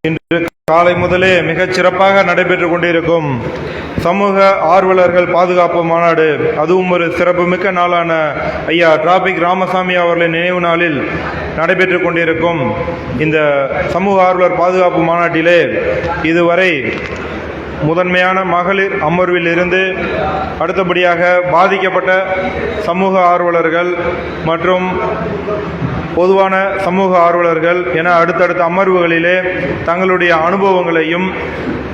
இன்று காலை முதலே மிகச் சிறப்பாக நடைபெற்றுக் கொண்டிருக்கும் சமூக ஆர்வலர்கள் பாதுகாப்பு மாநாடு, அதுவும் ஒரு சிறப்புமிக்க நாளான ஐயா டிராபிக் ராமசாமி அவர்களின் நினைவு நாளில் நடைபெற்றுக் கொண்டிருக்கும் இந்த சமூக ஆர்வலர் பாதுகாப்பு மாநாட்டிலே இதுவரை முதன்மையான மகளிர் அமர்வில் இருந்து அடுத்தபடியாக பாதிக்கப்பட்ட சமூக ஆர்வலர்கள் மற்றும் பொதுவான சமூக ஆர்வலர்கள் என அடுத்தடுத்த அமர்வுகளிலே தங்களுடைய அனுபவங்களையும்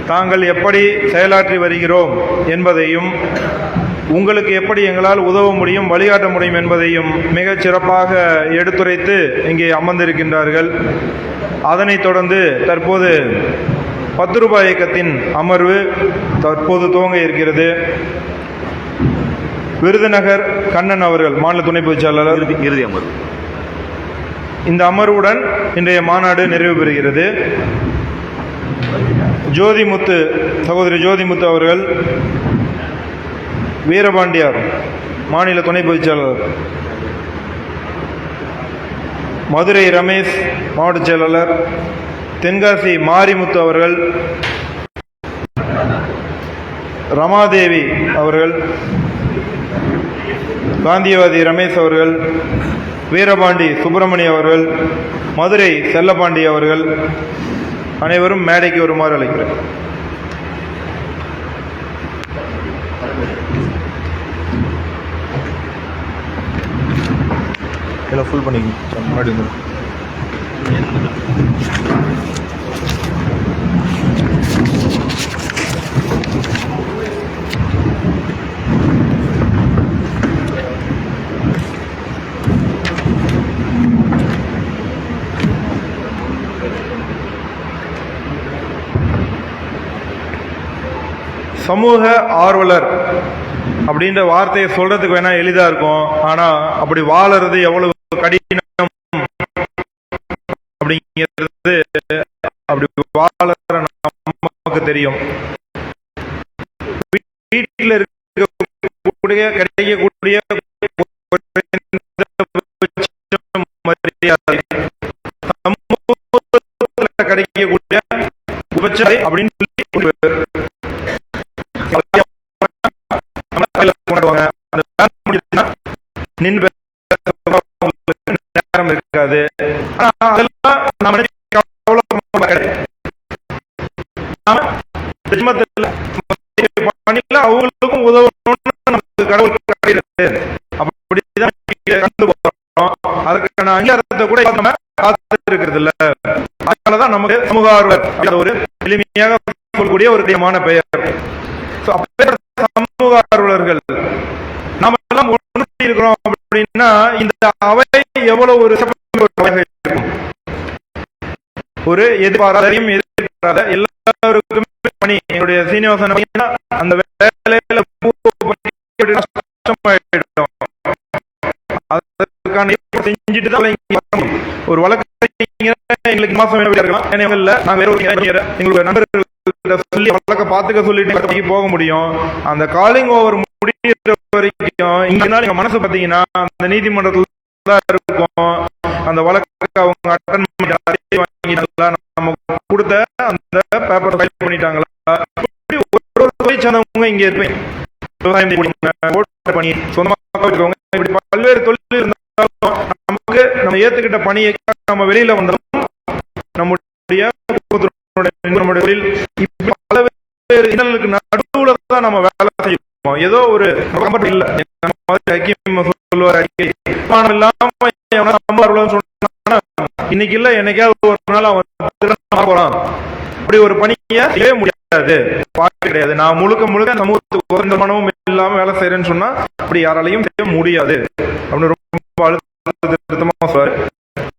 தாங்கள் எப்படி செயலாற்றி வருகிறோம் என்பதையும் உங்களுக்கு எப்படி எங்களால் உதவ முடியும், வழிகாட்ட முடியும் என்பதையும் மிகச் சிறப்பாக எடுத்துரைத்து இங்கே அமர்ந்திருக்கின்றார்கள். அதனைத் தொடர்ந்து தற்போது 10 ரூபாய் இயக்கத்தின் அமர்வு தற்போது துவங்க இருக்கிறது. விருதுநகர் கண்ணன் அவர்கள் மாநில துணை பொதுச் செயலாளர் இறுதி அமர்வு. இந்த அமர்வுடன் இன்றைய மாநாடு நிறைவு பெறுகிறது. ஜோதிமுத்து, சகோதரி ஜோதிமுத்து அவர்கள் வீரபாண்டியார் மாநில துணை பொதுச் செயலாளர், மதுரை ரமேஷ் மாவட்ட செயலாளர், தென்காசி மாரிமுத்து அவர்கள், ரமாதேவி அவர்கள், காந்தியவாதி ரமேஷ் அவர்கள், வீரபாண்டி சுப்பிரமணிய அவர்கள், மதுரை செல்லப்பாண்டி அவர்கள் அனைவரும் மேடைக்கு வருமாறு அழைக்கிறேன். எல்லாம் ஃபுல் பண்ணிக்கணும் முன்னாடி வந்து. சமூக ஆர்வலர் அப்படின்ற வார்த்தையை சொல்றதுக்கு வேணா எளிதா இருக்கும், ஆனா அப்படி வாழறது எவ்வளவு கடினம் அப்படிங்கிறது அப்படி வாழற நமக்கு தெரியும். வீட்டில் இருக்கக்கூடிய கிடைக்கக்கூடிய கிடைக்கக்கூடிய உபச்சாரி அப்படின்னு சொல்லி நேரம் இருக்காது. அவங்களுக்கும் உதவணும்னு நமக்கு கடவுள் அப்படிதான் அதுக்கான அங்கீகாரத்தை கூட நம்ம காத்து இருக்கிறது இல்ல. அதனாலதான் நமக்கு சமூக ஆர்வலர் ஒரு எளிமையாக சொல்லக்கூடிய ஒரு முக்கியமான பெயர். சமூக ஆர்வலர்கள் நாம எல்லாம் ஒன்று இருக்கிறோம் அப்படின்னா இந்த அவை எவ்வளவு ஒரு இருக்கும். ஒரு எதிர்பாராத எல்லாருக்குமே பணி. என்னுடைய சீனிவாசன் அந்த வேலையில செஞ்சுட்டு தான் ஒரு வழக்கு எங்களுக்கு மாசம் எங்களுக்கு நண்பர்கள் சொல்லி வழக்க பாத்துக்க சொல்லிட்டு போக முடியும். அந்த காலிங் ஓவர் முடிகிற வரைக்கும் இங்க மனசு பாத்தீங்கன்னா அந்த நீதிமன்றத்துல தான் இருக்கும். அந்த வழக்கு அவங்க அட்டன் பண்ணிட்டாங்களா, நம்ம கொடுத்த அந்த பேப்பர் ஃபைல் பண்ணிட்டாங்களா, சேர்ந்தவங்க இங்க இருப்பேன், விவசாயம் பண்ணி சொந்தமாக வச்சுக்கோங்க, இப்படி பல்வேறு தொழில் இருந்தாலும் நமக்கு நம்ம ஏத்துக்கிட்ட பணியை நம்ம வெளியில வந்தாலும் நம்முடைய தொழில் பல்வேறு இன்னலுக்கு நடுவுல தான் நம்ம வேலை செய்வோம். ஏதோ ஒரு இல்ல சொல்லுவார் இன்னைக்கு இல்ல என்னைக்காவது ஒரு நாள் அவன் போறான். அப்படி ஒரு பணியை செய்ய முடியாது, கிடையாது. நான் முழுக்க சமூகத்துக்கு உகந்த மனமும் இல்லாம வேலை செய்யறேன்னு சொன்னா அப்படி யாராலையும் செய்ய முடியாது அப்படின்னு ரொம்ப அழுத்தமா சொல்றாரு.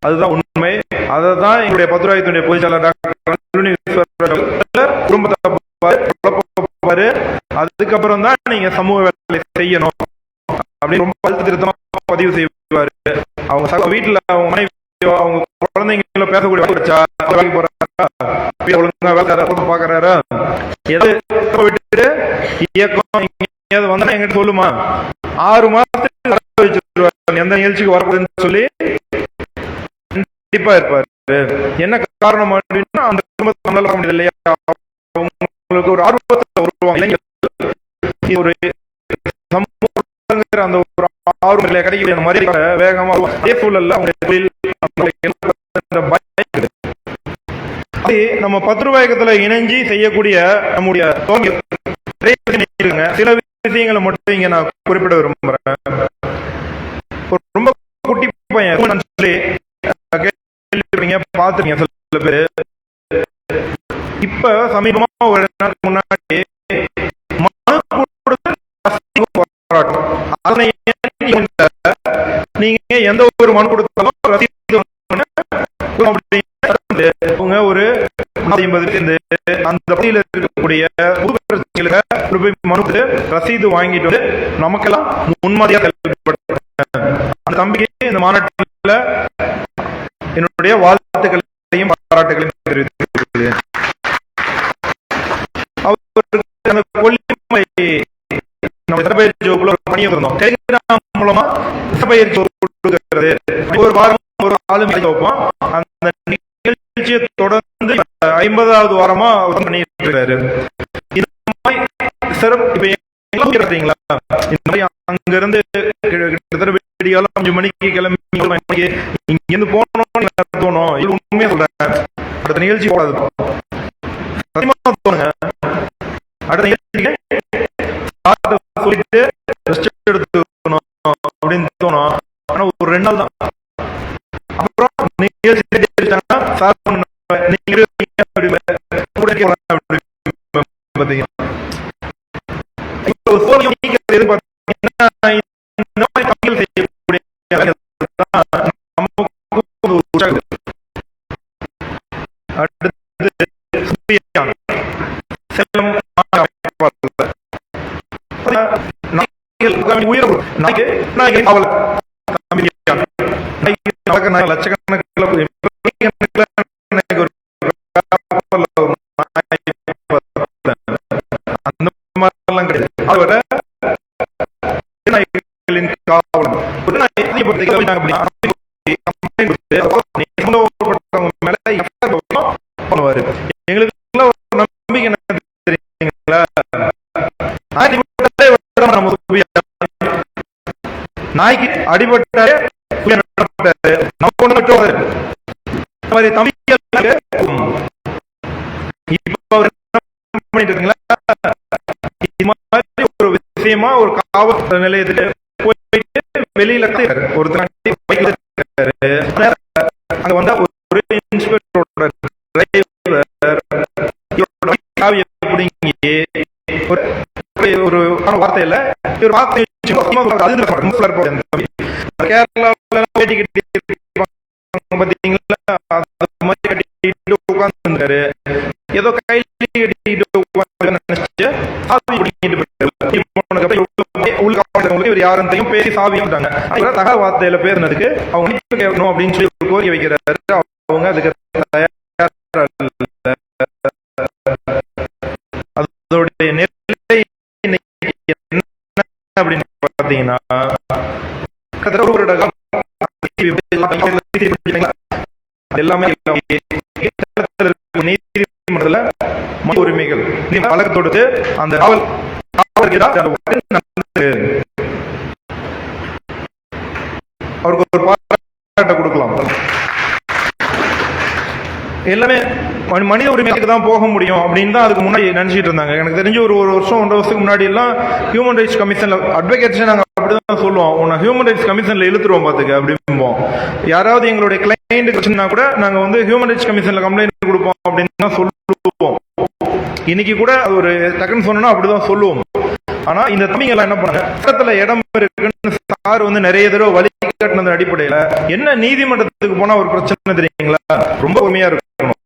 அதுதான் உண்மை. அதான் எங்களுடைய 10 ரூபாய் பொதுச் செயலாளர் டாக்டர் குடும்பத்தை அதுக்கப்புறம் தான் நீங்க சமூக வேலை செய்யணும் அப்படின்னு ரொம்ப அழுத்த திருத்தமா பதிவு செய்வாரு. அவங்க வீட்டுல அவங்க மனைவி அவங்க குழந்தைங்கள பேசக்கூடிய பாக்குறாரு. விட்டுட்டு இயக்கம் வந்தா எங்கிட்ட சொல்லுமா, 6 மாசத்துக்கு வச்சிருவாரு எந்த நிகழ்ச்சிக்கு வரக்கூடாதுன்னு சொல்லி கண்டிப்பா இருப்பாரு. என்ன காரணம் அப்படின்னா அந்த குடும்பத்தை நம்மளால முடியாது இல்லையா? உங்களுக்கு ஒரு ஆர்வத்தை வருவாங்க இளைஞர்கள், ஒரு அந்த ஒரு ஆர்வம் இல்லையா கிடைக்கக்கூடிய அந்த மாதிரி வேகமா அதே சூழல்ல அவங்க தொழில் நம்ம 10 ரூபாய் இயக்கத்துல இணைஞ்சி செய்யக்கூடிய நம்முடைய சில விஷயங்களை மட்டும் இங்க நான் குறிப்பிட விரும்புறேன். ரொம்ப குட்டி பையன் சொல்லி பாத்துருக்கீங்க சில பேரு. இப்ப சமீபமா ஒரு நாளுக்கு முன்னாடி நீங்க எந்த ஒரு மனு கொடுத்தாலும் ஒரு 50 அந்த பகுதியில் இருக்கக்கூடிய மனு ரசீது வாங்கிட்டு வந்து நமக்கெல்லாம் முன்மாதிரியா செயல்படுத்த அந்த தம்பிக்கு இந்த மாநாட்டில் என்னுடைய வாழ்த்துக்களையும் பாராட்டுகளையும் தெரிவித்துள்ளேன். அவருக்கு கொல்லிமலை பணியை இருந்தோம். டெலிகிராம் மூலமா கொடுக்கிறது ஒரு வாரம் ஒரு ஆளுமை வைப்போம். அந்த நிகழ்ச்சியை தொடர்ந்து 50வது வாரமா பண்ணிட்டு இருக்காரு. இந்த மாதிரி சிறப்பு அங்க இருந்து கிட்டத்தட்ட 5 மணிக்கு கிளம்பி இங்கிருந்து போனோம் தோணும். இது உண்மையா சொல்றேன். அடுத்த நிகழ்ச்சி போடாது தோணுங்க. அடுத்த நிகழ்ச்சிக்கு சொல்லிட்டு எடுத்துக்கணும் அப்படின்னு தோணும். ஆனா ஒரு 2 நாள் தான். அப்புறம் நிகழ்ச்சி லட்சக்கணக்கில் அந்த மாதிரிலாம் கிடையாது. அதோட எங்களுக்கு நம்பிக்கை என்ன தெரியுங்களா? நாய்க்கு அடிபட்டாரு ஒரு விஷயமா ஒரு காவல் நிலையத்துக்கு போயிட்டு வெளியில ஒருத்தர் அங்க வந்தா ஒரு இன்ஸ்பெக்டரோட ஒரு வார்த்தை இல்ல ஒரு வார்த்தை கேரளாவில் உட்கார்ந்து ஏதோ கையில் யாரும் பேசி சாவி தகவல் வார்த்தையில பேசுனதுக்கு அவங்க கேட்கணும் அப்படின்னு சொல்லி கோரிக்கை வைக்கிறாரு. அவங்க அதுக்கு அதோடைய நிலை என்ன அப்படின்னு பாத்தீங்கன்னா எல்லாமே நீதிமன்றத்துல உரிமைகள் வழக்கு தொடுத்து அந்த அவருக்கு ஒரு பாராட்ட கொடுக்கலாம். எல்லாமே மனித உரிமைக்கு தான் போக முடியும் அப்படின்னு தான் அதுக்கு முன்னாடி நினைச்சிட்டு இருந்தாங்க. எனக்கு தெரிஞ்சு ஒரு வருஷம் 1.5 வருஷத்துக்கு முன்னாடி எல்லாம் ஹியூமன் ரைட்ஸ் கமிஷன்ல அட்வொகேட்ஸ் நாங்க அப்படிதான் சொல்லுவோம். உன்னை ஹியூமன் ரைட்ஸ் கமிஷன்ல இழுத்துருவோம் பாத்துக்க அப்படிம்போம். யாராவது எங்களுடைய கிளைண்ட் பிரச்சனை கூட நாங்க வந்து ஹியூமன் ரைட்ஸ் கமிஷன்ல கம்ப்ளைண்ட் கொடுப்போம் அப்படின்னு தான் சொல்லுவோம். இன்னைக்கு கூட ஒரு டக்குன்னு சொன்னா அப்படிதான் சொல்லுவோம். ஆனா இந்த தம்பிங்க எல்லாம் என்ன பண்ணாங்க, பக்கத்துல இடம் இருக்குன்னு சார் வந்து நிறைய தடவை வழி கட்டினது அடிப்படையில என்ன நீதிமன்றத்துக்கு போனா ஒரு பிரச்சனை தெரியுங்களா? ரொம்ப பொறுமையா இருக்கணும்.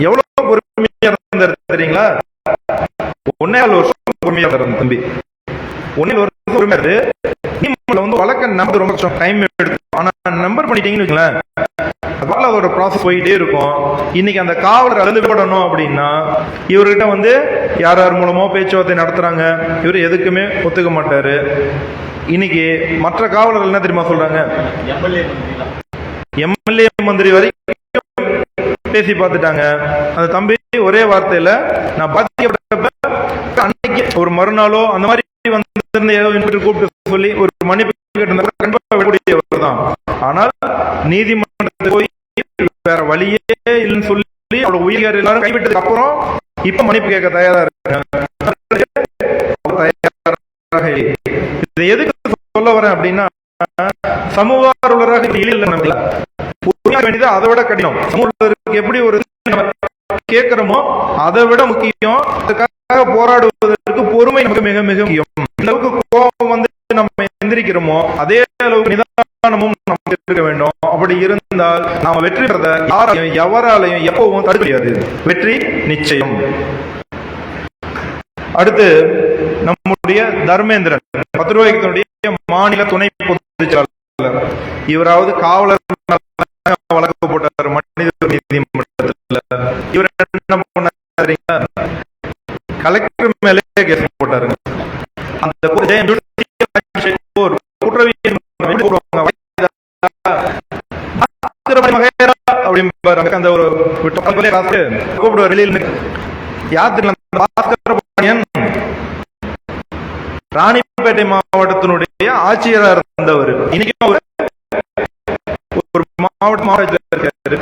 எவ்வளவு பொறுமையா இருந்தாரு தெரியுங்களா? 1.5 வருஷம் பொறுமையா இருந்தாரு தம்பி. 1.5 வருஷம் பொறுமையா இருந்து வந்து வழக்க நம்பர் ரொம்ப டைம் எடுத்து ஆனா நம்பர் பண்ணிட்டீங்கன்னு வச்சுங்களேன், அதனால அதோட ப்ராசஸ் போயிட்டே இருக்கும். இன்னைக்கு அந்த காவலர் அழுதுபடணும் அப்படின்னா இவர்கிட்ட வந்து யார் யார் மூலமோ பேச்சுவார்த்தை நடத்துறாங்க, இவர் எதுக்குமே ஒத்துக்க மாட்டாரு. இன்னைக்கு மற்ற காவலர்கள் என்ன தெரியுமா சொல்றாங்க, எம்எல்ஏ மந்திரி வரைக்கும் பேசி பார்த்துட்டாங்க. அந்த தம்பி ஒரே வார்த்தையில நான் பாதிக்கப்பட்ட அன்னைக்கு ஒரு மறுநாளோ அந்த மாதிரி வந்து கூப்பிட்டு சொல்லி ஒரு மன்னிப்பு கேட்டிருந்தார் தான். ஆனால் நீதிமன்றத்துக்கு போய் வேற வழியே இல்லைன்னு சொல்லி அவளோட உயிர் எல்லாரும் கைவிட்டதுக்கு அப்புறம் இப்ப மன்னிப்பு கேட்க தயாரா இருக்காங்க. இதை எதுக்கு சொல்ல வரேன் அப்படின்னா, சமூக ஆர்வலராக வேண்டியது அதை விட கடினம். சமூகத்திற்கு எப்படி ஒரு கேட்கிறோமோ அதை விட முக்கியம். அதுக்காக போராடுவதற்கு பொறுமை நமக்கு மிக மிக முக்கியம். அளவுக்கு கோபம் வந்து நம்ம எந்திரிக்கிறோமோ அதே அளவுக்கு நிதானமும் நமக்கு இருக்க வேண்டும். அப்படி இருந்தால் நாம வெற்றி பெறத யாராலையும் எவராலையும் எப்பவும் தடுக்க முடியாது. வெற்றி நிச்சயம். அடுத்து நம்முடைய தர்மேந்திரன் 10 ரூபாய்க்கு மாநில துணை பொதுச் செயலாளர். இவராவது காவலர் வழக்கு போட்டார் மனித நீதிமன்றத்தில். இவர் என்ன பண்ணாரு, கலெக்டர் மேலே கேஸ் போட்டாருங்க. அந்த குற்றவியல் அந்த ஒரு கூப்பிடுவார் வெளியில் யாத்திரை. ராணிப்பேட்டை மாவட்டத்தினுடைய ஆட்சியராக இருந்தவர். இன்னைக்கு ஒரு மாவட்ட இருக்காரு,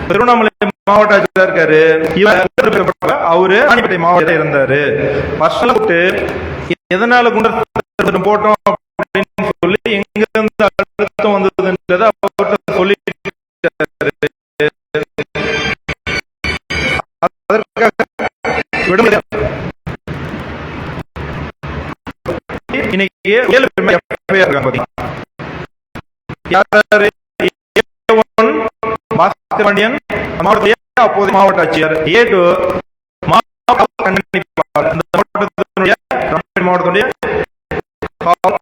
திருவண்ணாமலை மாவட்ட ஆட்சியராக இருக்காரு. அவரு ராணிப்பேட்டை மாவட்டம் இருந்தாரு. பர்சனல் எதனால குண்டர் போட்டோம் அப்படின்னு சொல்லி எங்க இருந்து அழுத்தம் வந்ததுன்றத அவர்கிட்ட சொல்லி விடுமுறை இன்னைக்கு 7 பேர் இருக்காங்க. மாவட்ட ஆட்சியர், மாவட்டத்தினுடைய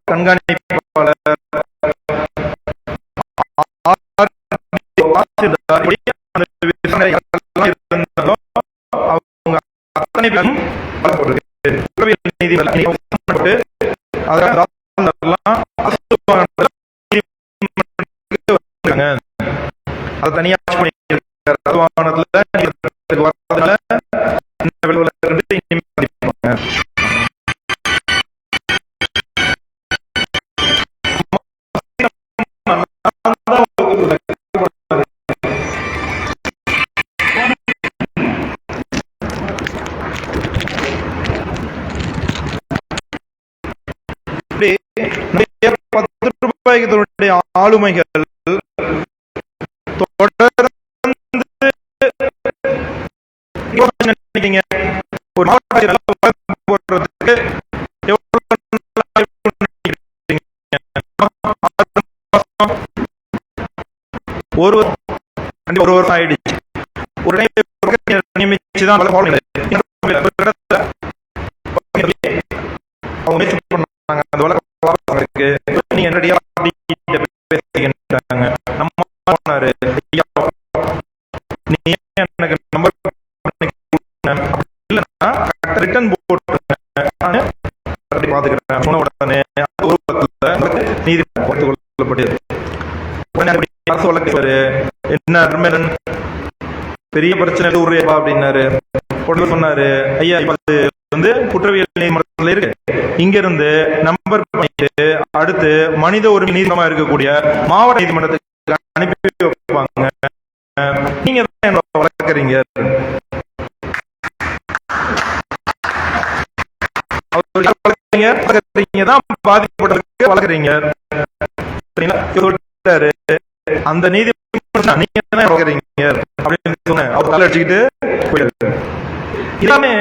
கண்காணிப்பாளர், அவங்க அத்தனை பேரும் அதை தனியா ரூபாய்க்கு ஆளுமைகள் தொடர்ந்து ஒரு ஒரு வருஷம் ஆயிடுச்சு. ஒரு நியமிச்சுதான் அந்த வழக்கு நீங்க என்னடியா பேசுகின்றாங்க. நம்ம நீ எனக்கு நம்பர் இல்லைன்னா ரிட்டர்ன் போட்டு பாத்துக்கிறேன் உடனே நீதி கொள்ளப்பட்டது. அரசு வழக்கு என்ன பெரிய பிரச்சனை ஊர்ப்பா அப்படின்னாரு. உடனே சொன்னாரு, ஐயா இது வந்து குற்றவியல் நீதிமன்றத்தில் இருக்கு, இங்க இருந்து நம்பர் பண்ணிட்டு அடுத்து மனித உரிமை நீதிமன்றமா இருக்கக்கூடிய மாவட்ட நீதிமன்றத்துக்கு அனுப்பி வைப்பாங்க. நீங்க தான் வளர்க்குறீங்க, தான் பாதிக்கப்பட்டதுக்கு வளர்க்குறீங்க. அந்த நீதிமன்றம் நீங்க தான் வளர்க்குறீங்க அப்படின்னு சொன்ன அவர் தலை அடிச்சுக்கிட்டு போயிடுறாரு. எல்லாமே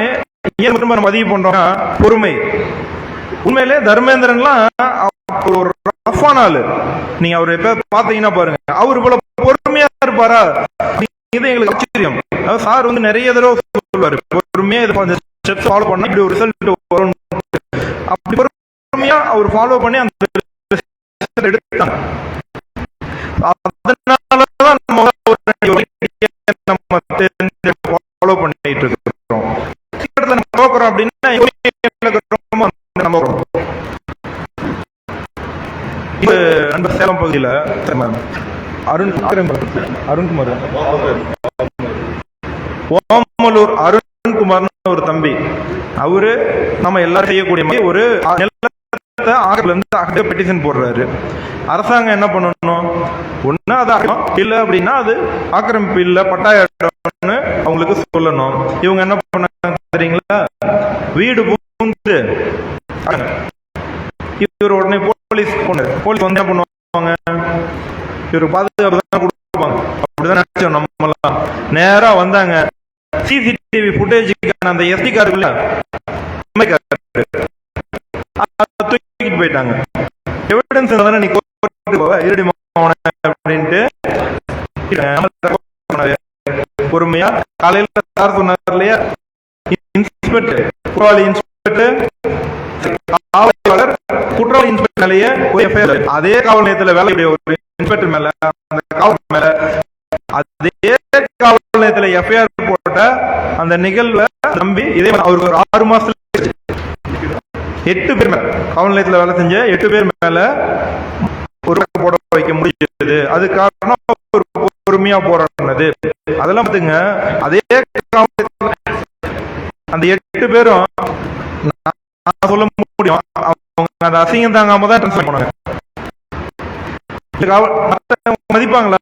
ஏன் நம்ம பதிவு பண்றோம்னா பொறுமை. உண்மையிலே தர்மேந்திரன்லாம் ஒரு ரஃபான ஆளு. நீங்க அவரு எப்ப பாத்தீங்கன்னா பாருங்க, அவரு போல பொறுமையா இருப்பாரா? இது எங்களுக்கு ஆச்சரியம். சார் வந்து நிறைய தடவை சொல்லுவாரு, பொறுமையா இது ஸ்டெப்ஸ் ஃபாலோ பண்ணா இப்படி ஒரு ரிசல்ட் வரும். அப்படி பொறுமையா அவர் ஃபாலோ பண்ணி அந்த எடுத்தாங்க. அதனாலதான் நம்ம ஃபாலோ பண்ணிட்டு இருக்கிறோம். அப்படின்னா சேலம் பகுதியில அருண்குமார் ஓமலூர் அருண்குமார்னு ஒரு தம்பி. அவரு நம்ம எல்லாரும் செய்யக்கூடிய ஒரு பெட்டிஷன் போடுறாரு. அரசாங்கம் என்ன பண்ணணும்? ஒண்ணு அது இல்ல அப்படின்னா அது ஆக்கிரமிப்பு இல்ல, பட்டாய இடம்னு அவங்களுக்கு சொல்லணும். இவங்க என்ன பண்ணாங்க தெரியுங்களா? வீடு பூந்து இவர் உடனே போலீஸ் வந்து என்ன பண்ணுவாங்க? இவரு பாதுகாப்பு தான் கொடுப்பாங்க. அப்படிதான் நினைச்சோம் நம்ம எல்லாம். நேரா வந்தாங்க. சிசிடிவி ஃபுட்டேஜுக்கான அந்த எஸ்டி கார்டுல தூக்கிட்டு போயிட்டாங்க. எவிடன்ஸ் தானே நீ அப்படின்ட்டு பொறுமையா காலையில சார் சொன்னார் இல்லையா, இன்ஸ்பெக்டர் குற்றவாளி இன்ஸ்பெக்டர் காவலாளர் குற்றவாளி இன்ஸ்பெக்டர் மேலேயே அதே காவல் நிலையத்தில் வேலையுடைய ஒரு இன்ஸ்பெக்டர் மேல, அந்த காவல் மேல அதே காவல் நிலையத்தில் எஃப்ஐஆர் போட்ட அந்த நிகழ்வை நம்பி இதே அவருக்கு ஒரு 6 மாசத்துல 8 பேர் மேல காவல் நிலையத்தில் வேலை செஞ்ச 8 பேர் மேல ஒரு போட வைக்க முடிஞ்சது. அது காரணம் ஒரு பொறுமையா போராடினது. அதெல்லாம் பார்த்துங்க. அதே அந்த 8 பேரும் சொல்ல முடியும், அவங்க அந்த அசிங்கம் தாங்காம தான் ட்ரான்ஸ்ஃபர் பண்ணாங்க. மதிப்பாங்களா?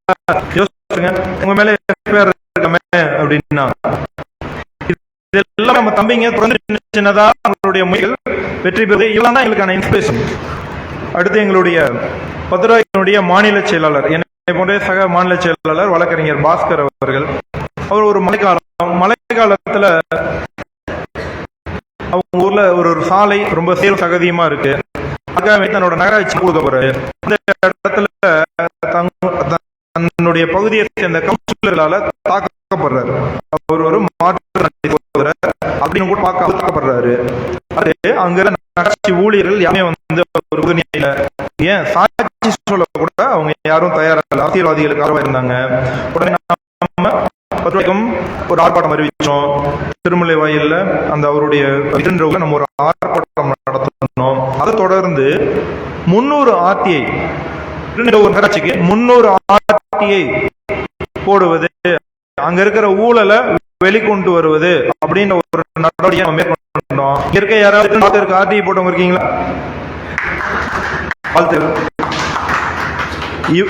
யோசிச்சுங்க. உங்க மேல அப்படின்னா இதெல்லாம் நம்ம தம்பிங்க சின்னதா அவங்களுடைய முயல் வெற்றி பெறுது. இவெல்லாம் தான் எங்களுக்கான இன்ஸ்பிரேஷன். அடுத்து எங்களுடைய பத்ராயினுடைய மாநில செயலாளர், என்னை போன்ற சக மாநில செயலாளர் வழக்கறிஞர் பாஸ்கர் அவர்கள். அவர் ஒரு மழைக்காலத்துல அவங்க ஊர்ல ஒரு சாலை ரொம்ப சேல் சகதியமா இருக்கு. அதுக்காக தன்னோட நகராட்சி கொடுக்க போறாரு. இந்த இடத்துல தன்னுடைய பகுதியை சேர்ந்த கவுன்சிலர்களால தாக்கப்படுறாரு. அவர் ஒரு மாற்று அப்படின்னு கூட தாக்கப்படுறாரு. அது அங்க நகராட்சி ஊழியர்கள் யாருமே வந்து ஒரு உறுதியில ஏன் சாட்சி சொல்ல கூட அவங்க யாரும் தயாரில்ல. அரசியல்வாதிகளுக்கு ஆர்வம் இருந்தாங்க. உடனே ஒரு ஆர்ப்பாட்டம் அறிவிச்சோம். திருமலை வாயில்ல அந்த அவருடைய நம்ம ஒரு ஆர்ப்பாட்டம் நடத்தணும். அதை தொடர்ந்து 300 RTI ஒரு நகராட்சிக்கு 300 RTI போடுவது, அங்க இருக்கிற ஊழலை வெளிக்கொண்டு வருவது அப்படின்னு ஒரு நடவடிக்கை நம்ம மேற்கொண்டோம். இருக்க யாராவது RTI போட்டவங்க இருக்கீங்களா?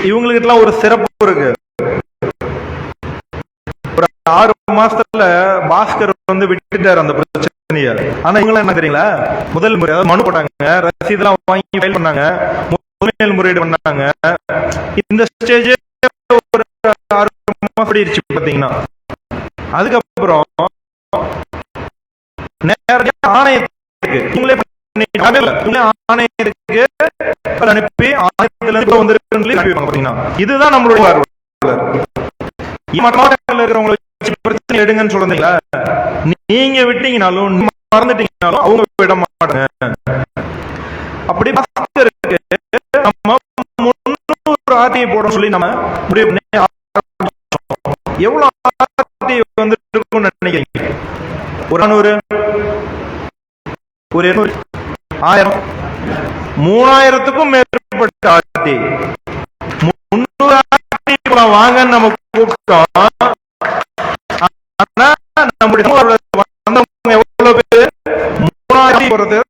இவங்களுக்கு ஒரு சிறப்பு இருக்கு. ஒரு 6 மாசத்துல பாஸ்கர் வந்து விட்டுட்டாரு அந்த பிரச்சனைய. ஆனா இவங்க என்ன தெரியுங்களா? முதல் முறை மனு போட்டாங்க, ரசீதெல்லாம் வாங்கி ஃபைல் பண்ணாங்க, முதல் முறையீடு பண்ணாங்க. இந்த ஸ்டேஜ் ஒரு 6 மாசம் பாத்தீங்கன்னா, அதுக்கப்புறம் நேரடியா ஆணையத்துக்கு இவங்களே ஆணையத்துக்கு அனுப்பி ஆணையத்துல இருந்து வந்திருக்குன்னு. இதுதான் நம்மளுடைய மாவட்டத்தில் இருக்கிறவங்களை பிரச்சனை எடுங்கன்னு சொல்றீங்களா? நீங்க விட்டீங்கனாலும் மறந்துட்டீங்கனாலும் அவங்க விட மாட்டாங்க. அப்படி நம்ம 300 RTI போட சொல்லி நம்ம முடிவு பண்ணி எவ்வளவு RTI வந்து இருக்கும்னு நினைக்கிறீங்க? ஒரு 400, ஒரு 200, 1000, 3000க்கும் மேற்பட்ட RTI. 300 RTI வாங்கன்னு நம்ம கூப்பிட்டோம். ஆனா நம்முடைய எவ்வளவு பேர் 3000 போறதுக்கு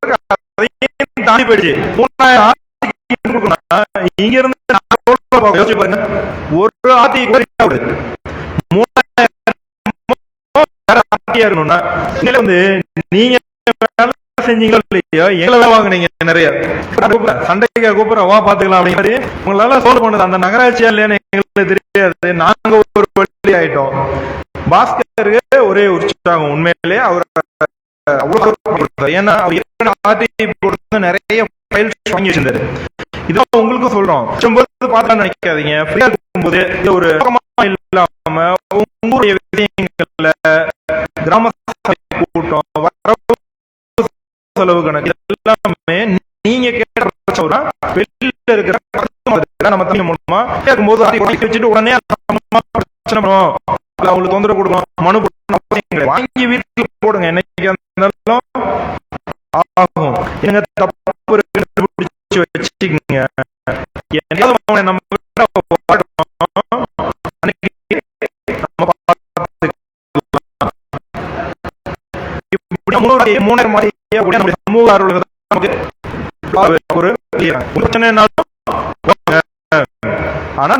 தாண்டி போயிடுச்சு. 3000 இங்க இருந்து யோசிச்சு பாருங்க. ஒரு RTI 3000 வந்து நீங்க செஞ்சீங்களோ இல்லையோ எங்களை வாங்கினீங்க நிறைய சண்டைக்கு கூப்பிட வா பாத்துக்கலாம் அப்படிங்கிற உங்களால சோல்வ் பண்ணது அந்த நகராட்சியா இல்லையான்னு எங்களுக்கு தெரியாது. நாங்க ஒரு வழி ஆயிட்டோம். பாஸ்கருக்கு ஒரே உற்சாகம். உண்மையிலே அவர் ஏன்னா RTI போட்டு நிறைய ஃபைல்ஸ் வாங்கி வச்சிருந்தாரு. இதான் உங்களுக்கும் சொல்றோம். பார்த்தா நினைக்காதீங்க. ஃப்ரீயா இருக்கும்போது ஒரு இல்லாம உங்களுடைய விஷயங்கள்ல கிராம கூட்டம் செலவு கணக்கு எல்லாமே நீங்க கேட்ட வெளியில இருக்கிற நம்ம தமிழ் மூலமா கேட்கும்போது வச்சுட்டு உடனே பிரச்சனை பண்ணுவோம், அவங்களுக்கு தொந்தரவு கொடுக்கணும், மனு வாங்கி வீட்டுக்கு போடுங்க. என்னைக்கு இருந்தாலும் ஆகும். எங்க தப்பு வச்சுக்கீங்க. நம்ம நம்முடைய சமூக ஆர்வலர்கள் நமக்கு ஒரு பிரச்சனைனாலும் ஆனா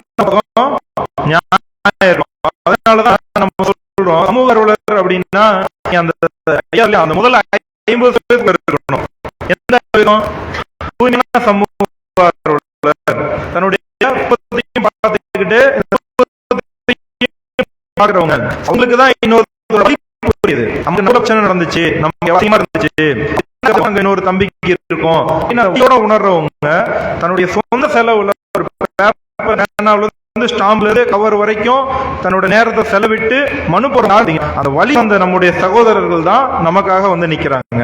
அதனாலதான் நம்ம சொல்றோம் சமூக ஆர்வலர் அப்படின்னா அந்த முதல்ல 50% இருக்கணும். எந்த தூய்மையான சமூக ஆர்வலர் தன்னுடைய பார்த்துக்கிட்டு பாக்குறவங்க அவங்களுக்குதான் இன்னொரு புரியுது. நமக்கு நல்ல பிரச்சனை நடந்துச்சு, நமக்கு அவசியமா இருந்துச்சு, இன்னொரு தம்பிக்கு இருக்கும் உணர்றவங்க தன்னுடைய சொந்த செலவுல ஒரு ஸ்டாம்ப்ல இருந்து கவர் வரைக்கும் தன்னோட நேரத்தை செலவிட்டு மனு போடுறாங்க. அந்த வழி அந்த நம்முடைய சகோதரர்கள் தான் நமக்காக வந்து நிக்கிறாங்க.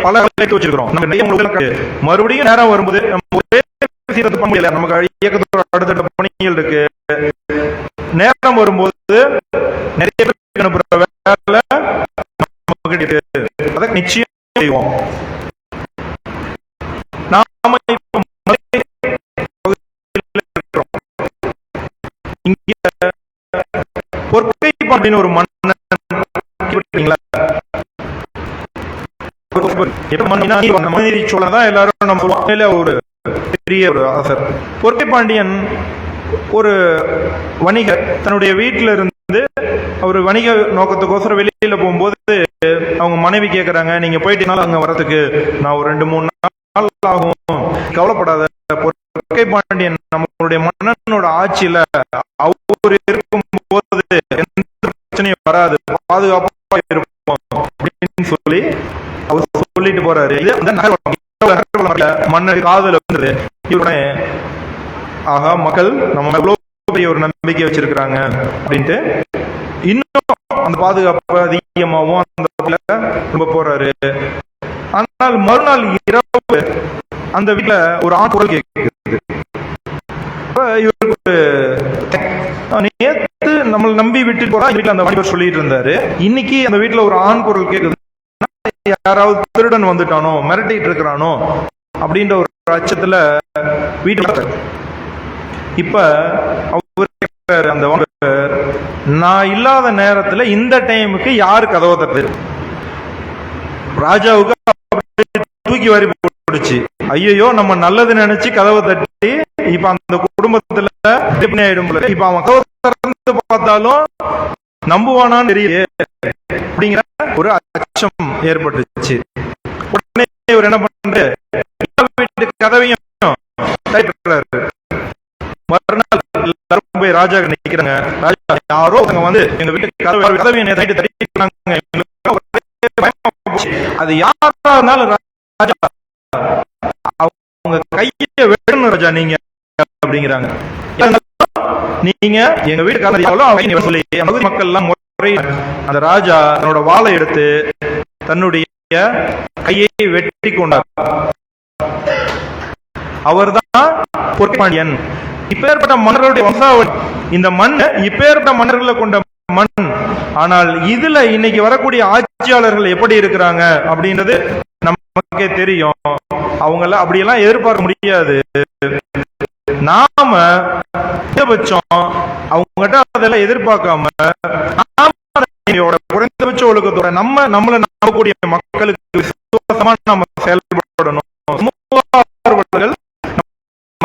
பல வச்சிருக்கிறோம். மறுபடியும் நேரம் வரும்போது நமக்கு இயக்கத்தோட அடுத்த பணிகள் இருக்கு. நேரம் வரும்போது நிறைய பேர் அனுப்புற வேலை அதை நிச்சயம் செய்வோம். நாம பொற்கை பாண்டின்னு ஒரு மன்னன் சோழன் தான் எல்லாரும் நம்ம ஒரு பெரிய ஒரு ஆசர். பொற்கை பாண்டியன் ஒரு வணிகர் தன்னுடைய வீட்டில இருந்து ஒரு வணிக நோக்கத்துக்கோசரம் வெளியில போகும்போது அவங்க மனைவி கேட்கறாங்க, நீங்க போயிட்டீங்கனாலும் அங்க வரதுக்கு நான் ஒரு 2-3 நாள் ஆகும், கவலைப்படாத. பொற்கை பாண்டியன் நம்மளுடைய மன்னனோட ஆட்சியில அவர் இருக்கும் போது எந்த பிரச்சனையும் வராது, பாதுகாப்பா இருப்போம் அப்படின்னு சொல்லி அவர் சொல்லிட்டு போறாரு. மன்னர் காதல வந்து இவருடைய ஆகா மக்கள் நம்ம எவ்வளவு பெரிய ஒரு நம்பிக்கை வச்சிருக்கிறாங்க அப்படின்ட்டு இன்னும் அந்த பாதுகாப்பு அதிகமாகவும் அந்த ரொம்ப போறாரு. ஆனால் மறுநாள் இரவு அந்த வீட்டுல ஒரு ஆண் குரல் கேட்குது. இவருக்கு நேத்து நம்மளை நம்பி விட்டு போறா வீட்டுல அந்த வணிகர் சொல்லிட்டு இருந்தாரு. இன்னைக்கு அந்த வீட்டுல ஒரு ஆண் குரல் கேட்குது, யாராவது திருடன் வந்துட்டானோ, மிரட்டிட்டு இருக்கிறானோ அப்படின்ற ஒரு அச்சத்துல வீட்டு இப்ப அவர் அந்த நான் இல்லாத நேரத்துல இந்த டைமுக்கு யாரு கதவை தட்டு? ராஜாவுக்கு தூக்கி வாரி போடுச்சு. ஐயோ நம்ம நல்லது நினைச்சு கதவை தட்டி இப்ப அந்த குடும்பத்துல ஆயிடும். இப்ப அவன் கதவை திறந்து பார்த்தாலும் நம்புவானான்னு தெரியல அப்படிங்கிற ஒரு அச்சம் ஏற்பட்டுச்சு. உடனே இவர் என்ன பண்ற, கதவையும் மறுநாள் எல்லாரும் போய் ராஜா நிக்கிறாங்க. ராஜா யாரோ வந்து எங்க வீட்டுக்கு கதவை தட்டிட்டாங்க. அது யாரா இருந்தாலும் ராஜா அவங்க கையை வேணும் ராஜா நீங்க அப்படிங்கிறாங்க. நீங்க எங்க வீட்டுக்கு சொல்லி மக்கள் எல்லாம் அந்த ராஜா தன்னோட வாளை எடுத்து தன்னுடைய கையை வெட்டி கொண்டார். அவர்தான் பொற்கை பாண்டியன். இப்பேற்பட்ட மன்னர்களுடைய வம்சாவளி. இந்த மண் இப்பேற்பட்ட மன்னர்களை கொண்ட மண். ஆனால் இதுல இன்னைக்கு வரக்கூடிய ஆட்சியாளர்கள் எப்படி இருக்கிறாங்க அப்படின்றது நமக்கே தெரியும். அவங்கள அப்படியெல்லாம் எதிர்பார்க்க முடியாது. நாம குறைந்தபட்சம் அவங்ககிட்ட அதெல்லாம் எதிர்பார்க்காம குறைந்தபட்ச ஒழுக்கத்தோட நம்மளை நம்பக்கூடிய மக்களுக்கு விசுவாசமா நம்ம செயல்படணும். நம்ம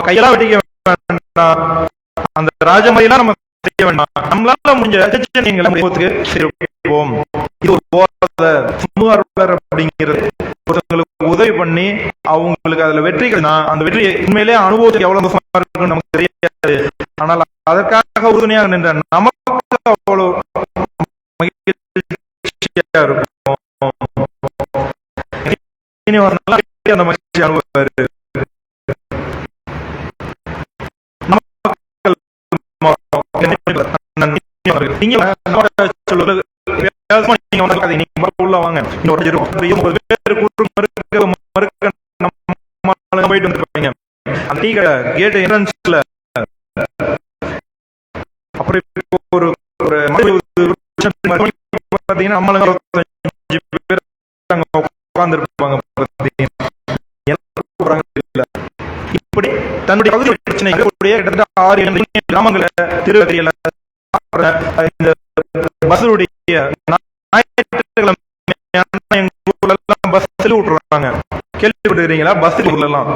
கையெல்லாம் வெட்டிக்க வேண்டாம், அந்த ராஜமரியெல்லாம் நம்ம செய்ய வேண்டாம். நம்மளால முடிஞ்ச செய்வோம். இது ஒரு போராட்ட சமூக ஆர்வலர் அப்படிங்கிறது ஒருத்தங்களுக்கு உதவி பண்ணி அவங்களுக்கு அதுல வெற்றிகள் அந்த வெற்றியை உண்மையிலே அனுபவத்துக்கு எவ்வளவு சந்தோஷமா இருக்குன்னு நமக்கு தெரியாது. ஆனால் அதற்காக உறுதுணையாக நின்ற நமக்கு அவ்வளவு மகிழ்ச்சியா இருக்கும். அந்த மகிழ்ச்சி அனுபவிப்பாரு. உள்ள வாங்க போயிட்டு வந்துருப்பாங்க. அந்த டீ கடை கேட் என்ட்ரன்ஸ்ல அப்புறம் ஒரு பாத்தீங்கன்னா உட்கார்ந்து இருப்பாங்க. இப்படி தன்னுடைய பகுதி பிரச்சனை கிட்டத்தட்ட 6 கிராமங்கள திருவதியில இந்த பஸ்ஸுடைய பஸ்ல விட்டுறாங்க. கேள்விப்பட்டிருக்கீங்களா? பஸ் ஊர்ல எல்லாம்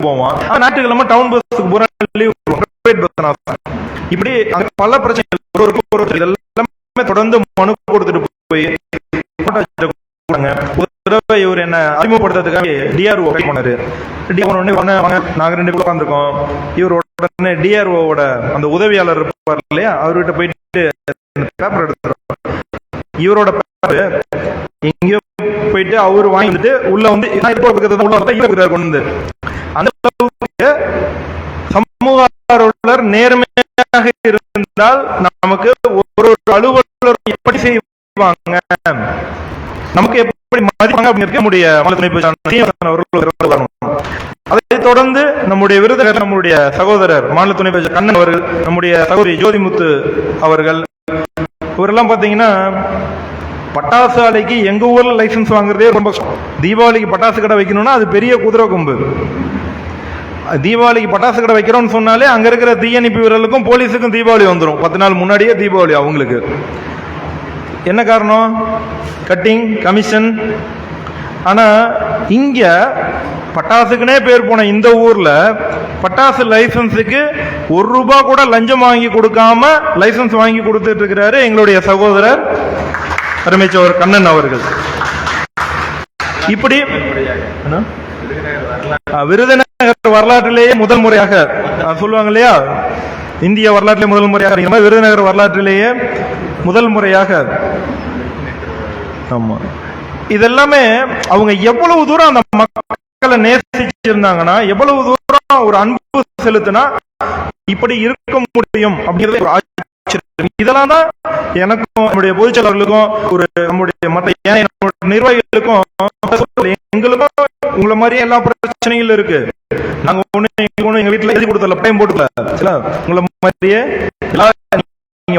போவான், ஞாயிற்றுக்கிழமை டவுன் பஸ்ஸுக்கு போற இப்படி பல பிரச்சனைகள் இதெல்லாமே தொடர்ந்து மனு கொடுத்துட்டு போய் இவர் என்ன அறிமுகப்படுத்துறதுக்காக டிஆர்ஓ பண்ணாரு. நாங்க 2 பேர் உட்காந்துருக்கோம். இவர் உடனே டிஆர்ஓட அந்த உதவியாளர் இருப்பார் இல்லையா, அவர்கிட்ட போயிட்டு பேப்பர் எடுத்துறோம். இவரோட பேப்பர் எங்கேயோ போயிட்டு அவரு வாங்கிட்டு உள்ள வந்து கொண்டு அந்த சமூக ஆர்வலர் நேர்மையாக இருந்தால் நமக்கு ஒரு அலுவலர் எப்படி செய்வாங்க, நமக்கு எப்படி மதிப்பாங்க அப்படின்னு நம்முடைய அதை தொடர்ந்து நம்முடைய விருதுகள் நம்முடைய சகோதரர் மாநில துணை பேச்சர் கண்ணன் அவர்கள், நம்முடைய சகோதரி ஜோதிமுத்து அவர்கள், இவரெல்லாம் பாத்தீங்கன்னா பட்டாசு ஆலைக்கு எங்க ஊர்ல லைசன்ஸ் வாங்குறதே ரொம்ப கஷ்டம். தீபாவளிக்கு பட்டாசு கடை வைக்கணும்னா அது பெரிய குதிரை கொம்பு. தீபாவளிக்கு பட்டாசு கடை வைக்கிறோம்னு சொன்னாலே அங்க இருக்கிற தீயணைப்பு வீரர்களுக்கும் போலீஸுக்கும் தீபாவளி வந்துடும். 10 நாள் முன்னாடியே தீபாவளி அவங்களுக்கு. என்ன காரணம்? Cutting, commission. ஆனா இங்க பட்டாசுக்குனே பேர் போன இந்த ஊர்ல பட்டாசு லைசன்ஸுக்கு 1 ரூபாய் கூட லஞ்சம் வாங்கி கொடுக்காம லைசன்ஸ் வாங்கி கொடுத்துட்டு இருக்கிறாரு எங்களுடைய சகோதரர் அருமைச்சவர் கண்ணன் அவர்கள். இப்படி விருதுநகர் வரலாற்றிலேயே முதல் முறையாக சொல்லுவாங்க இல்லையா, இந்திய வரலாற்றிலே முதல் முறையாக, விருதுநகர் வரலாற்றிலேயே முதல் முறையாக. ஆமா, இதெல்லாமே அவங்க எவ்வளவு தூரம் அந்த மக்களை நேசிச்சிருந்தாங்கன்னா, எவ்வளவு தூரம் ஒரு அன்பு செலுத்தினா இப்படி இருக்க முடியும் அப்படிங்கிறது ஒரு ஆச்சரியம். இதெல்லாம் தான் எனக்கும் நம்முடைய பொதுச்செயலாளர்களுக்கும் ஒரு நம்முடைய மற்ற நிர்வாகிகளுக்கும் எங்களுக்கும் உங்களை மாதிரியே எல்லா பிரச்சனைகளும் இருக்கு. நாங்க ஒண்ணு எங்க வீட்டுல எழுதி கொடுத்தல பயம் போட்டுக்கல, உங்களை மாதிரியே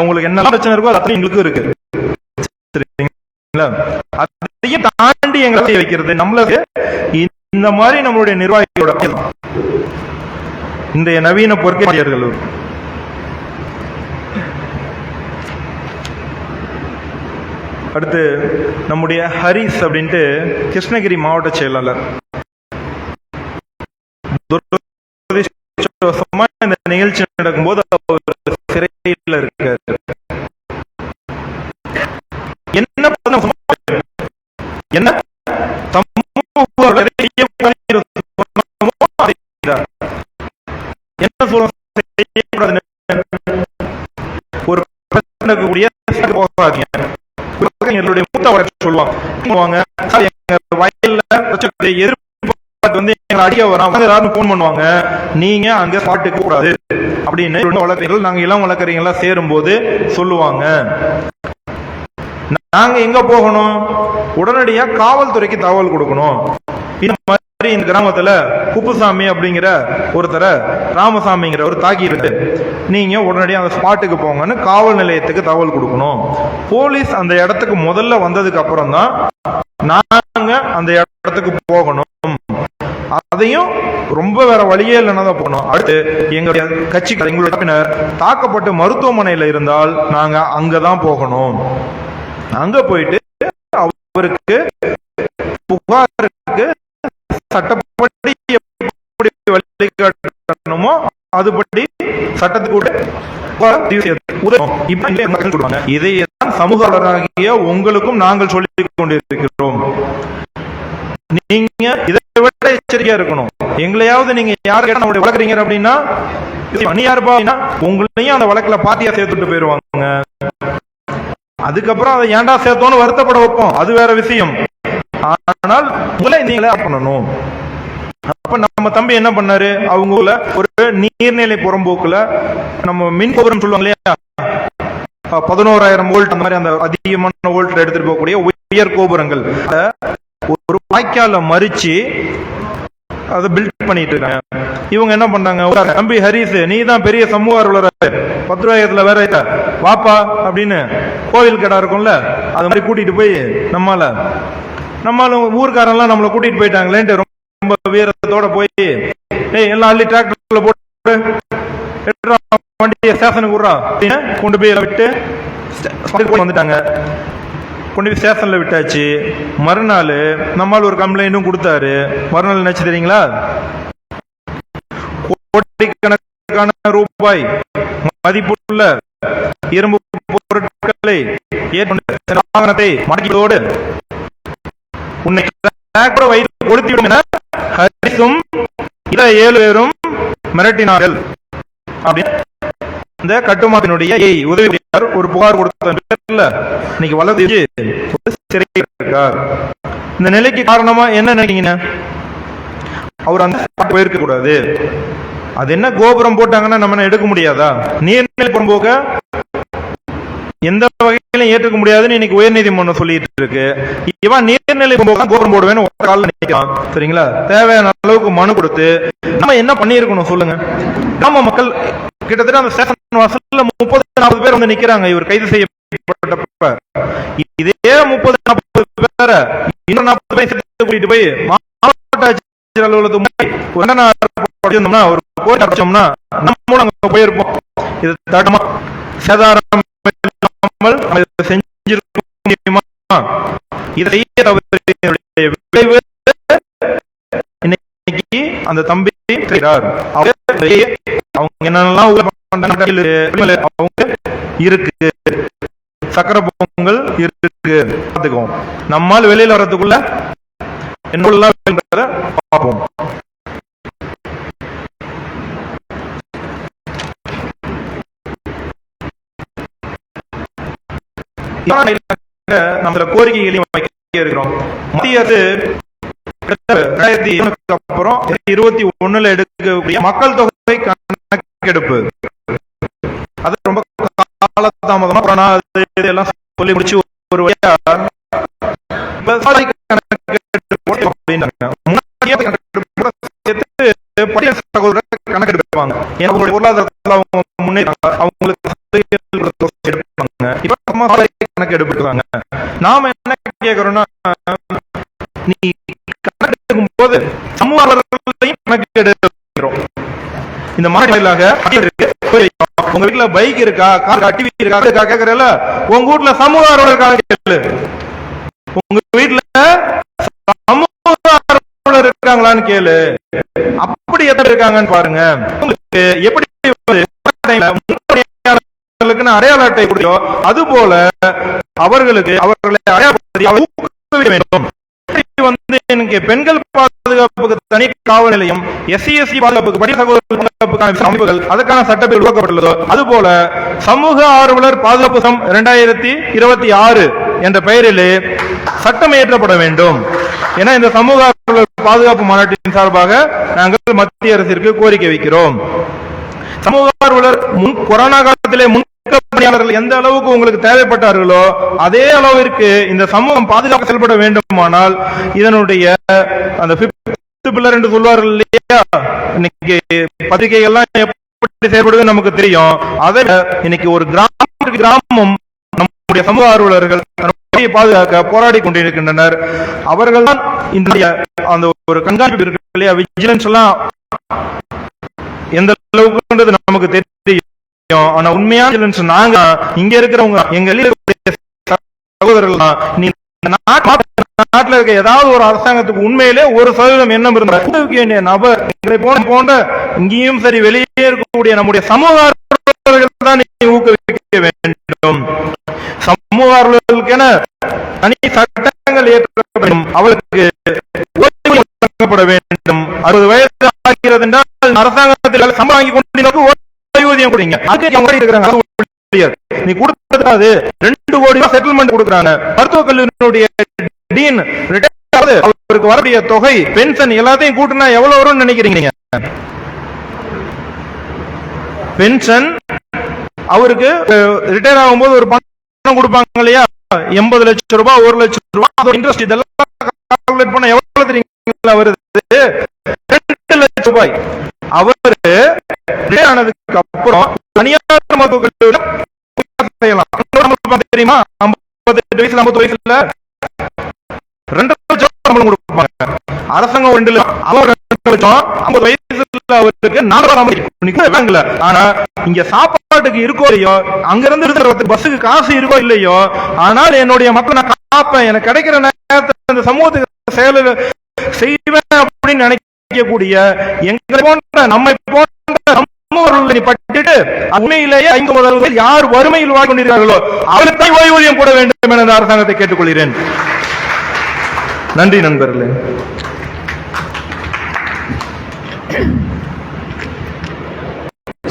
உங்களுக்கு என்ன பிரச்சனை இருக்கோ அது எங்களுக்கும் இருக்கு. சரிங்களா? அதையும் தாண்டி எங்களை வைக்கிறது நம்மளுக்கு இந்த மாதிரி நம்மளுடைய நிர்வாகிகளோட இந்த நவீன பொறுப்பாளர்கள். அடுத்து நம்முடைய ஹரிஸ் அப்படின்ட்டு கிருஷ்ணகிரி மாவட்ட செயலாளர். இந்த நிகழ்ச்சி நடக்கும்போது சிறையில் இருக்காரு. என்ன ஒரு பிரச்சனை எங்களுடைய மூத்த வளர்ச்சி சொல்லுவாங்க, வயல்ல எதிர்பார்த்து வந்து எங்களை அடிக்க வராங்க, போன் பண்ணுவாங்க, நீங்க அங்க பாட்டுக்க கூடாது அப்படின்னு வழக்கறிஞர்கள், நாங்க இளம் வழக்கறிஞர்களா சேரும் போது சொல்லுவாங்க. நாங்க எங்க போகணும்? உடனடியா காவல்துறைக்கு தகவல் கொடுக்கணும். இந்த மாதிரி இந்த கிராமத்துல குப்புசாமி அப்படிங்கிற ஒருத்தர ராமசாமிங்கிற ஒரு தாக்கி இருக்கு, நீங்க உடனடியா அந்த ஸ்பாட்டுக்கு போங்கன்னு காவல் நிலையத்துக்கு தகவல் கொடுக்கணும். போலீஸ் அந்த இடத்துக்கு முதல்ல வந்ததுக்கு அப்புறம் தான் நாங்க அந்த இடத்துக்கு போகணும். அதையும் ரொம்ப வேற வழியே இல்லைன்னா தான் போகணும். அடுத்து எங்களுடைய கட்சி எங்களுடைய தாக்கப்பட்டு மருத்துவமனையில இருந்தால் நாங்க அங்கதான் போகணும். அங்க போயிட்டு அவருக்கு புகாருக்கு சட்டப்படி எப்படி வழிகாட்டணுமோ அதுபடி சட்டத்துக்கு இதைத்தான் சமூகராகிய உங்களுக்கும் நாங்கள் சொல்லிக் கொண்டிருக்கிறோம். நீங்க இதை விட எச்சரிக்கையா இருக்கணும். எங்களையாவது நீங்க யாரு கேட்டா நம்மளுடைய வழக்கறிஞர் அப்படின்னா யாருப்பா உங்களையும் அந்த வழக்குல பாத்தியா சேர்த்துட்டு போயிருவாங்க. அதுக்கப்புறம் அதை ஏன்டா சேர்த்தோன்னு வருத்தப்பட வைப்போம், அது வேற விஷயம். ஆனால் நீங்களே பண்ணணும். அப்ப நம்ம தம்பி என்ன பண்ணாரு, அவங்க ஊர்ல ஒரு நீர்நிலை புறம்போக்குல நம்ம மின் கோபுரம் சொல்லுவாங்க இல்லையா, 11,000 வோல்ட் அந்த மாதிரி அந்த அதிகமான வோல்ட் எடுத்துட்டு போகக்கூடிய உயர் கோபுரங்கள் ஒரு வாய்க்கால மறிச்சு அதை பில்ட் பண்ணிட்டு இருக்காங்க. இவங்க என்ன பண்ணாங்க, தம்பி ஹரிஸ் நீ தான் பெரிய சமூக ஆர்வலர், 10 ரூபாயத்துல வேற வாப்பா அப்படின்னு கோவில் கடை இருக்கும்ல அது மாதிரி கூட்டிட்டு போய் நம்மால நம்மளும் ஊர்க்காரெல்லாம் நம்மளை கூட்டிட்டு போயிட்டாங்களேன்ட்டு ரொம்ப வீரத்தோட போய் எல்லாம் அள்ளி டிராக்டர்ல போட்டு வண்டியை ஸ்டேஷனுக்கு விடுறா கொண்டு போய் விட்டு வந்துட்டாங்க. கொண்டு போய் ஸ்டேஷன்ல விட்டாச்சு. மறுநாள் நம்மால் ஒரு கம்ப்ளைண்டும் கொடுத்தாரு. மறுநாள் என்னாச்சு தெரியுங்களா? கோடிக்கணக்கான ரூபாய் மதிப்புள்ள இரும்பு பொருட்களை வாகனத்தை மடக்கியதோடு உன்னை வைத்து கொளுத்திவிடும் என ஹரிசும் 7 பேரும் மிரட்டினார்கள் அப்படின்னு இந்த கட்டுமானத்தினுடைய உதவி ஒரு புகார் கொடுத்த இன்னைக்கு வளர்ந்து சிறையில் இருக்கார். இந்த நிலைக்கு காரணமா என்ன நினைக்கிறீங்க? அவர் அந்த போயிருக்க கூடாது. அது என்ன கோபுரம் போட்டாங்கன்னா நம்ம எடுக்க முடியாதா? நீர்நிலை புறம்போக்க எந்த வகையிலும் ஏற்றுக்க முடியாதுன்னு இன்னைக்கு உயர்நீதிமன்றம் சொல்லிட்டு இருக்கு. இவன் நீர்நிலை கோபுரம் போடுவேன்னு ஒரு கால நினைக்கிறான். சரிங்களா? தேவையான அளவுக்கு மனு கொடுத்து நம்ம என்ன பண்ணிருக்கணும் சொல்லுங்க. கிராம மக்கள் கிட்டத்தட்ட அந்த ஸ்டேஷன் வாசல்ல 30-40 பேர் வந்து நிக்கிறாங்க. இவர் கைது செய்யப்பட்டப்ப இதே 30-40 பேரை இன்னும் 40 பேர் சேர்த்து கூட்டிட்டு போய் மாவட்ட ஆட்சியர் அலுவலகத்துக்கு ஒரு கோரிக்கை அடைச்சோம்னா நம்மளும் அங்க போயிருப்போம். இது தடமா சேதாரம் செஞ்சிருக்க முடியுமா? இதை விளைவு இன்னைக்கு அந்த தம்பி அவங்க என்னென்னலாம் அவங்க இருக்கு, சக்கரை பொங்கல் இருக்கு. பார்த்துக்குவோம். நம்மால் வெளியில வர்றதுக்குள்ள என்ன பார்ப்போம். நம்ம கோரிக்கைகளையும் வைக்க இருக்கிறோம். மத்திய அரசு 2020 அப்புறம் 2021 எடுக்கக்கூடிய மக்கள் தொகை கணக்கெடுப்பு அது ரொம்ப காலதாமதமா எல்லாம் சொல்லி முடிச்சு ஒரு கணக்கெடுப்பாங்க. பொருளாதாரத்தில் அவங்க முன்னேற்ற அவங்களுக்கு கணக்கெடுப்பாங்க. நாம என்ன கேட்கிறோம்னா, நீ கணக்கெடுக்கும் போது சமூகத்தையும் கணக்கெடுக்கிறோம். இந்த மாநிலாக உங்க வீட்டுல பைக் இருக்கா, கார் டிவி இருக்கா கேக்குறல, உங்க வீட்டுல சமூக ஆர்வலர் கேளு. உங்க வீட்டுல சமூக ஆர்வலர் இருக்காங்களான்னு கேளு. அப்படி எத்தனை இருக்காங்கன்னு பாருங்க. உங்களுக்கு எப்படி அடையாள அட்டை கொடுத்தோ அது போல அவர்களுக்கு அவர்களை அடையாளப்படுத்தி வேண்டும். வந்து எனக்கு பெண்கள் பாதுகாப்புக்கு தனி காவல் நிலையம், SC/ST பாதுகாப்புக்கு படி சகோதர பாதுகாப்புக்கான அமைப்புகள் அதற்கான சட்டத்தில் உருவாக்கப்பட்டுள்ளதோ அதுபோல சமூக ஆர்வலர் பாதுகாப்பு சம் 2026 என்ற பெயரிலே சட்டம் இயற்றப்பட வேண்டும். ஏன்னா இந்த சமூக ஆர்வலர் பாதுகாப்பு மாநாட்டின் சார்பாக நாங்கள் மத்திய அரசிற்கு கோரிக்கை வைக்கிறோம். சமூக ஆர்வலர் கொரோனா காலத்திலே பணியாளர்கள் எந்த அளவுக்கு உங்களுக்கு தேவைப்பட்டார்களோ அதே அளவிற்கு இந்த சமூகம் பாதுகாப்பு செயல்பட வேண்டுமானால் இதனுடைய அந்த பில்லர் என்று சொல்வார்கள் இல்லையா, இன்னைக்கு பத்திரிகைகள்லாம் எப்படி செயல்படுது நமக்கு தெரியும். அதை இன்னைக்கு ஒரு கிராமம் நம்முடைய சமூக ஆர்வலர்கள் பாதுகாக்க போராடி கொண்டிருக்கின்றனர். அவர்கள் தான் இந்த அந்த ஒரு கண்காணிப்பு இருக்கு இல்லையா, விஜிலன்ஸ் எல்லாம் எந்த அளவுக்கு நமக்கு தெரியும். ஆனா உண்மையான நாங்க இங்க இருக்கிறவங்க எங்க சகோதரர்கள் நாட்டில் இருக்க ஏதாவது ஒரு அரசாங்கத்துக்கு உண்மையிலே 1% எண்ணம் இருந்த நபர் போன்ற இங்கேயும் சரி வெளியே இருக்கக்கூடிய நம்முடைய சமூக ஆர்வலர்கள் தான் ஊக்குவிக்க வேண்டும். சமூக ஆர்வலர்களுக்கென தனி சட்டங்கள் ஏற்றப்படும். அவளுக்கு வழங்கப்பட வேண்டும். 60 வயது ஆகிறது என்றால் அரசாங்கத்தில் சம்பளம் வாங்கி கொண்டு ஓய்வூதியம் கொடுங்க. நீ கொடுத்தது 2 கோடி செட்டில்மெண்ட் கொடுக்குறாங்க. மருத்துவக் கல்லூரியினுடைய டீன் அவருக்கு வரக்கூடிய தொகை, பென்ஷன் எல்லாத்தையும் கூட்டினா எவ்வளவு வரும்னு நினைக்கிறீங்க? பென்ஷன் அவருக்கு ரிட்டையர் ஆகும்போது ஒரு பணம் கொடுப்பாங்க இல்லையா, 80 லட்சம் ரூபாய், 1 லட்சம் ரூபாய் இன்ட்ரெஸ்ட், இதெல்லாம் கால்குலேட் பண்ண எவ்வளவு தெரியுங்களா வருது? 2 லட்சம் ரூபாய். அவரு ஆனதுக்கு அப்புறம் தனியார் மருத்துவ செய்யலாம் தெரியுமா? 58 வயசுல 50 வயசுல 2 லட்சம் சம்பளம் கொடுப்பாங்க. அரசாங்கம் 2 லட்சம், அவன் 2 லட்சம், 50 வயசுல அவருக்கு 4 ஆனா இங்க சாப்பாட்டுக்கு இருக்கோ இல்லையோ, அங்க இருந்து பஸ்ஸுக்கு காசு இருக்கோ இல்லையோ, ஆனால் என்னுடைய மக்கள் நான் காப்பேன், எனக்கு கிடைக்கிற நேரத்தில் இந்த சமூகத்துக்கு செயல் செய்வேன் அப்படின்னு நினைக்கக்கூடிய எங்களை போன்ற நம்மை போன்ற பட்டுட்டு உண்மையிலேயே 50 யார் வறுமையில் வாழ் கொண்டிருக்கிறார்களோ அவருக்கு ஓய்வூதியம் கூட வேண்டும் என அரசாங்கத்தை கேட்டுக்கொள்கிறேன். நன்றி நண்பர்களே.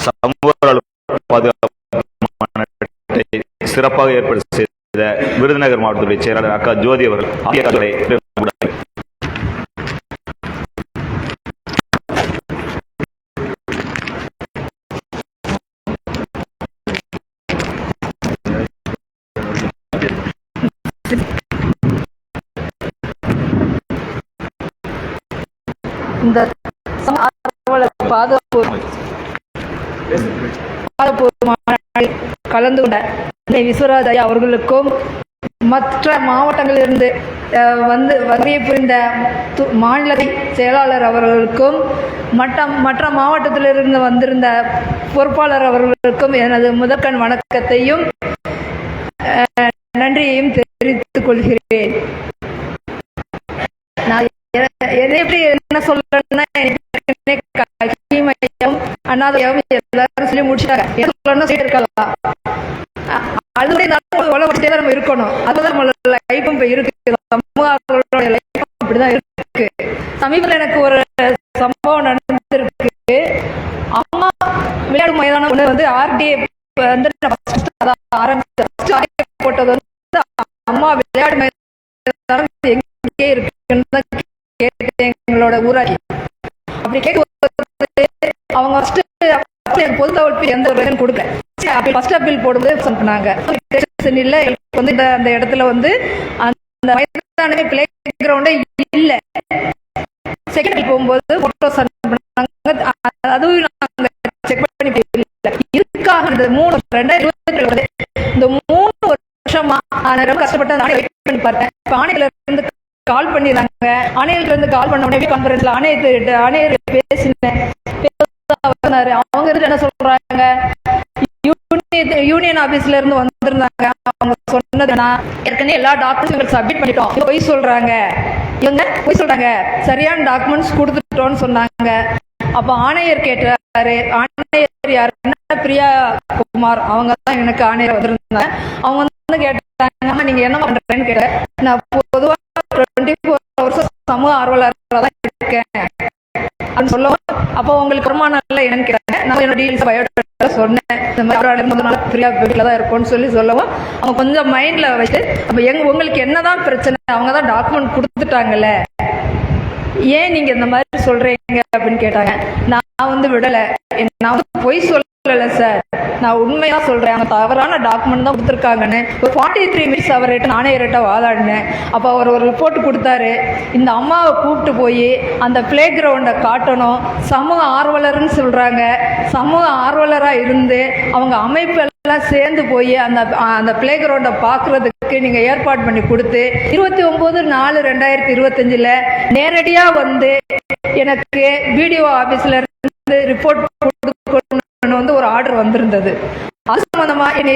சமூக பாதுகாப்பு சிறப்பாக ஏற்பாடு செய்த விருதுநகர் மாவட்டத்துடைய செயலாளர் அக்கா ஜோதி அவர்கள் இந்த பாதுகாப்பு கலந்து கொண்ட விஸ்வராஜ் ஐயா அவர்களுக்கும் மற்ற மாவட்டங்களிலிருந்து வந்து வருகை புரிந்த மாநில செயலாளர் அவர்களுக்கும் மற்ற மாவட்டத்திலிருந்து வந்திருந்த பொறுப்பாளர் அவர்களுக்கும் எனது முதற்கண் வணக்கத்தையும் நன்றியையும் தெரிவித்துக் கொள்கிறேன். நான் எப்படி என்ன சொல்லணும்னா, அண்ணாதையும் எல்லாரும் சொல்லி முடிச்சுட்டாங்க. நம்ம இருக்கணும், அதுதான் நம்மளோட லைஃபும் இப்ப இருக்கு. சமூக லைஃப் அப்படிதான் இருக்கு. சமீபத்தில் எனக்கு ஒரு சம்பவம் நடந்திருக்கு. அம்மா விளையாடு மைதானம் வந்து RDA வந்து போட்டது வந்து அம்மா விளையாடு மைதானம் எங்கே இருக்குன்னு எங்களோட ஊராட்சி. அப்படி கேட்க அவங்க பொது தகவல் எந்த ஒரு கொடுக்கல. ஃபர்ஸ்ட் அப்பீல் போடும்போது சொன்னாங்க இல்ல, வந்து அந்த இடத்துல வந்து அந்த மைதானமே பிளே கிரவுண்டே இல்ல. செகண்ட் அப்பீல் போகும்போது போட்டோஸ் அனுப்புனாங்க, அதுவும் நாங்க செக் பண்ணி இதுக்காக இந்த 2020 இந்த 3 வருஷமா ரொம்ப கஷ்டப்பட்டு அந்த வெயிட் பண்ணி பார்த்தேன். இப்ப ஆணையில இருந்து கால் பண்ணிடுறாங்க. ஆணையர்ல இருந்து கால் பண்ண உடனே கான்ஃபரன்ஸ்ல ஆணையர் பேசினேன். அவங்க இருந்து என்ன சொல்றாங்க, யூனியன் ஆபீஸ்ல இருந்து வந்திருந்தாங்க. அவங்க சொன்னதுன்னா ஏற்கனவே எல்லா டாக்குமெண்ட்ஸ் சப்மிட் பண்ணிட்டோம், பொய் சொல்றாங்க, இவங்க பொய் சொல்றாங்க, சரியான டாக்குமெண்ட்ஸ் கொடுத்துட்டோம்னு சொன்னாங்க. அப்ப ஆணையர் கேட்டாரு. ஆணையர் யாருன்னா பிரியா குமார், அவங்க தான் எனக்கு ஆணையர் வந்திருந்தாங்க. அவங்க வந்து கேட்டாங்க, நீங்க என்ன பண்றேன்னு கேட்டேன். நான் பொதுவா 24 வருஷம் சமூக ஆர்வலராக தான் இருக்கேன் அப்படின்னு சொல்லவும், அப்போ உங்களுக்கு வருமானம் இல்லை என்னன்னு கேட்டாங்க. நான் என்னோட டீல்ஸ் பயோடேட்டா சொன்னேன், இந்த மாதிரி பிரியா வீட்டில் தான் இருக்கும்னு சொல்லவும் அவங்க கொஞ்சம் மைண்ட்ல வச்சு, அப்போ உங்களுக்கு என்னதான் பிரச்சனை, அவங்க தான் டாக்குமெண்ட் கொடுத்துட்டாங்கல்ல, ஏன் நீங்க இந்த மாதிரி சொல்றீங்க அப்படின்னு கேட்டாங்க. நான் வந்து விடல, நான் வந்து பொய் சொல்லல சார், நான் உண்மையா சொல்றேன், அவங்க தவறான டாக்குமெண்ட் தான் கொடுத்துருக்காங்கன்னு ஒரு 43 மினிட்ஸ் அவர்கிட்ட நானே வாதாடினேன். அப்போ அவர் ஒரு ரிப்போர்ட் கொடுத்தாரு. இந்த அம்மாவை கூப்பிட்டு போய் அந்த பிளே கிரவுண்டை காட்டணும், சமூக ஆர்வலர்னு சொல்றாங்க, சமூக ஆர்வலராக இருந்து அவங்க அமைப்பு எல்லாம் சேர்ந்து போய் அந்த பிளே கிரவுண்டை பார்க்கறதுக்கு நீங்க ஏற்பாடு பண்ணி கொடுத்து 29/4/2025 நேரடியா வந்து எனக்கு பிடிஓ ஆபீஸ்ல இருந்து ரிப்போர்ட் கொடுக்கணும்னு வந்து ஒரு ஆர்டர் வந்திருந்தது. அது சம்பந்தமா இது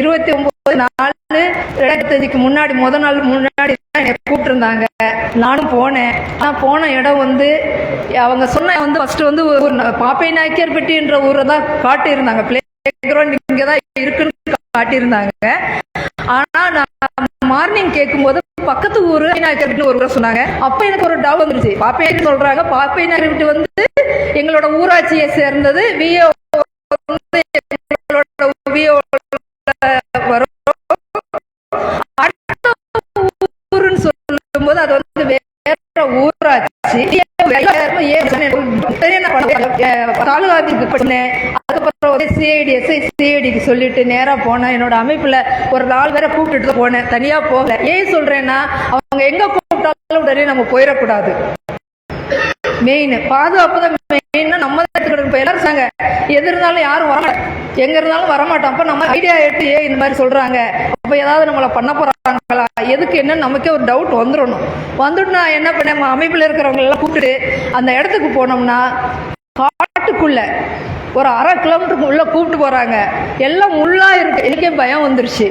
29/4/2025 முன்னாடி முதல் நாள் முன்னாடி என்னை கூப்பிட்டுருந்தாங்க. நானும் போனேன். நான் போன இடம் வந்து அவங்க சொன்ன வந்து ஃபர்ஸ்ட் வந்து பாப்பை நாயக்கர்பட்டின்ற ஊரை தான் காட்டியிருந்தாங்க. பிளே கிரவுண்ட் இங்கதான் இருக்குன்னு காட்டியிருந்தாங்க. ஆனா நான் மார்னிங் கேட்கும்போது பக்கத்து ஊரு நாயக்கர்பட்டி ஒரு ஊரை சொன்னாங்க. அப்ப எனக்கு ஒரு டவுட் வந்துருச்சு. பாப்பை நாயக்கர் சொல்றாங்க, பாப்பை நாயக்கர்பட்டி வந்து எங்களோட ஊராட்சியை சேர்ந்தது. விஓ வரும். அடுத்த ஊருன்னு சொல்லும் போது அது வந்து வேற ஊராட்சி. தாலுகாவுக்கு பண்ணேன். அதுக்கப்புறம் சிஐடிக்கு சொல்லிட்டு நேரா போனேன். என்னோட அமைப்புல ஒரு 4 பேரை கூப்பிட்டுட்டு போனேன், தனியா போகல. ஏன் சொல்றேன்னா, அவங்க எங்க கூப்பிட்டாலும் உடனே நம்ம போயிடக்கூடாது. மெயின் பாதுகாப்பு தான் மெயின்னா நம்ம தான் எடுத்துக்கிட்டு. எல்லாரும் சாங்க எது இருந்தாலும் யாரும் வரமாட்டோம், எங்க இருந்தாலும் வரமாட்டோம். அப்ப நம்ம ஐடியா எடுத்து இந்த மாதிரி சொல்றாங்க, அப்ப ஏதாவது நம்மளை பண்ண போறாங்க சொல்கிறாங்களா எதுக்கு என்னன்னு நமக்கே ஒரு டவுட் வந்துடணும். வந்துட்டு நான் என்ன பண்ணேன், அமைப்பில் இருக்கிறவங்க எல்லாம் கூப்பிட்டு அந்த இடத்துக்கு போனோம்னா காட்டுக்குள்ள ஒரு 1/2 கிலோமீட்டருக்கு உள்ள கூப்பிட்டு போகிறாங்க. எல்லாம் முள்ளாக இருக்கு. எனக்கே பயம் வந்துருச்சு.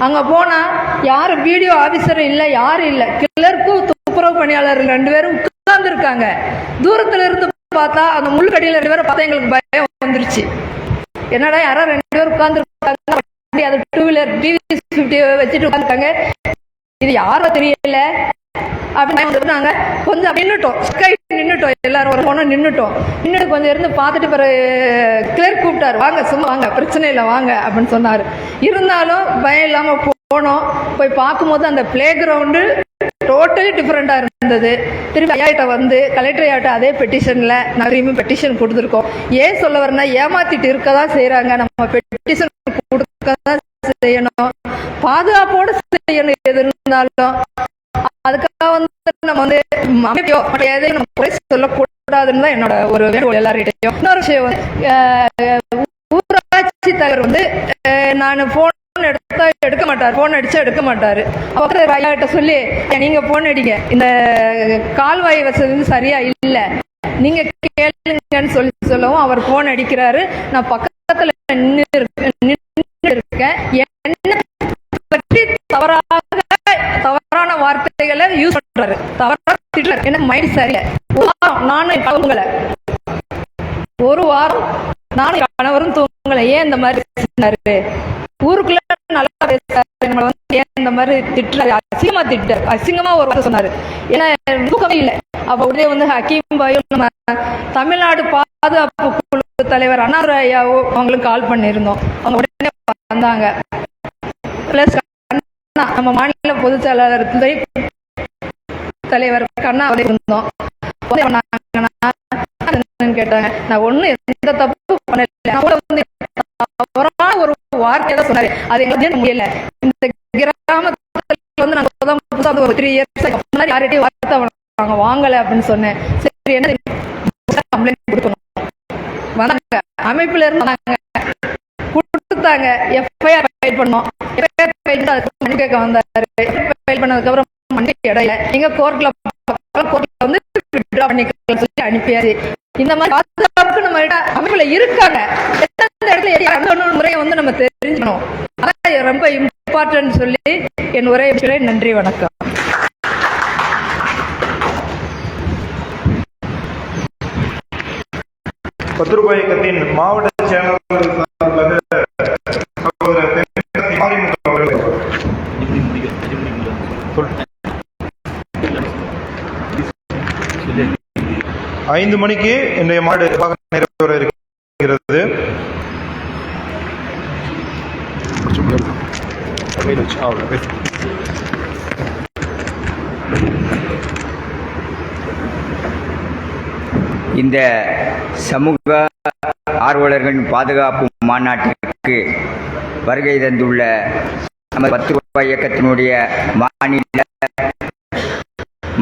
அங்கே போனால் யாரும் வீடியோ ஆஃபீஸரும் இல்லை, யாரும் இல்லை. கிளர்க்கும் துப்புரவு பணியாளர்கள் 2 பேரும் உட்கார்ந்துருக்காங்க. தூரத்தில் இருந்து பார்த்தா அந்த முள்கடியில் 2 பேரை பார்த்தா எங்களுக்கு பயம் வந்துருச்சு. என்னடா யாரோ 2 பேர் உட்கார்ந்துருக்காங்க, அது 2 வீலர் டிவி வச்சுட்டு உட்காந்துருக்காங்க, இது யாரோ தெரியல அப்படின்னு நாங்கள் கொஞ்சம் நின்றுட்டோம். நின்றுட்டோம், எல்லாரும் ஒரு போனோம், நின்றுட்டு கொஞ்சம் இருந்து பார்த்துட்டு பிறகு கிளர்க் கூப்பிட்டாரு, வாங்க சும்மா வாங்க, பிரச்சனை இல்லை வாங்க அப்படின்னு சொன்னார். இருந்தாலும் பயம் இல்லாமல் போனோம். போய் பார்க்கும்போது அந்த பிளே கிரவுண்டு டோட்டலி டிஃப்ரெண்டாக இருந்தது. திரும்பி ஐயாட்ட வந்து கலெக்டர் ஐயாட்ட அதே பெட்டிஷனில் நிறையுமே பெட்டிஷன் கொடுத்துருக்கோம். ஏன் சொல்ல வரேன்னா, ஏமாத்திட்டு இருக்க தான் செய்கிறாங்க. நம்ம பெட்டிஷன் கொடுக்க தான் செய்யணும், பாதுகாப்போடு செய்யணும். எது இருந்தாலும் அதுக்காக வந்து நம்ம வந்து அமைப்போ எதையும் நம்ம குறை சொல்லக்கூடாதுன்னு தான் என்னோட ஒரு வேண்டுகோள் எல்லார்கிட்டையும். இன்னொரு விஷயம் வந்து ஊராட்சி தலைவர் வந்து நான் போன் எடுத்தா எடுக்க மாட்டார், போன் அடிச்சா எடுக்க மாட்டாரு. பக்கத்துல ஐயாட்ட சொல்லி, நீங்க போன் அடிங்க, இந்த கால்வாய் வசதி சரியா இல்ல, நீங்க கேளுங்கன்னு சொல்லவும் அவர் போன் அடிக்கிறாரு. நான் பக்கத்துல நின்று இருக்கேன். என்ன பற்றி தவறான வார்த்தைகளை யூஸ் பண்றாரு, தவறான திட்டுறாரு. எனக்கு மைண்ட் சரியில்லை. நானும் அவங்களை ஒரு வாரம் நானும் கணவரும் தூங்கலை. ஏன் இந்த மாதிரி சொன்னாரு? ஊருக்குள்ள நல்லா பேசுறாரு, நம்மளை வந்து ஏன் இந்த மாதிரி திட்டுறாரு, அசிங்கமா திட்டாரு, அசிங்கமா ஒரு வார்த்தை சொன்னாரு. ஏன்னா தூக்கமே இல்லை. அப்ப உடனே வந்து ஹக்கீம் பாயும் நம்ம தமிழ்நாடு பாதுகாப்பு குழு தலைவர் அண்ணாதுரை ஐயாவோ அவங்களுக்கு கால் பண்ணியிருந்தோம். அவங்க உடனே வந்தாங்க. பிளஸ் நம்ம மாநில பொதுச் செயலாளர் தலைவர் கண்ணா இருந்தோம். கேட்டாங்க, நான் ஒண்ணு எந்த தப்பு பண்ணல, ஒரு வார்த்தை தான் சொன்னாரு, அது எங்களுக்கு முடியல. இந்த கிராமத்துல வந்து நாங்க ஒரு 3 இயர்ஸ் முன்னாடி யார்கிட்டயும் வார்த்தை நாங்க வாங்கல அப்படின்னு சொன்னேன். சரி, என்ன கம்ப்ளைண்ட் கொடுக்கணும் வந்தாங்க, அமைப்புல இருந்து வந்தாங்க, கொடுத்தாங்க. எஃப்ஐஆர் ஃபைல் பண்ணோம். எஃப்ஐஆர் ஃபைல் அதுக்கு மணி கேட்க வந்தாரு. ஃபைல் பண்ணதுக்கு அப்புறம் மணி இடையில எங்க கோர்ட்ல வந்து வித்ட்ரா பண்ணிக்க சொல்லி அனுப்பியாரு. இந்த மாதிரி பாதுகாப்பு நம்ம அமைப்புல இருக்காங்க. எந்த இடத்துல முறையை வந்து நம்ம தெரிஞ்சுக்கணும். அதான் ரொம்ப இம்பார்ட்டன்ட் சொல்லி என் உரையை நன்றி, வணக்கம். பத்துரூபாய் இயக்கத்தின் மாவட்ட செயலாளர் 5 மணிக்கு இன்றைய மாடு நிறைவேற இருக்கிறது. இந்த சமூக ஆர்வலர்களின் பாதுகாப்பு மாநாட்டிற்கு வருகை தந்துள்ள நமது 10 ரூபாய் இயக்கத்தினுடைய